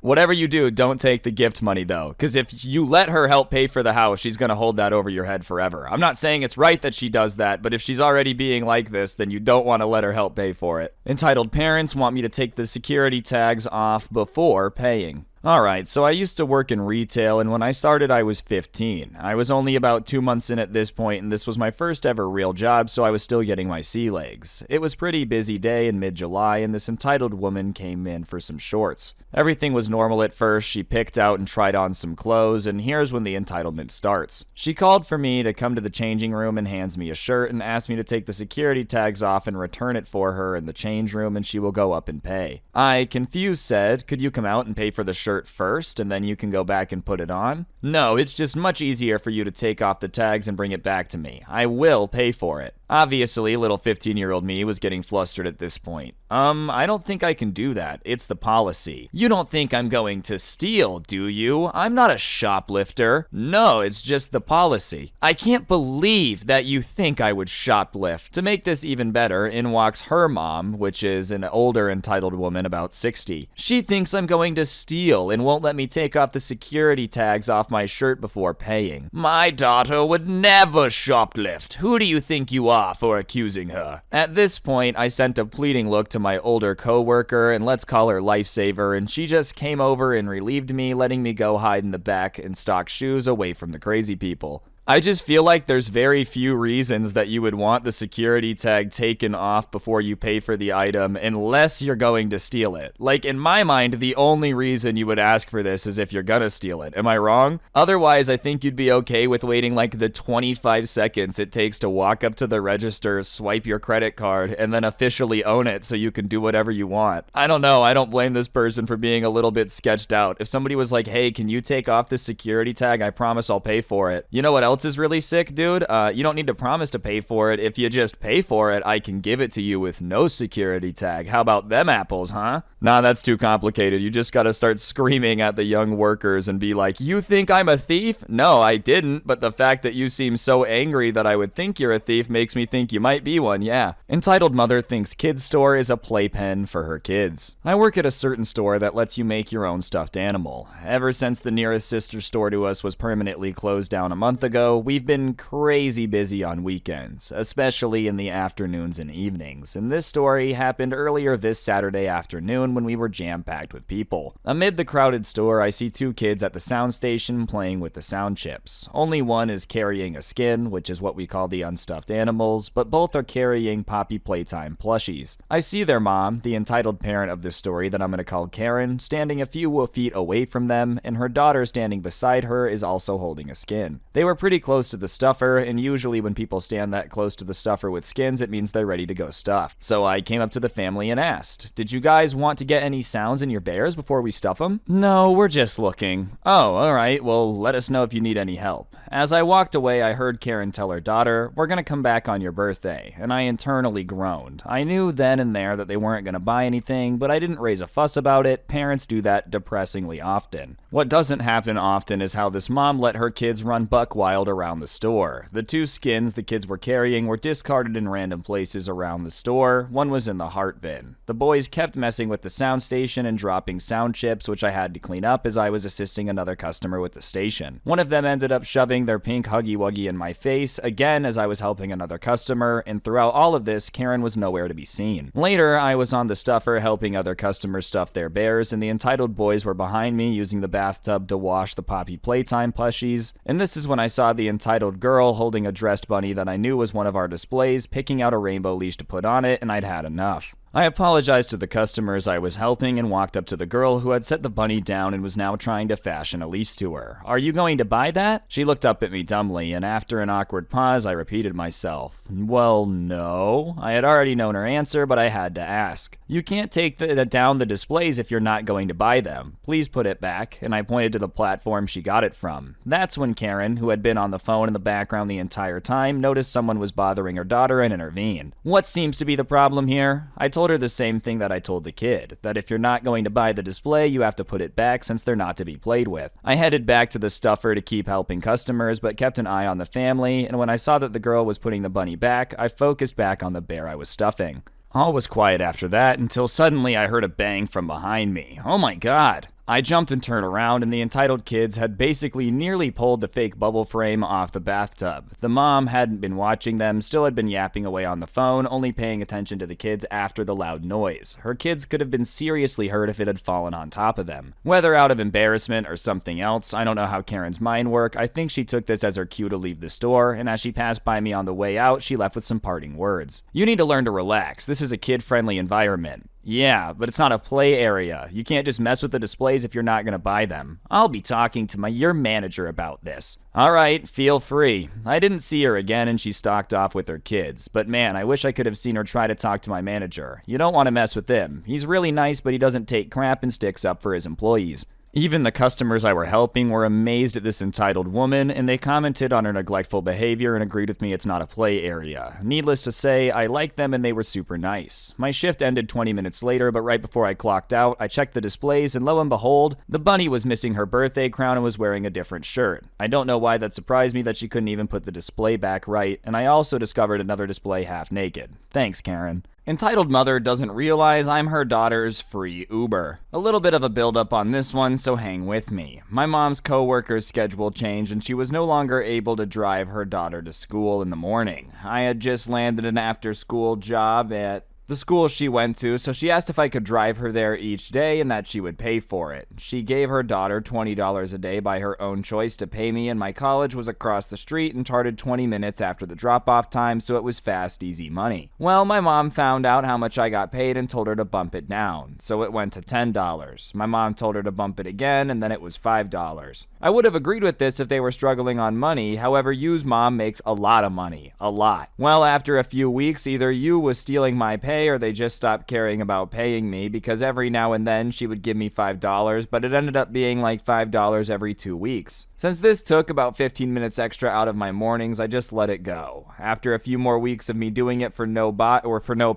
Whatever you do, don't take the gift money though, because if you let her help pay for the house, she's gonna hold that over your head forever. I'm not saying it's right that she does that, but if she's already being like this, then you don't want to let her help pay for it. Entitled parents want me to take the security tags off before paying. Alright, so I used to work in retail, and when I started I was 15. I was only about 2 months in at this point, and this was my first ever real job, so I was still getting my sea legs. It was a pretty busy day in mid-July, and this entitled woman came in for some shorts. Everything was normal at first. She picked out and tried on some clothes, and here's when the entitlement starts. She called for me to come to the changing room and hands me a shirt and asked me to take the security tags off and return it for her in the change room, and she will go up and pay. I, confused, said, "Could you come out and pay for the shirt first, and then you can go back and put it on?" "No, it's just much easier for you to take off the tags and bring it back to me. I will pay for it." Obviously, little 15-year-old me was getting flustered at this point. I don't think I can do that. It's the policy." "You don't think I'm going to steal, do you? I'm not a shoplifter." "No, it's just the policy." "I can't believe that you think I would shoplift." To make this even better, in walks her mom, which is an older entitled woman about 60. "She thinks I'm going to steal and won't let me take off the security tags off my shirt before paying." "My daughter would never shoplift. Who do you think you are for accusing her?" At this point, I sent a pleading look to my older co-worker, and let's call her Lifesaver, and she just came over and relieved me, letting me go hide in the back and stock shoes away from the crazy people. I just feel like there's very few reasons that you would want the security tag taken off before you pay for the item unless you're going to steal it. Like, in my mind, the only reason you would ask for this is if you're gonna steal it. Am I wrong? Otherwise, I think you'd be okay with waiting like the 25 seconds it takes to walk up to the register, swipe your credit card, and then officially own it so you can do whatever you want. I don't know. I don't blame this person for being a little bit sketched out. If somebody was like, "Hey, can you take off this security tag? I promise I'll pay for it." You know what else is really sick, dude? You don't need to promise to pay for it. If you just pay for it, I can give it to you with no security tag. How about them apples, huh? Nah, that's too complicated. You just gotta start screaming at the young workers and be like, "You think I'm a thief?" "No, I didn't, but the fact that you seem so angry that I would think you're a thief makes me think you might be one, yeah." Entitled mother thinks kids store is a playpen for her kids. I work at a certain store that lets you make your own stuffed animal. Ever since the nearest sister store to us was permanently closed down a month ago, we've been crazy busy on weekends, especially in the afternoons and evenings, and this story happened earlier this Saturday afternoon when we were jam-packed with people. Amid the crowded store, I see 2 kids at the sound station playing with the sound chips. Only one is carrying a skin, which is what we call the unstuffed animals, but both are carrying Poppy Playtime plushies. I see their mom, the entitled parent of this story that I'm going to call Karen, standing a few feet away from them, and her daughter standing beside her is also holding a skin. They were pretty close to the stuffer, and usually when people stand that close to the stuffer with skins, it means they're ready to go stuff. So I came up to the family and asked, "Did you guys want to get any sounds in your bears before we stuff them?" "No, we're just looking." "Oh, alright, well, let us know if you need any help." As I walked away, I heard Karen tell her daughter, "We're gonna come back on your birthday," and I internally groaned. I knew then and there that they weren't gonna buy anything, but I didn't raise a fuss about it. Parents do that depressingly often. What doesn't happen often is how this mom let her kids run buck wild around the store. The 2 skins the kids were carrying were discarded in random places around the store. One was in the heart bin. The boys kept messing with the sound station and dropping sound chips, which I had to clean up as I was assisting another customer with the station. One of them ended up shoving their pink Huggy Wuggy in my face, again as I was helping another customer, and throughout all of this, Karen was nowhere to be seen. Later, I was on the stuffer helping other customers stuff their bears, and the entitled boys were behind me using the bathtub to wash the Poppy Playtime plushies, and this is when I saw saw the entitled girl holding a dressed bunny that I knew was one of our displays, picking out a rainbow leash to put on it, and I'd had enough. I apologized to the customers I was helping and walked up to the girl who had set the bunny down and was now trying to fashion a leash to her. "Are you going to buy that?" She looked up at me dumbly, and after an awkward pause, I repeated myself. "Well, no." I had already known her answer, but I had to ask. "You can't take down the displays if you're not going to buy them. Please put it back," and I pointed to the platform she got it from. That's when Karen, who had been on the phone in the background the entire time, noticed someone was bothering her daughter and intervened. What seems to be the problem here? I told her the same thing that I told the kid, that if you're not going to buy the display, you have to put it back since they're not to be played with. I headed back to the stuffer to keep helping customers, but kept an eye on the family, and when I saw that the girl was putting the bunny back, I focused back on the bear I was stuffing. All was quiet after that until suddenly I heard a bang from behind me. Oh my god. I jumped and turned around, and the entitled kids had basically nearly pulled the fake bubble frame off the bathtub. The mom hadn't been watching them, still had been yapping away on the phone, only paying attention to the kids after the loud noise. Her kids could have been seriously hurt if it had fallen on top of them. Whether out of embarrassment or something else, I don't know how Karen's mind works. I think she took this as her cue to leave the store, and as she passed by me on the way out, she left with some parting words. "You need to learn to relax. This is a kid-friendly environment." "Yeah, but it's not a play area. You can't just mess with the displays if you're not going to buy them. I'll be talking to your manager about this." "All right, feel free." I didn't see her again, and she stalked off with her kids. But man, I wish I could have seen her try to talk to my manager. You don't want to mess with him. He's really nice, but he doesn't take crap and sticks up for his employees. Even the customers I were helping were amazed at this entitled woman, and they commented on her neglectful behavior and agreed with me it's not a play area. Needless to say, I liked them and they were super nice. My shift ended 20 minutes later, but right before I clocked out, I checked the displays, and lo and behold, the bunny was missing her birthday crown and was wearing a different shirt. I don't know why that surprised me that she couldn't even put the display back right, and I also discovered another display half naked. Thanks, Karen. Entitled mother doesn't realize I'm her daughter's free Uber. A little bit of a build-up on this one, so hang with me. My mom's co-worker's schedule changed and she was no longer able to drive her daughter to school in the morning. I had just landed an after-school job at the school she went to, so she asked if I could drive her there each day and that she would pay for it. She gave her daughter $20 a day by her own choice to pay me, and my college was across the street and charted 20 minutes after the drop-off time, so it was fast, easy money. Well, my mom found out how much I got paid and told her to bump it down, so it went to $10. My mom told her to bump it again, and then it was $5. I would have agreed with this if they were struggling on money, however, Yu's mom makes a lot of money. A lot. Well, after a few weeks, either Yu was stealing my pay or they just stopped caring about paying me, because every now and then she would give me $5, but it ended up being like $5 every 2 weeks. Since this took about 15 minutes extra out of my mornings, I just let it go. After a few more weeks of me doing it for no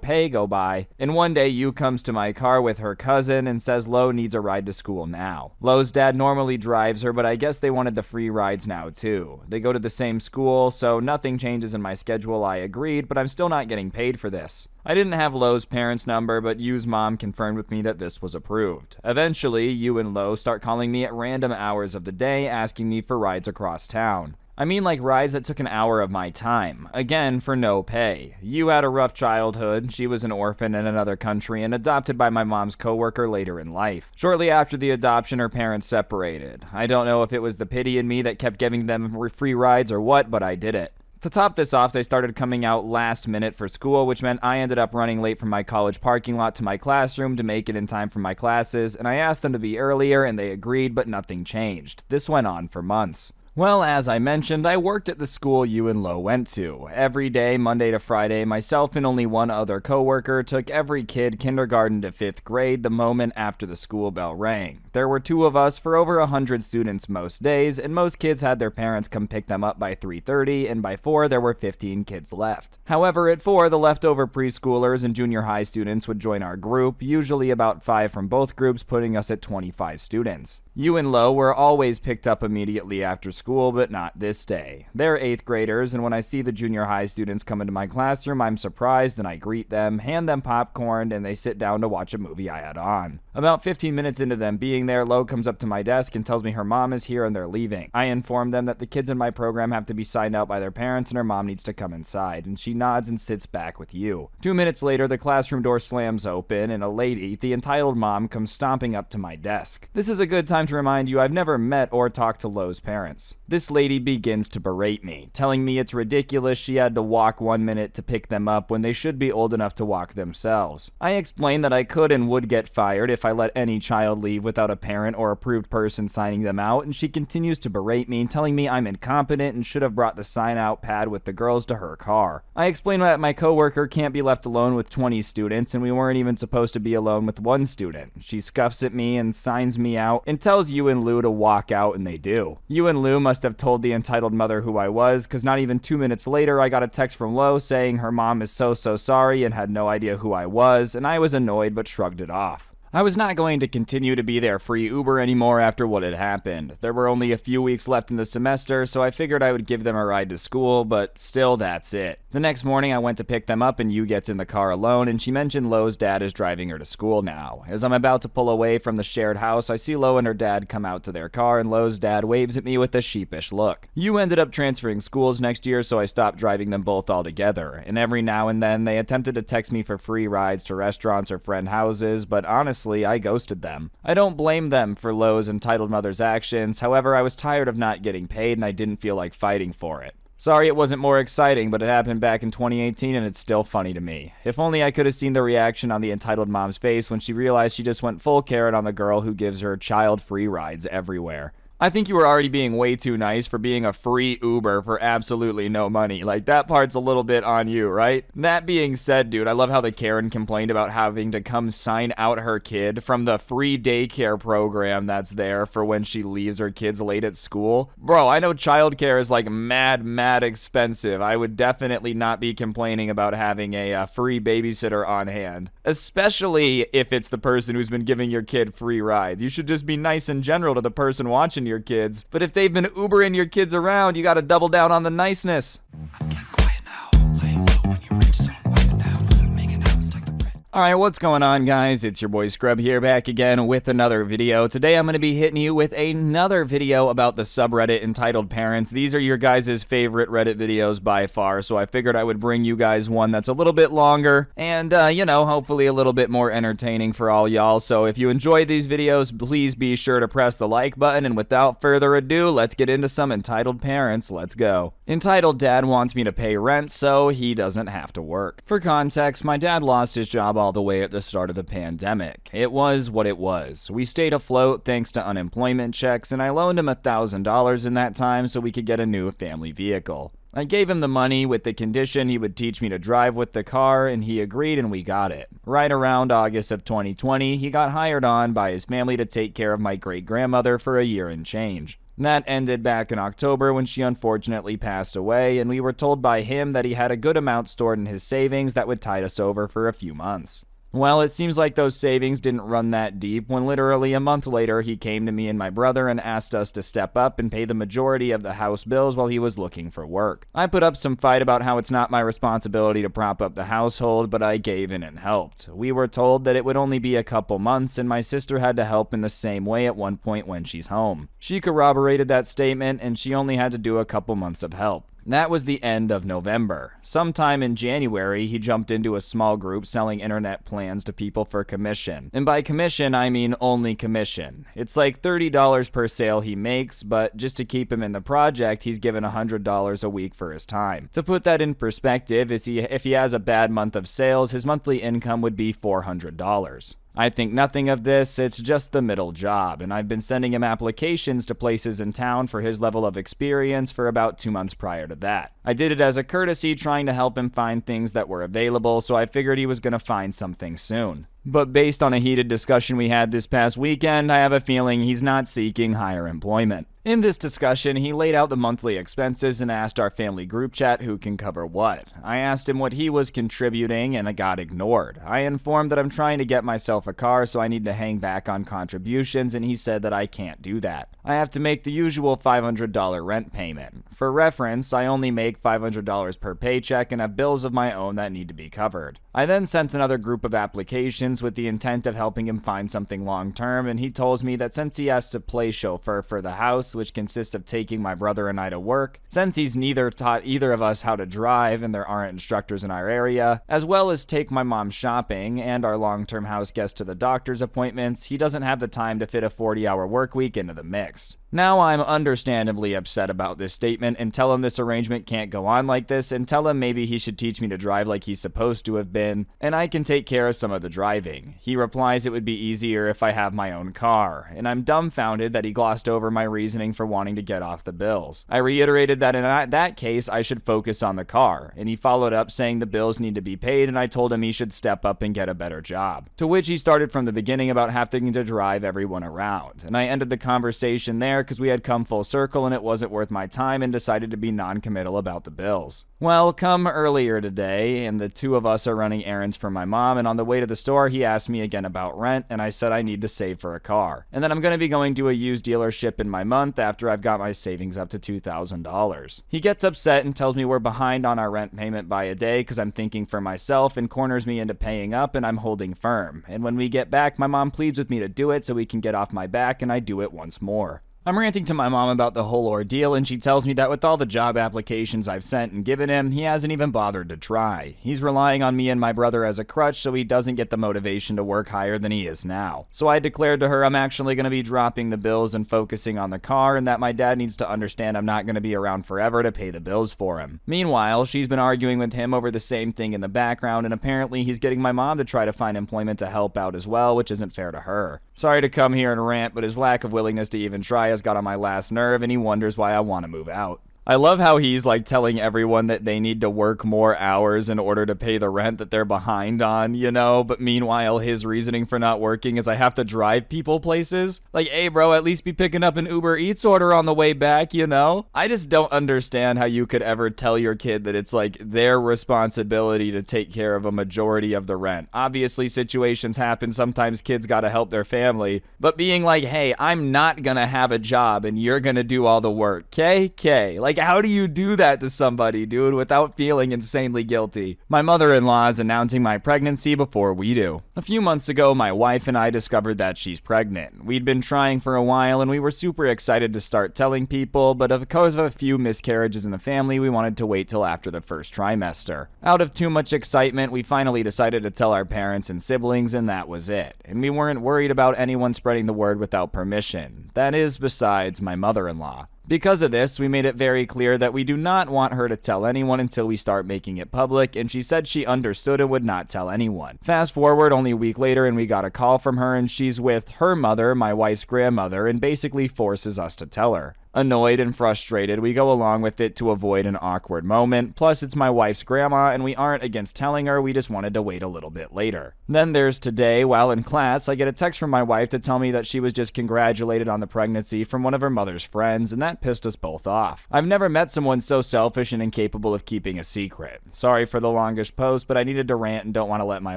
pay go by, and one day Yu comes to my car with her cousin and says Lo needs a ride to school now. Lo's dad normally drives her, but I guess they wanted the free rides now too. They go to the same school, so nothing changes in my schedule. I agreed, but I'm still not getting paid for this. I didn't have Lo's parents' number, but Yu's mom confirmed with me that this was approved. Eventually, Yu and Lo start calling me at random hours of the day, asking me for rides across town. I mean like rides that took an hour of my time. Again, for no pay. Yu had a rough childhood. She was an orphan in another country and adopted by my mom's coworker later in life. Shortly after the adoption, her parents separated. I don't know if it was the pity in me that kept giving them free rides or what, but I did it. To top this off, they started coming out last minute for school, which meant I ended up running late from my college parking lot to my classroom to make it in time for my classes, and I asked them to be earlier and they agreed, but nothing changed. This went on for months. Well, as I mentioned, I worked at the school Yu and Lo went to. Every day, Monday to Friday, myself and only one other coworker took every kid kindergarten to 5th grade the moment after the school bell rang. There were 2 of us for over 100 students most days, and most kids had their parents come pick them up by 3:30, and by 4 there were 15 kids left. However, at 4, the leftover preschoolers and junior high students would join our group, usually about 5 from both groups, putting us at 25 students. Yu and Lo were always picked up immediately after school, but not this day. They're 8th graders, and when I see the junior high students come into my classroom, I'm surprised and I greet them, hand them popcorn, and they sit down to watch a movie I had on. About 15 minutes into them being there, Lo comes up to my desk and tells me her mom is here and they're leaving. I inform them that the kids in my program have to be signed out by their parents and her mom needs to come inside, and she nods and sits back with Yu. 2 minutes later, the classroom door slams open, and a lady, the entitled mom, comes stomping up to my desk. This is a good time to remind you I've never met or talked to Lo's parents. this. This lady begins to berate me, telling me it's ridiculous she had to walk 1 minute to pick them up when they should be old enough to walk themselves. I explained that I could and would get fired if I let any child leave without a parent or approved person signing them out, and she continues to berate me, telling me I'm incompetent and should have brought the sign-out pad with the girls to her car. I explained that my coworker can't be left alone with 20 students, and we weren't even supposed to be alone with one student. She scuffs at me and signs me out and tells you and Lou to walk out, and they do. You and Lou must have told the entitled mother who I was, because not even 2 minutes later I got a text from Lo saying her mom is so sorry and had no idea who I was, and I was annoyed but shrugged it off. I was not going to continue to be their free Uber anymore after what had happened. There were only a few weeks left in the semester, so I figured I would give them a ride to school, but still, that's it. The next morning, I went to pick them up, and Yu gets in the car alone, and she mentioned Lo's dad is driving her to school now. As I'm about to pull away from the shared house, I see Lo and her dad come out to their car, and Lo's dad waves at me with a sheepish look. Yu ended up transferring schools next year, so I stopped driving them both altogether, and every now and then, they attempted to text me for free rides to restaurants or friend houses, but honestly, I ghosted them. I don't blame them for Lo's entitled mother's actions, however, I was tired of not getting paid and I didn't feel like fighting for it. Sorry it wasn't more exciting, but it happened back in 2018 and it's still funny to me. If only I could have seen the reaction on the entitled mom's face when she realized she just went full Karen on the girl who gives her child free rides everywhere. I think you were already being way too nice for being a free Uber for absolutely no money. Like, that part's a little bit on you, right? That being said, dude, I love how the Karen complained about having to come sign out her kid from the free daycare program that's there for when she leaves her kids late at school. Bro, I know childcare is like mad expensive. I would definitely not be complaining about having a free babysitter on hand, especially if it's the person who's been giving your kid free rides. You should just be nice in general to the person watching your kids, but if they've been Ubering your kids around, you gotta double down on the niceness. I'm getting quiet now. Laying low when you're rich, so I'm piping down. Making out, stack the bread. Alright, what's going on, guys? It's your boy Scrubby here, back again with another video. Today I'm going to be hitting you with another video about the subreddit entitled Parents. These are your guys' favorite Reddit videos by far, so I figured I would bring you guys one that's a little bit longer and, you know, hopefully a little bit more entertaining for all y'all. So if you enjoyed these videos, please be sure to press the like button, and without further ado, let's get into some entitled parents. Let's go. Entitled Dad wants me to pay rent so he doesn't have to work. For context, my dad lost his job all the way at the start of the pandemic. It was what it was. We stayed afloat thanks to unemployment checks, and I loaned him $1,000 in that time so we could get a new family vehicle. I gave him the money with the condition he would teach me to drive with the car, and he agreed and we got it. Right around August of 2020, he got hired on by his family to take care of my great-grandmother for a year and change. That ended back in October when she unfortunately passed away, and we were told by him that he had a good amount stored in his savings that would tide us over for a few months. Well, it seems like those savings didn't run that deep when literally a month later he came to me and my brother and asked us to step up and pay the majority of the house bills while he was looking for work. I put up some fight about how it's not my responsibility to prop up the household, but I gave in and helped. We were told that it would only be a couple months, and my sister had to help in the same way at one point when she's home. She corroborated that statement, and she only had to do a couple months of help. That was the end of November. Sometime in January, he jumped into a small group selling internet plans to people for commission. And by commission, I mean only commission. It's like $30 per sale he makes, but just to keep him in the project, he's given $100 a week for his time. To put that in perspective, if he has a bad month of sales, his monthly income would be $400. I think nothing of this, it's just the middle job, and I've been sending him applications to places in town for his level of experience for about 2 months prior to that. I did it as a courtesy, trying to help him find things that were available, so I figured he was going to find something soon. But based on a heated discussion we had this past weekend, I have a feeling he's not seeking higher employment. In this discussion, he laid out the monthly expenses and asked our family group chat who can cover what. I asked him what he was contributing, and I got ignored. I informed that I'm trying to get myself a car, so I need to hang back on contributions, and he said that I can't do that. I have to make the usual $500 rent payment. For reference, I only make $500 per paycheck and have bills of my own that need to be covered. I then sent another group of applications with the intent of helping him find something long-term, and he told me that since he has to play chauffeur for the house, which consists of taking my brother and I to work, since he's neither taught either of us how to drive and there aren't instructors in our area, as well as take my mom shopping and our long-term house guest to the doctor's appointments, he doesn't have the time to fit a 40-hour work week into the mix. Now I'm understandably upset about this statement and tell him this arrangement can't go on like this and tell him maybe he should teach me to drive like he's supposed to have been and I can take care of some of the driving. He replies it would be easier if I have my own car, and I'm dumbfounded that he glossed over my reasoning for wanting to get off the bills. I reiterated that in that case I should focus on the car, and he followed up saying the bills need to be paid and I told him he should step up and get a better job. To which he started from the beginning about having to drive everyone around, and I ended the conversation there because we had come full circle and it wasn't worth my time and decided to be non-committal about the bills. Well, come earlier today, and the two of us are running errands for my mom, and on the way to the store, he asked me again about rent, and I said I need to save for a car. And then I'm going to be going to a used dealership in my month after I've got my savings up to $2,000. He gets upset and tells me we're behind on our rent payment by a day because I'm thinking for myself and corners me into paying up, and I'm holding firm. And when we get back, my mom pleads with me to do it so he can get off my back, and I do it once more. I'm ranting to my mom about the whole ordeal, and she tells me that with all the job applications I've sent and given him, he hasn't even bothered to try. He's relying on me and my brother as a crutch so he doesn't get the motivation to work higher than he is now. So I declared to her I'm actually going to be dropping the bills and focusing on the car, and that my dad needs to understand I'm not going to be around forever to pay the bills for him. Meanwhile, she's been arguing with him over the same thing in the background, and apparently he's getting my mom to try to find employment to help out as well, which isn't fair to her. Sorry to come here and rant, but his lack of willingness to even try has got on my last nerve, and he wonders why I want to move out. I love how he's like telling everyone that they need to work more hours in order to pay the rent that they're behind on, you know, but meanwhile his reasoning for not working is I have to drive people places. Like, hey bro, at least be picking up an Uber Eats order on the way back, you know? I just don't understand how you could ever tell your kid that it's like their responsibility to take care of a majority of the rent. Obviously situations happen, sometimes kids gotta help their family, but being like, hey, I'm not gonna have a job and you're gonna do all the work, K? Like, how do you do that to somebody, dude, without feeling insanely guilty? My mother-in-law is announcing my pregnancy before we do. A few months ago, my wife and I discovered that she's pregnant. We'd been trying for a while and we were super excited to start telling people, but because of a few miscarriages in the family, we wanted to wait till after the first trimester. Out of too much excitement, we finally decided to tell our parents and siblings, and that was it. And we weren't worried about anyone spreading the word without permission. That is, besides my mother-in-law. Because of this, we made it very clear that we do not want her to tell anyone until we start making it public, and she said she understood and would not tell anyone. Fast forward only a week later and we got a call from her, and she's with her mother, my wife's grandmother, and basically forces us to tell her. Annoyed and frustrated, we go along with it to avoid an awkward moment. Plus, it's my wife's grandma, and we aren't against telling her, we just wanted to wait a little bit later. Then there's today, while in class, I get a text from my wife to tell me that she was just congratulated on the pregnancy from one of her mother's friends, and that pissed us both off. I've never met someone so selfish and incapable of keeping a secret. Sorry for the longish post, but I needed to rant and don't want to let my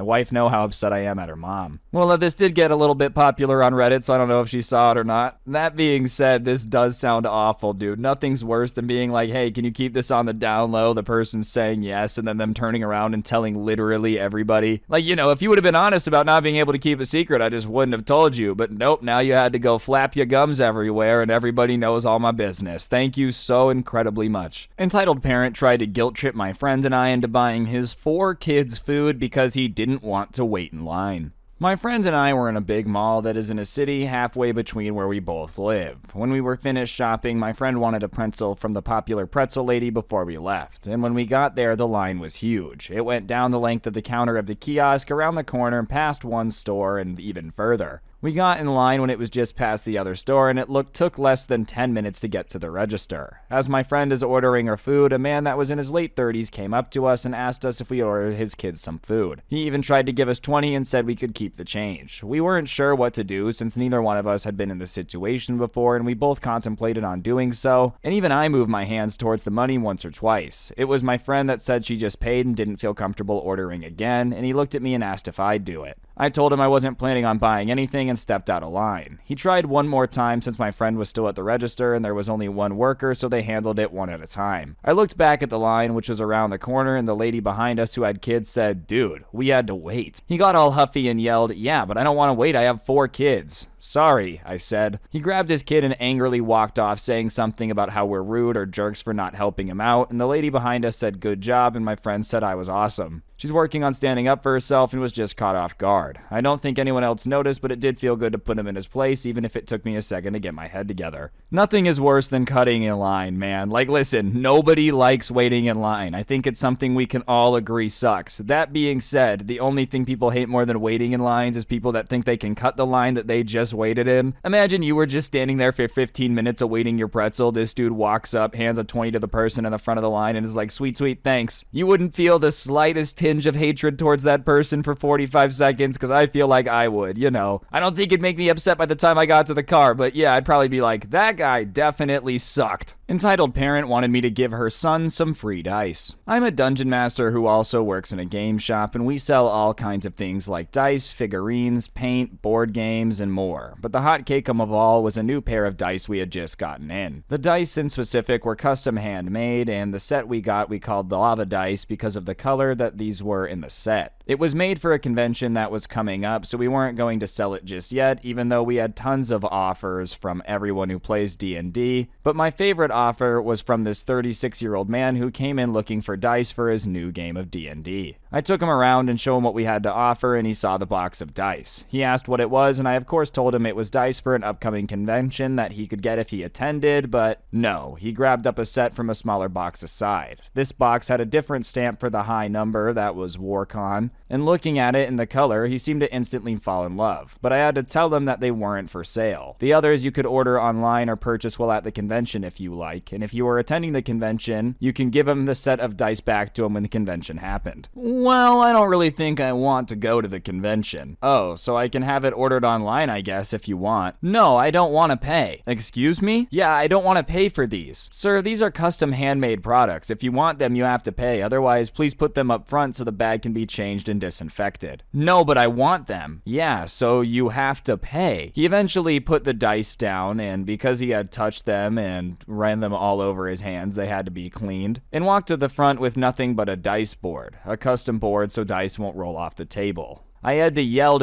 wife know how upset I am at her mom. Well, this did get a little bit popular on Reddit, so I don't know if she saw it or not. That being said, this does sound awful, dude. Nothing's worse than being like, hey, can you keep this on the down low? The person's saying yes, and then them turning around and telling literally everybody. Like, you know, if you would have been honest about not being able to keep a secret, I just wouldn't have told you. But nope, now you had to go flap your gums everywhere, and everybody knows all my business. Thank you so incredibly much. Entitled parent tried to guilt trip my friend and I into buying his 4 kids food because he didn't want to wait in line. My friend and I were in a big mall that is in a city halfway between where we both live. When we were finished shopping, my friend wanted a pretzel from the popular Pretzel lady before we left, and when we got there, the line was huge. It went down the length of the counter of the kiosk, around the corner, past one store, and even further. We got in line when it was just past the other store, and it took less than 10 minutes to get to the register. As my friend is ordering her food, a man that was in his late 30s came up to us and asked us if we ordered his kids some food. He even tried to give us 20 and said we could keep the change. We weren't sure what to do since neither one of us had been in this situation before, and we both contemplated on doing so, and even I moved my hands towards the money once or twice. It was my friend that said she just paid and didn't feel comfortable ordering again, and he looked at me and asked if I'd do it. I told him I wasn't planning on buying anything and stepped out of line. He tried one more time since my friend was still at the register and there was only one worker, so they handled it one at a time. I looked back at the line, which was around the corner, and the lady behind us who had kids said, "Dude, we had to wait." He got all huffy and yelled, "Yeah, but I don't want to wait, I have 4 kids." "Sorry," I said. He grabbed his kid and angrily walked off, saying something about how we're rude or jerks for not helping him out, and the lady behind us said good job, and my friend said I was awesome. She's working on standing up for herself and was just caught off guard. I don't think anyone else noticed, but it did feel good to put him in his place, even if it took me a second to get my head together. Nothing is worse than cutting in line, man. Like, listen, nobody likes waiting in line. I think it's something we can all agree sucks. That being said, the only thing people hate more than waiting in lines is people that think they can cut the line that they just waited in. Imagine you were just standing there for 15 minutes awaiting your pretzel. This dude walks up, hands a 20 to the person in the front of the line, and is like, sweet, sweet, thanks. You wouldn't feel the slightest tinge of hatred towards that person for 45 seconds, because I feel like I would, you know. I don't think it'd make me upset by the time I got to the car, but yeah, I'd probably be like, that guy definitely sucked. Entitled parent wanted me to give her son some free dice. I'm a dungeon master who also works in a game shop, and we sell all kinds of things like dice, figurines, paint, board games, and more. But the hot cake-um of all was a new pair of dice we had just gotten in. The dice in specific were custom handmade, and the set we got we called the lava dice because of the color that these were in the set. It was made for a convention that was coming up, so we weren't going to sell it just yet, even though we had tons of offers from everyone who plays D&D. But my favorite offer was from this 36-year-old man who came in looking for dice for his new game of D&D. I took him around and showed him what we had to offer, and he saw the box of dice. He asked what it was, and I of course told him it was dice for an upcoming convention that he could get if he attended, but no, he grabbed up a set from a smaller box aside. This box had a different stamp for the high number, that was WarCon, and looking at it and the color, he seemed to instantly fall in love, but I had to tell him that they weren't for sale. The others you could order online or purchase while at the convention if you like, and if you were attending the convention, you can give him the set of dice back to him when the convention happened. Well, I don't really think I want to go to the convention. Oh, so I can have it ordered online, I guess, if you want. No, I don't want to pay. Excuse me? Yeah, I don't want to pay for these. Sir, these are custom handmade products. If you want them, you have to pay. Otherwise, please put them up front so the bag can be changed and disinfected. No, but I want them. Yeah, so you have to pay. He eventually put the dice down, and because he had touched them and ran them all over his hands, they had to be cleaned, and walked to the front with nothing but a dice board, a custom board so dice won't roll off the table. I had to yell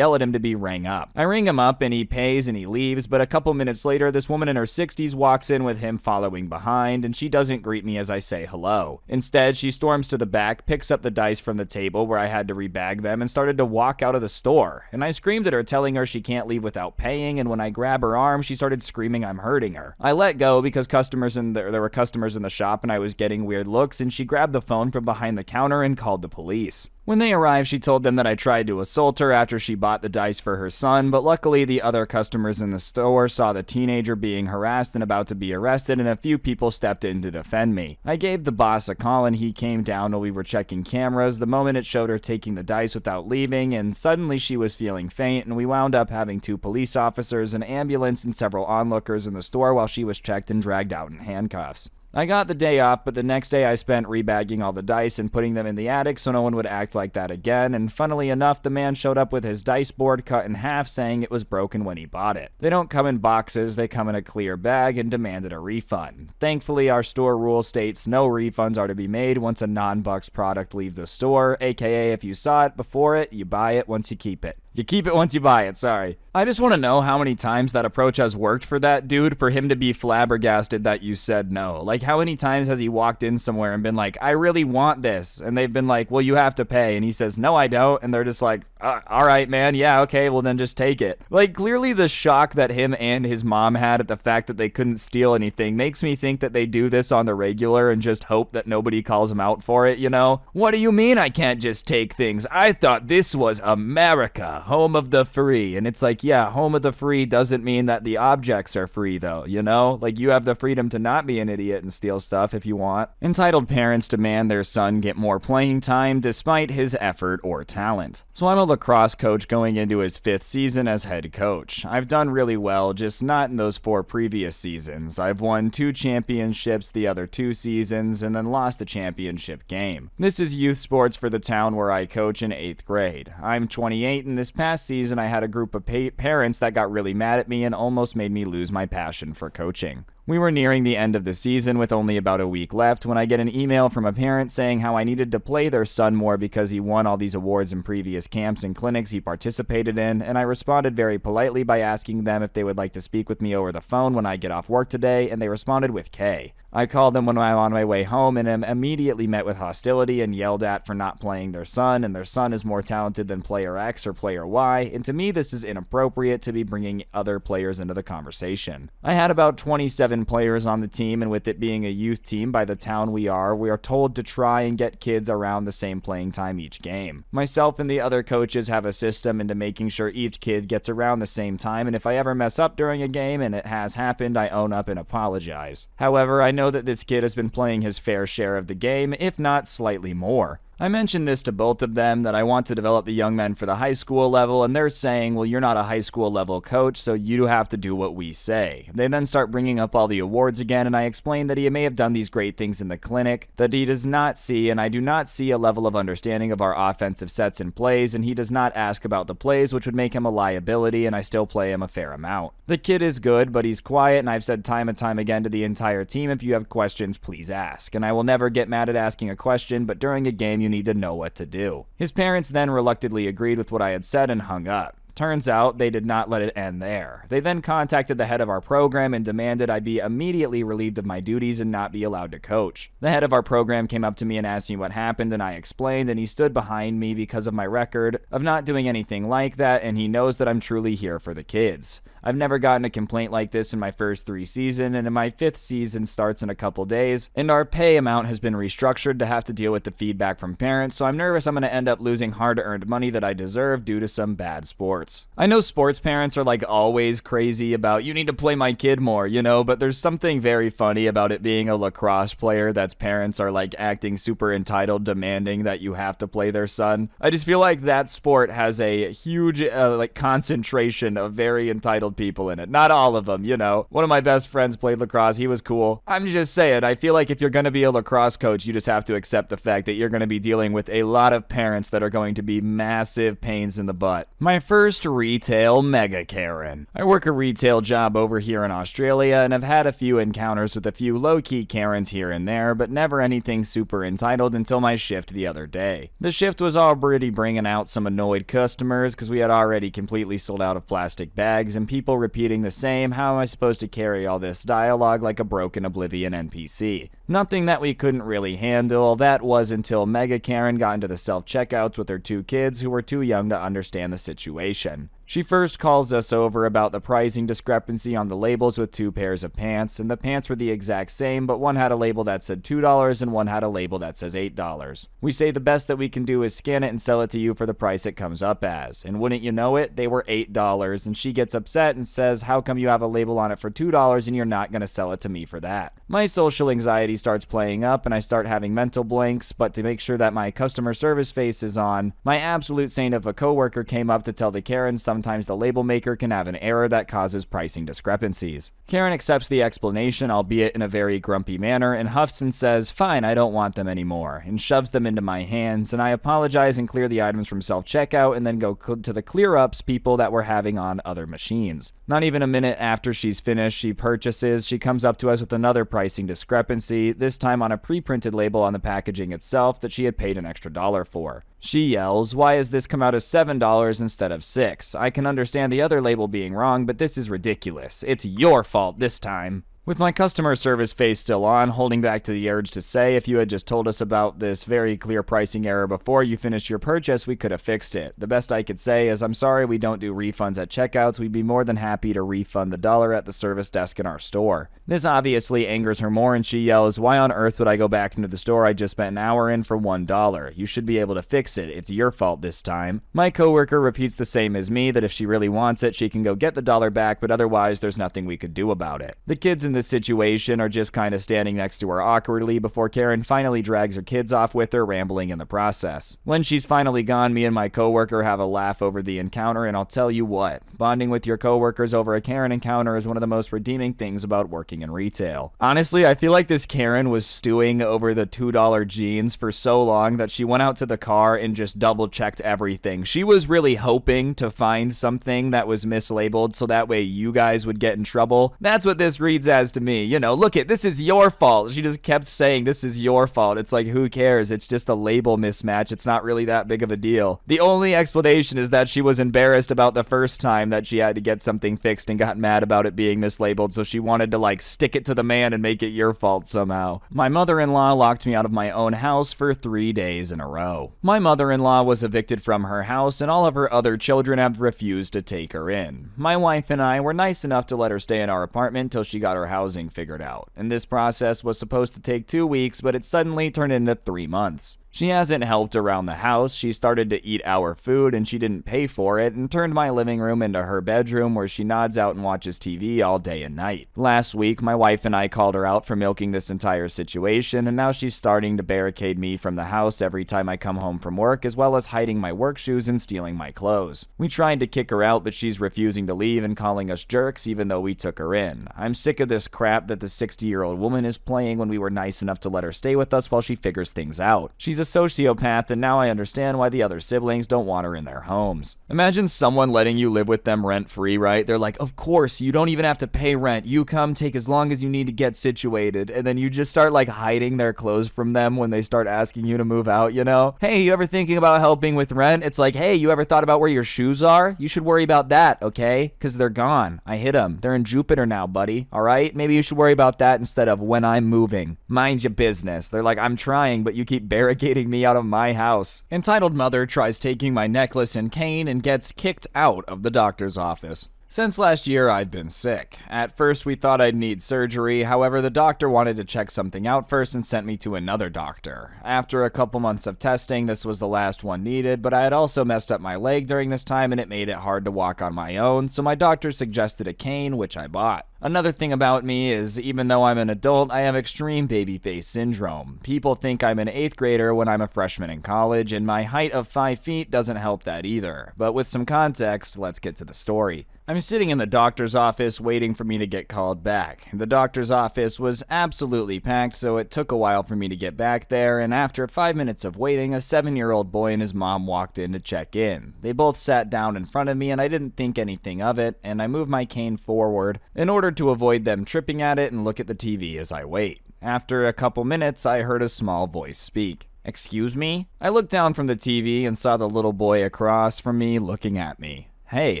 at him to be rang up. I ring him up and he pays and he leaves, but a couple minutes later, this woman in her 60s walks in with him following behind, and she doesn't greet me as I say hello. Instead, she storms to the back, picks up the dice from the table where I had to rebag them, and started to walk out of the store. And I screamed at her, telling her she can't leave without paying, and when I grab her arm, she started screaming I'm hurting her. I let go because there were customers in the shop and I was getting weird looks, and she grabbed the phone from behind the counter and called the police. When they arrived, she told them that I tried to assault her after she bought the dice for her son, but luckily the other customers in the store saw the teenager being harassed and about to be arrested, and a few people stepped in to defend me. I gave the boss a call and he came down while we were checking cameras the moment it showed her taking the dice without leaving, and suddenly she was feeling faint, and we wound up having 2 police officers, an ambulance, and several onlookers in the store while she was checked and dragged out in handcuffs. I got the day off, but the next day I spent rebagging all the dice and putting them in the attic so no one would act like that again, and funnily enough, the man showed up with his dice board cut in half, saying it was broken when he bought it. They don't come in boxes, they come in a clear bag, and demanded a refund. Thankfully, our store rule states no refunds are to be made once a non-Bucks product leaves the store, aka if you saw it before it, you buy it once you keep it. You keep it once you buy it, sorry. I just want to know how many times that approach has worked for that dude for him to be flabbergasted that you said no. Like, how many times has he walked in somewhere and been like, I really want this, and they've been like, well, you have to pay, and he says, no, I don't, and they're just like, all right, man, yeah, okay, well, then just take it. Like, clearly the shock that him and his mom had at the fact that they couldn't steal anything makes me think that they do this on the regular and just hope that nobody calls them out for it, you know? What do you mean I can't just take things? I thought this was America, home of the free. And it's like, yeah, home of the free doesn't mean that the objects are free, though, you know? Like, you have the freedom to not be an idiot and steal stuff if you want. Entitled parents demand their son get more playing time despite his effort or talent. So I'm a lacrosse coach going into his 5th season as head coach. I've done really well, just not in those 4 previous seasons. I've won 2 championships the other 2 seasons and then lost the championship game. This is youth sports for the town where I coach in 8th grade. I'm 28, and this past season I had a group of parents that got really mad at me and almost made me lose my passion for coaching. We were nearing the end of the season with only about a week left when I get an email from a parent saying how I needed to play their son more because he won all these awards in previous camps and clinics he participated in, and I responded very politely by asking them if they would like to speak with me over the phone when I get off work today, and they responded with K. I called them when I'm on my way home and am immediately met with hostility and yelled at for not playing their son, and their son is more talented than player X or player Y, and to me this is inappropriate to be bringing other players into the conversation. I had about 27 players on the team, and with it being a youth team by the town we are told to try and get kids around the same playing time each game. Myself and the other coaches have a system into making sure each kid gets around the same time, and if I ever mess up during a game, and it has happened, I own up and apologize. However, I know that this kid has been playing his fair share of the game, if not slightly more. I mentioned this to both of them, that I want to develop the young men for the high school level, and they're saying, well, you're not a high school level coach, so you have to do what we say. They then start bringing up all the awards again, and I explain that he may have done these great things in the clinic, that he does not see, and I do not see a level of understanding of our offensive sets and plays, and he does not ask about the plays, which would make him a liability, and I still play him a fair amount. The kid is good, but he's quiet, and I've said time and time again to the entire team, if you have questions, please ask. And I will never get mad at asking a question, but during a game, you need to know what to do. His parents then reluctantly agreed with what I had said and hung up. Turns out they did not let it end there. They then contacted the head of our program and demanded I be immediately relieved of my duties and not be allowed to coach. The head of our program came up to me and asked me what happened, and I explained, and he stood behind me because of my record of not doing anything like that, and he knows that I'm truly here for the kids. I've never gotten a complaint like this in my first 3 seasons, and in my 5th season starts in a couple days, and our pay amount has been restructured to have to deal with the feedback from parents, so I'm nervous I'm going to end up losing hard-earned money that I deserve due to some bad sports. I know sports parents are like always crazy about, you need to play my kid more, you know, but there's something very funny about it being a lacrosse player that's parents are like acting super entitled, demanding that you have to play their son. I just feel like that sport has a huge like concentration of very entitled people in it. Not all of them, you know. One of my best friends played lacrosse. He was cool. I'm just saying, I feel like if you're going to be a lacrosse coach, you just have to accept the fact that you're going to be dealing with a lot of parents that are going to be massive pains in the butt. My first retail mega Karen. I work a retail job over here in Australia and have had a few encounters with a few low-key Karens here and there, but never anything super entitled until my shift the other day. The shift was already bringing out some annoyed customers because we had already completely sold out of plastic bags and people repeating the same, how am I supposed to carry all this dialogue like a broken Oblivion NPC? Nothing that we couldn't really handle. That was until Mega Karen got into the self-checkouts with her 2 kids who were too young to understand the situation. She first calls us over about the pricing discrepancy on the labels with 2 pairs of pants, and the pants were the exact same, but one had a label that said $2 and one had a label that says $8. We say the best that we can do is scan it and sell it to you for the price it comes up as, and wouldn't you know it, they were $8, and she gets upset and says, how come you have a label on it for $2 and you're not going to sell it to me for that? My social anxiety starts playing up and I start having mental blanks, but to make sure that my customer service face is on, my absolute saint of a coworker came up to tell the Karen sometimes the label maker can have an error that causes pricing discrepancies. Karen accepts the explanation, albeit in a very grumpy manner, and huffs and says, fine, I don't want them anymore, and shoves them into my hands, and I apologize and clear the items from self-checkout and then go to the clear-ups people that were having on other machines. Not even a minute after she's finished, she comes up to us with another pricing discrepancy, this time on a pre-printed label on the packaging itself that she had paid an extra $1 for. She yells, why has this come out as $7 instead of $6? I can understand the other label being wrong, but this is ridiculous. It's your fault this time. With my customer service face still on, holding back to the urge to say, if you had just told us about this very clear pricing error before you finished your purchase, we could have fixed it. The best I could say is, I'm sorry we don't do refunds at checkouts. We'd be more than happy to refund the $1 at the service desk in our store. This obviously angers her more and she yells, why on earth would I go back into the store I just spent an hour in for $1? You should be able to fix it. It's your fault this time. My coworker repeats the same as me, that if she really wants it, she can go get the $1 back, but otherwise there's nothing we could do about it. The kids in this situation are just kind of standing next to her awkwardly before Karen finally drags her kids off with her, rambling in the process. When she's finally gone, me and my coworker have a laugh over the encounter, and I'll tell you what, bonding with your coworkers over a Karen encounter is one of the most redeeming things about working in retail. Honestly, I feel like this Karen was stewing over the $2 jeans for so long that she went out to the car and just double checked everything. She was really hoping to find something that was mislabeled so that way you guys would get in trouble. That's what this reads as has to me. You know, look it, this is your fault. She just kept saying, this is your fault. It's like, who cares? It's just a label mismatch. It's not really that big of a deal. The only explanation is that she was embarrassed about the first time that she had to get something fixed and got mad about it being mislabeled, so she wanted to like stick it to the man and make it your fault somehow. My mother-in-law locked me out of my own house for 3 days in a row. My mother-in-law was evicted from her house and all of her other children have refused to take her in. My wife and I were nice enough to let her stay in our apartment till she got her housing figured out. And this process was supposed to take 2 weeks, but it suddenly turned into 3 months. She hasn't helped around the house, she started to eat our food and she didn't pay for it and turned my living room into her bedroom where she nods out and watches TV all day and night. Last week, my wife and I called her out for milking this entire situation and now she's starting to barricade me from the house every time I come home from work, as well as hiding my work shoes and stealing my clothes. We tried to kick her out, but she's refusing to leave and calling us jerks even though we took her in. I'm sick of this crap that the 60-year-old woman is playing when we were nice enough to let her stay with us while she figures things out. She's a sociopath, and now I understand why the other siblings don't want her in their homes. Imagine someone letting you live with them rent-free, right? They're like, of course, you don't even have to pay rent. You come, take as long as you need to get situated, and then you just start like hiding their clothes from them when they start asking you to move out, you know? Hey, you ever thinking about helping with rent? It's like, hey, you ever thought about where your shoes are? You should worry about that, okay? Because they're gone. I hid them. They're in Jupiter now, buddy. All right? Maybe you should worry about that instead of when I'm moving. Mind your business. They're like, I'm trying, but you keep barricading me out of my house. Entitled mother tries taking my necklace and cane and gets kicked out of the doctor's office. Since last year, I've been sick. At first, we thought I'd need surgery. However, the doctor wanted to check something out first and sent me to another doctor. After a couple months of testing, this was the last one needed, but I had also messed up my leg during this time and it made it hard to walk on my own, so my doctor suggested a cane, which I bought. Another thing about me is, even though I'm an adult, I have extreme baby face syndrome. People think I'm an 8th grader when I'm a freshman in college, and my height of 5 feet doesn't help that either. But with some context, let's get to the story. I'm sitting in the doctor's office waiting for me to get called back. The doctor's office was absolutely packed, so it took a while for me to get back there, and after 5 minutes of waiting, a 7-year-old boy and his mom walked in to check in. They both sat down in front of me, and I didn't think anything of it, and I moved my cane forward in order to avoid them tripping at it and look at the TV as I wait. After a couple minutes, I heard a small voice speak. Excuse me? I looked down from the TV and saw the little boy across from me looking at me. Hey,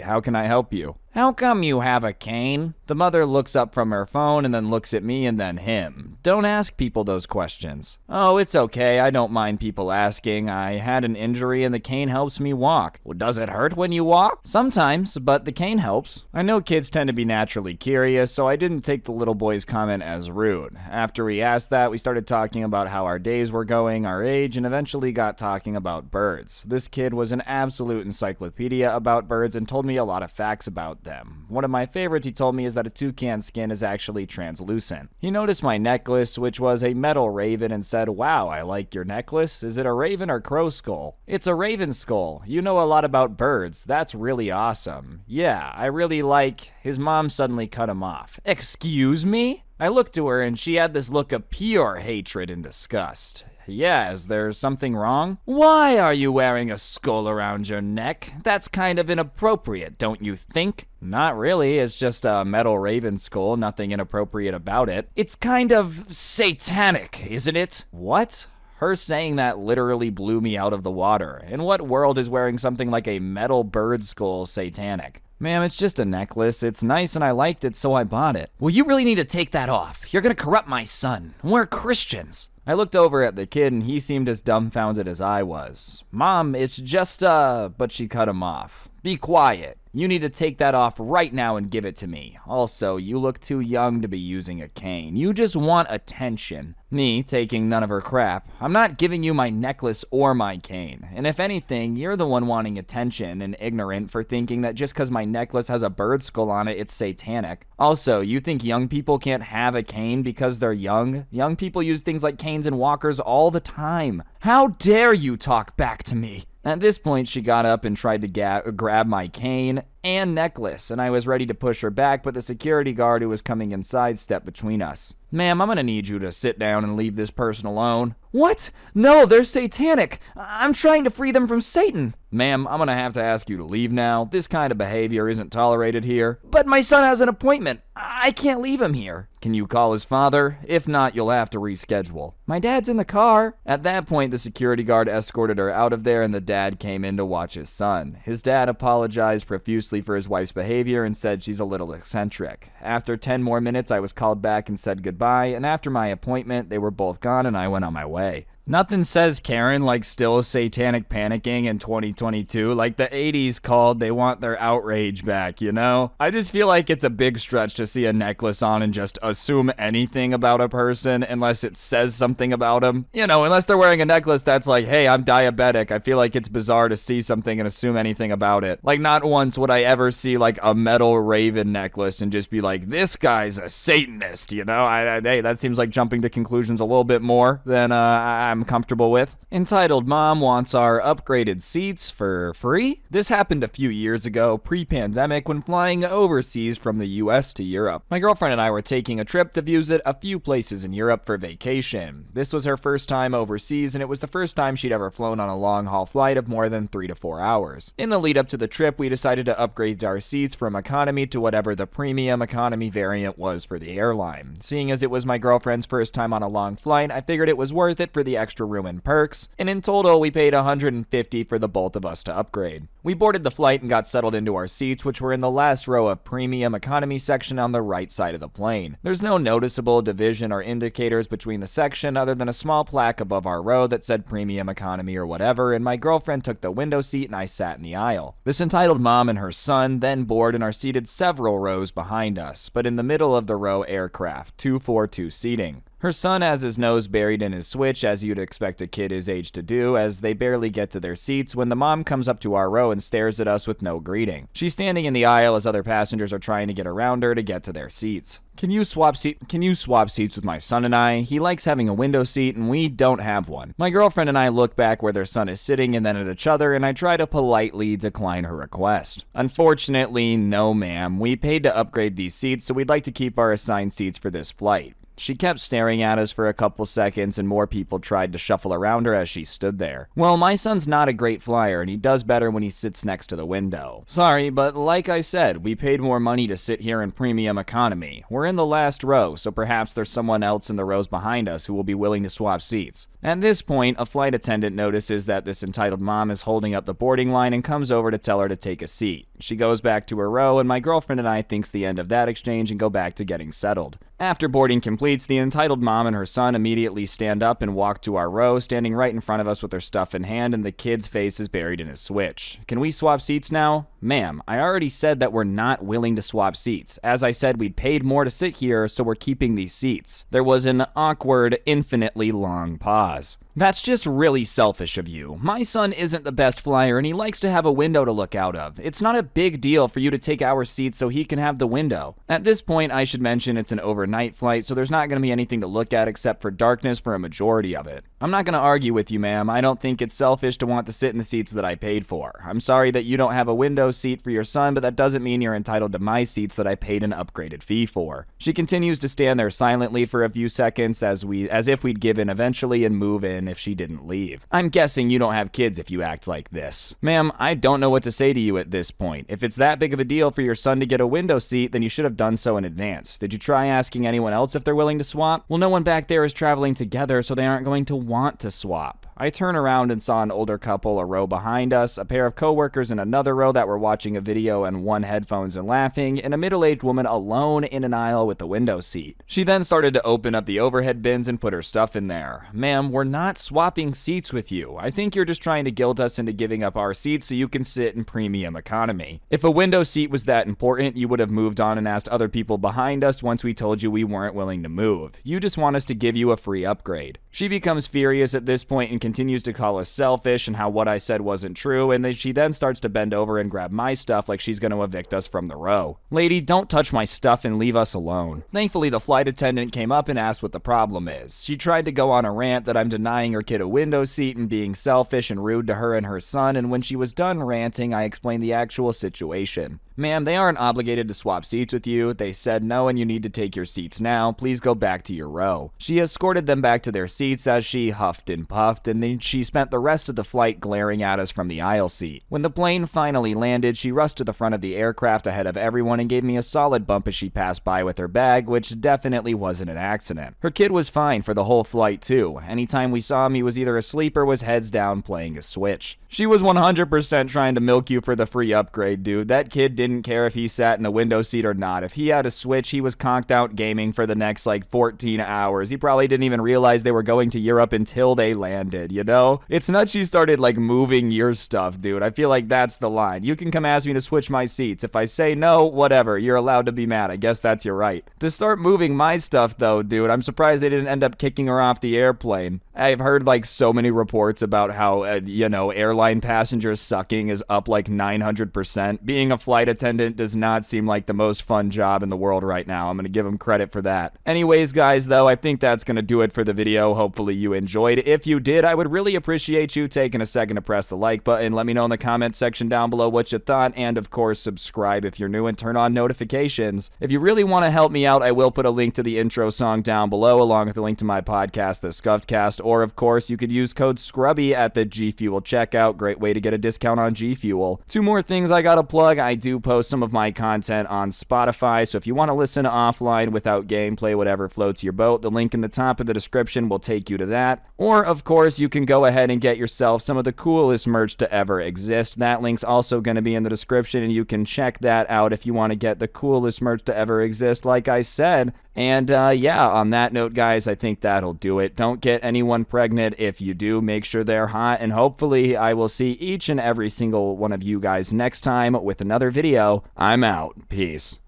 how can I help you? How come you have a cane? The mother looks up from her phone and then looks at me and then him. Don't ask people those questions. Oh, it's okay. I don't mind people asking. I had an injury and the cane helps me walk. Well, does it hurt when you walk? Sometimes, but the cane helps. I know kids tend to be naturally curious, so I didn't take the little boy's comment as rude. After we asked that, we started talking about how our days were going, our age, and eventually got talking about birds. This kid was an absolute encyclopedia about birds and told me a lot of facts about them. One of my favorites he told me is that a toucan's skin is actually translucent. He noticed my necklace, which was a metal raven, and said, wow, I like your necklace. Is it a raven or crow skull? It's a raven skull. You know a lot about birds. That's really awesome. Yeah, I really like... His mom suddenly cut him off. Excuse me? I looked to her and she had this look of pure hatred and disgust. Yeah, is there something wrong? Why are you wearing a skull around your neck? That's kind of inappropriate, don't you think? Not really, it's just a metal raven skull, nothing inappropriate about it. It's kind of satanic, isn't it? What? Her saying that literally blew me out of the water. In what world is wearing something like a metal bird skull satanic? Ma'am, it's just a necklace. It's nice and I liked it, so I bought it. Well, you really need to take that off. You're gonna corrupt my son. We're Christians. I looked over at the kid and he seemed as dumbfounded as I was. Mom, it's just, but she cut him off. Be quiet. You need to take that off right now and give it to me. Also, you look too young to be using a cane. You just want attention. Me taking none of her crap. I'm not giving you my necklace or my cane. And if anything, you're the one wanting attention and ignorant for thinking that just because my necklace has a bird skull on it, it's satanic. Also, you think young people can't have a cane because they're young? Young people use things like canes and walkers all the time. How dare you talk back to me? At this point, she got up and tried to grab my cane, and necklace, and I was ready to push her back, but the security guard who was coming inside stepped between us. Ma'am, I'm gonna need you to sit down and leave this person alone. What? No, they're satanic. I'm trying to free them from Satan. Ma'am, I'm gonna have to ask you to leave now. This kind of behavior isn't tolerated here. But my son has an appointment. I can't leave him here. Can you call his father? If not, you'll have to reschedule. My dad's in the car. At that point, the security guard escorted her out of there and the dad came in to watch his son. His dad apologized profusely for his wife's behavior and said she's a little eccentric. After 10 more minutes, I was called back and said goodbye, and after my appointment, they were both gone and I went on my way. Nothing says Karen like still satanic panicking in 2022. Like the 80s called, they want their outrage back, you know? I just feel like it's a big stretch to see a necklace on and just assume anything about a person unless it says something about them. You know, unless they're wearing a necklace that's like, hey, I'm diabetic. I feel like it's bizarre to see something and assume anything about it. Like not once would I ever see like a metal raven necklace and just be like, this guy's a Satanist, you know? Hey, that seems like jumping to conclusions a little bit more than I'm comfortable with. Entitled Mom wants our upgraded seats for free. This happened a few years ago, pre-pandemic, when flying overseas from the US to Europe. My girlfriend and I were taking a trip to visit a few places in Europe for vacation. This was her first time overseas, and it was the first time she'd ever flown on a long-haul flight of more than 3 to 4 hours. In the lead up to the trip, we decided to upgrade our seats from economy to whatever the premium economy variant was for the airline. Seeing as it was my girlfriend's first time on a long flight, I figured it was worth it for the extra room and perks, and in total we paid $150 for the both of us to upgrade. We boarded the flight and got settled into our seats, which were in the last row of premium economy section on the right side of the plane. There's no noticeable division or indicators between the section other than a small plaque above our row that said premium economy or whatever, and my girlfriend took the window seat and I sat in the aisle. This entitled mom and her son then board and are seated several rows behind us, but in the middle of the row aircraft, 2-4-2 seating. Her son has his nose buried in his Switch, as you'd expect a kid his age to do, as they barely get to their seats when the mom comes up to our row and stares at us with no greeting. She's standing in the aisle as other passengers are trying to get around her to get to their seats. Can you swap seats with my son and I? He likes having a window seat and we don't have one. My girlfriend and I look back where their son is sitting and then at each other, and I try to politely decline her request. Unfortunately, no ma'am. We paid to upgrade these seats, so we'd like to keep our assigned seats for this flight. She kept staring at us for a couple seconds and more people tried to shuffle around her as she stood there. Well, my son's not a great flyer and he does better when he sits next to the window. Sorry, but like I said, we paid more money to sit here in premium economy. We're in the last row, so perhaps there's someone else in the rows behind us who will be willing to swap seats. At this point, a flight attendant notices that this entitled mom is holding up the boarding line and comes over to tell her to take a seat. She goes back to her row and my girlfriend and I thinks the end of that exchange and go back to getting settled. After boarding completes, the entitled mom and her son immediately stand up and walk to our row, standing right in front of us with their stuff in hand and the kid's face is buried in his Switch. Can we swap seats now? Ma'am, I already said that we're not willing to swap seats. As I said, we'd paid more to sit here, so we're keeping these seats. There was an awkward, infinitely long pause. That's just really selfish of you. My son isn't the best flyer and he likes to have a window to look out of. It's not a big deal for you to take our seat so he can have the window. At this point, I should mention it's an overnight flight, so there's not going to be anything to look at except for darkness for a majority of it. I'm not going to argue with you, ma'am. I don't think it's selfish to want to sit in the seats that I paid for. I'm sorry that you don't have a window seat for your son, but that doesn't mean you're entitled to my seats that I paid an upgraded fee for. She continues to stand there silently for a few seconds as if we'd give in eventually and move in if she didn't leave. I'm guessing you don't have kids if you act like this. Ma'am, I don't know what to say to you at this point. If it's that big of a deal for your son to get a window seat, then you should have done so in advance. Did you try asking anyone else if they're willing to swap? Well, no one back there is traveling together, so they aren't going to want to swap. I turn around and saw an older couple a row behind us, a pair of coworkers in another row that were watching a video and one headphones and laughing, and a middle-aged woman alone in an aisle with a window seat. She then started to open up the overhead bins and put her stuff in there. Ma'am, we're not swapping seats with you. I think you're just trying to guilt us into giving up our seats so you can sit in premium economy. If a window seat was that important, you would have moved on and asked other people behind us once we told you we weren't willing to move. You just want us to give you a free upgrade. She becomes furious at this point and continues to call us selfish and how what I said wasn't true, and then she then starts to bend over and grab my stuff like she's going to evict us from the row. Lady, don't touch my stuff and leave us alone. Thankfully, the flight attendant came up and asked what the problem is. She tried to go on a rant that I'm denying her kid a window seat and being selfish and rude to her and her son, and when she was done ranting, I explained the actual situation. Ma'am, they aren't obligated to swap seats with you. They said no and you need to take your seats now. Please go back to your row. She escorted them back to their seats as she huffed and puffed, and then she spent the rest of the flight glaring at us from the aisle seat. When the plane finally landed, she rushed to the front of the aircraft ahead of everyone and gave me a solid bump as she passed by with her bag, which definitely wasn't an accident. Her kid was fine for the whole flight too. Anytime we saw him, he was either asleep or was heads down playing a Switch. She was 100% trying to milk you for the free upgrade, dude. That kid didn't care if he sat in the window seat or not. If he had a Switch, he was conked out gaming for the next 14 hours. He probably didn't even realize they were going to Europe until they landed, you know? It's nuts she started moving your stuff, dude. I feel like that's the line. You can come ask me to switch my seats. If I say no, whatever. You're allowed to be mad. I guess that's your right. To start moving my stuff though, dude, I'm surprised they didn't end up kicking her off the airplane. I've heard so many reports about how, airline passengers sucking is up 900%. Being a flight attendant does not seem like the most fun job in the world right now. I'm going to give them credit for that. Anyways, guys, though, I think that's going to do it for the video. Hopefully you enjoyed. If you did, I would really appreciate you taking a second to press the like button. Let me know in the comment section down below what you thought, and of course, subscribe if you're new and turn on notifications. If you really want to help me out, I will put a link to the intro song down below, along with a link to my podcast, The Scuffed Cast, or of course, you could use code Scrubby at the G Fuel checkout. Great way to get a discount on G Fuel. Two more things I gotta plug. I do post some of my content on Spotify, so if you want to listen offline without gameplay, whatever floats your boat, the link in the top of the description will take you to that. Or, of course, you can go ahead and get yourself some of the coolest merch to ever exist. That link's also going to be in the description, and you can check that out if you want to get the coolest merch to ever exist, like I said. And yeah, on that note, guys, I think that'll do it. Don't get anyone pregnant. If you do, make sure they're hot, and hopefully I will see each and every single one of you guys next time with another video. I'm out. Peace.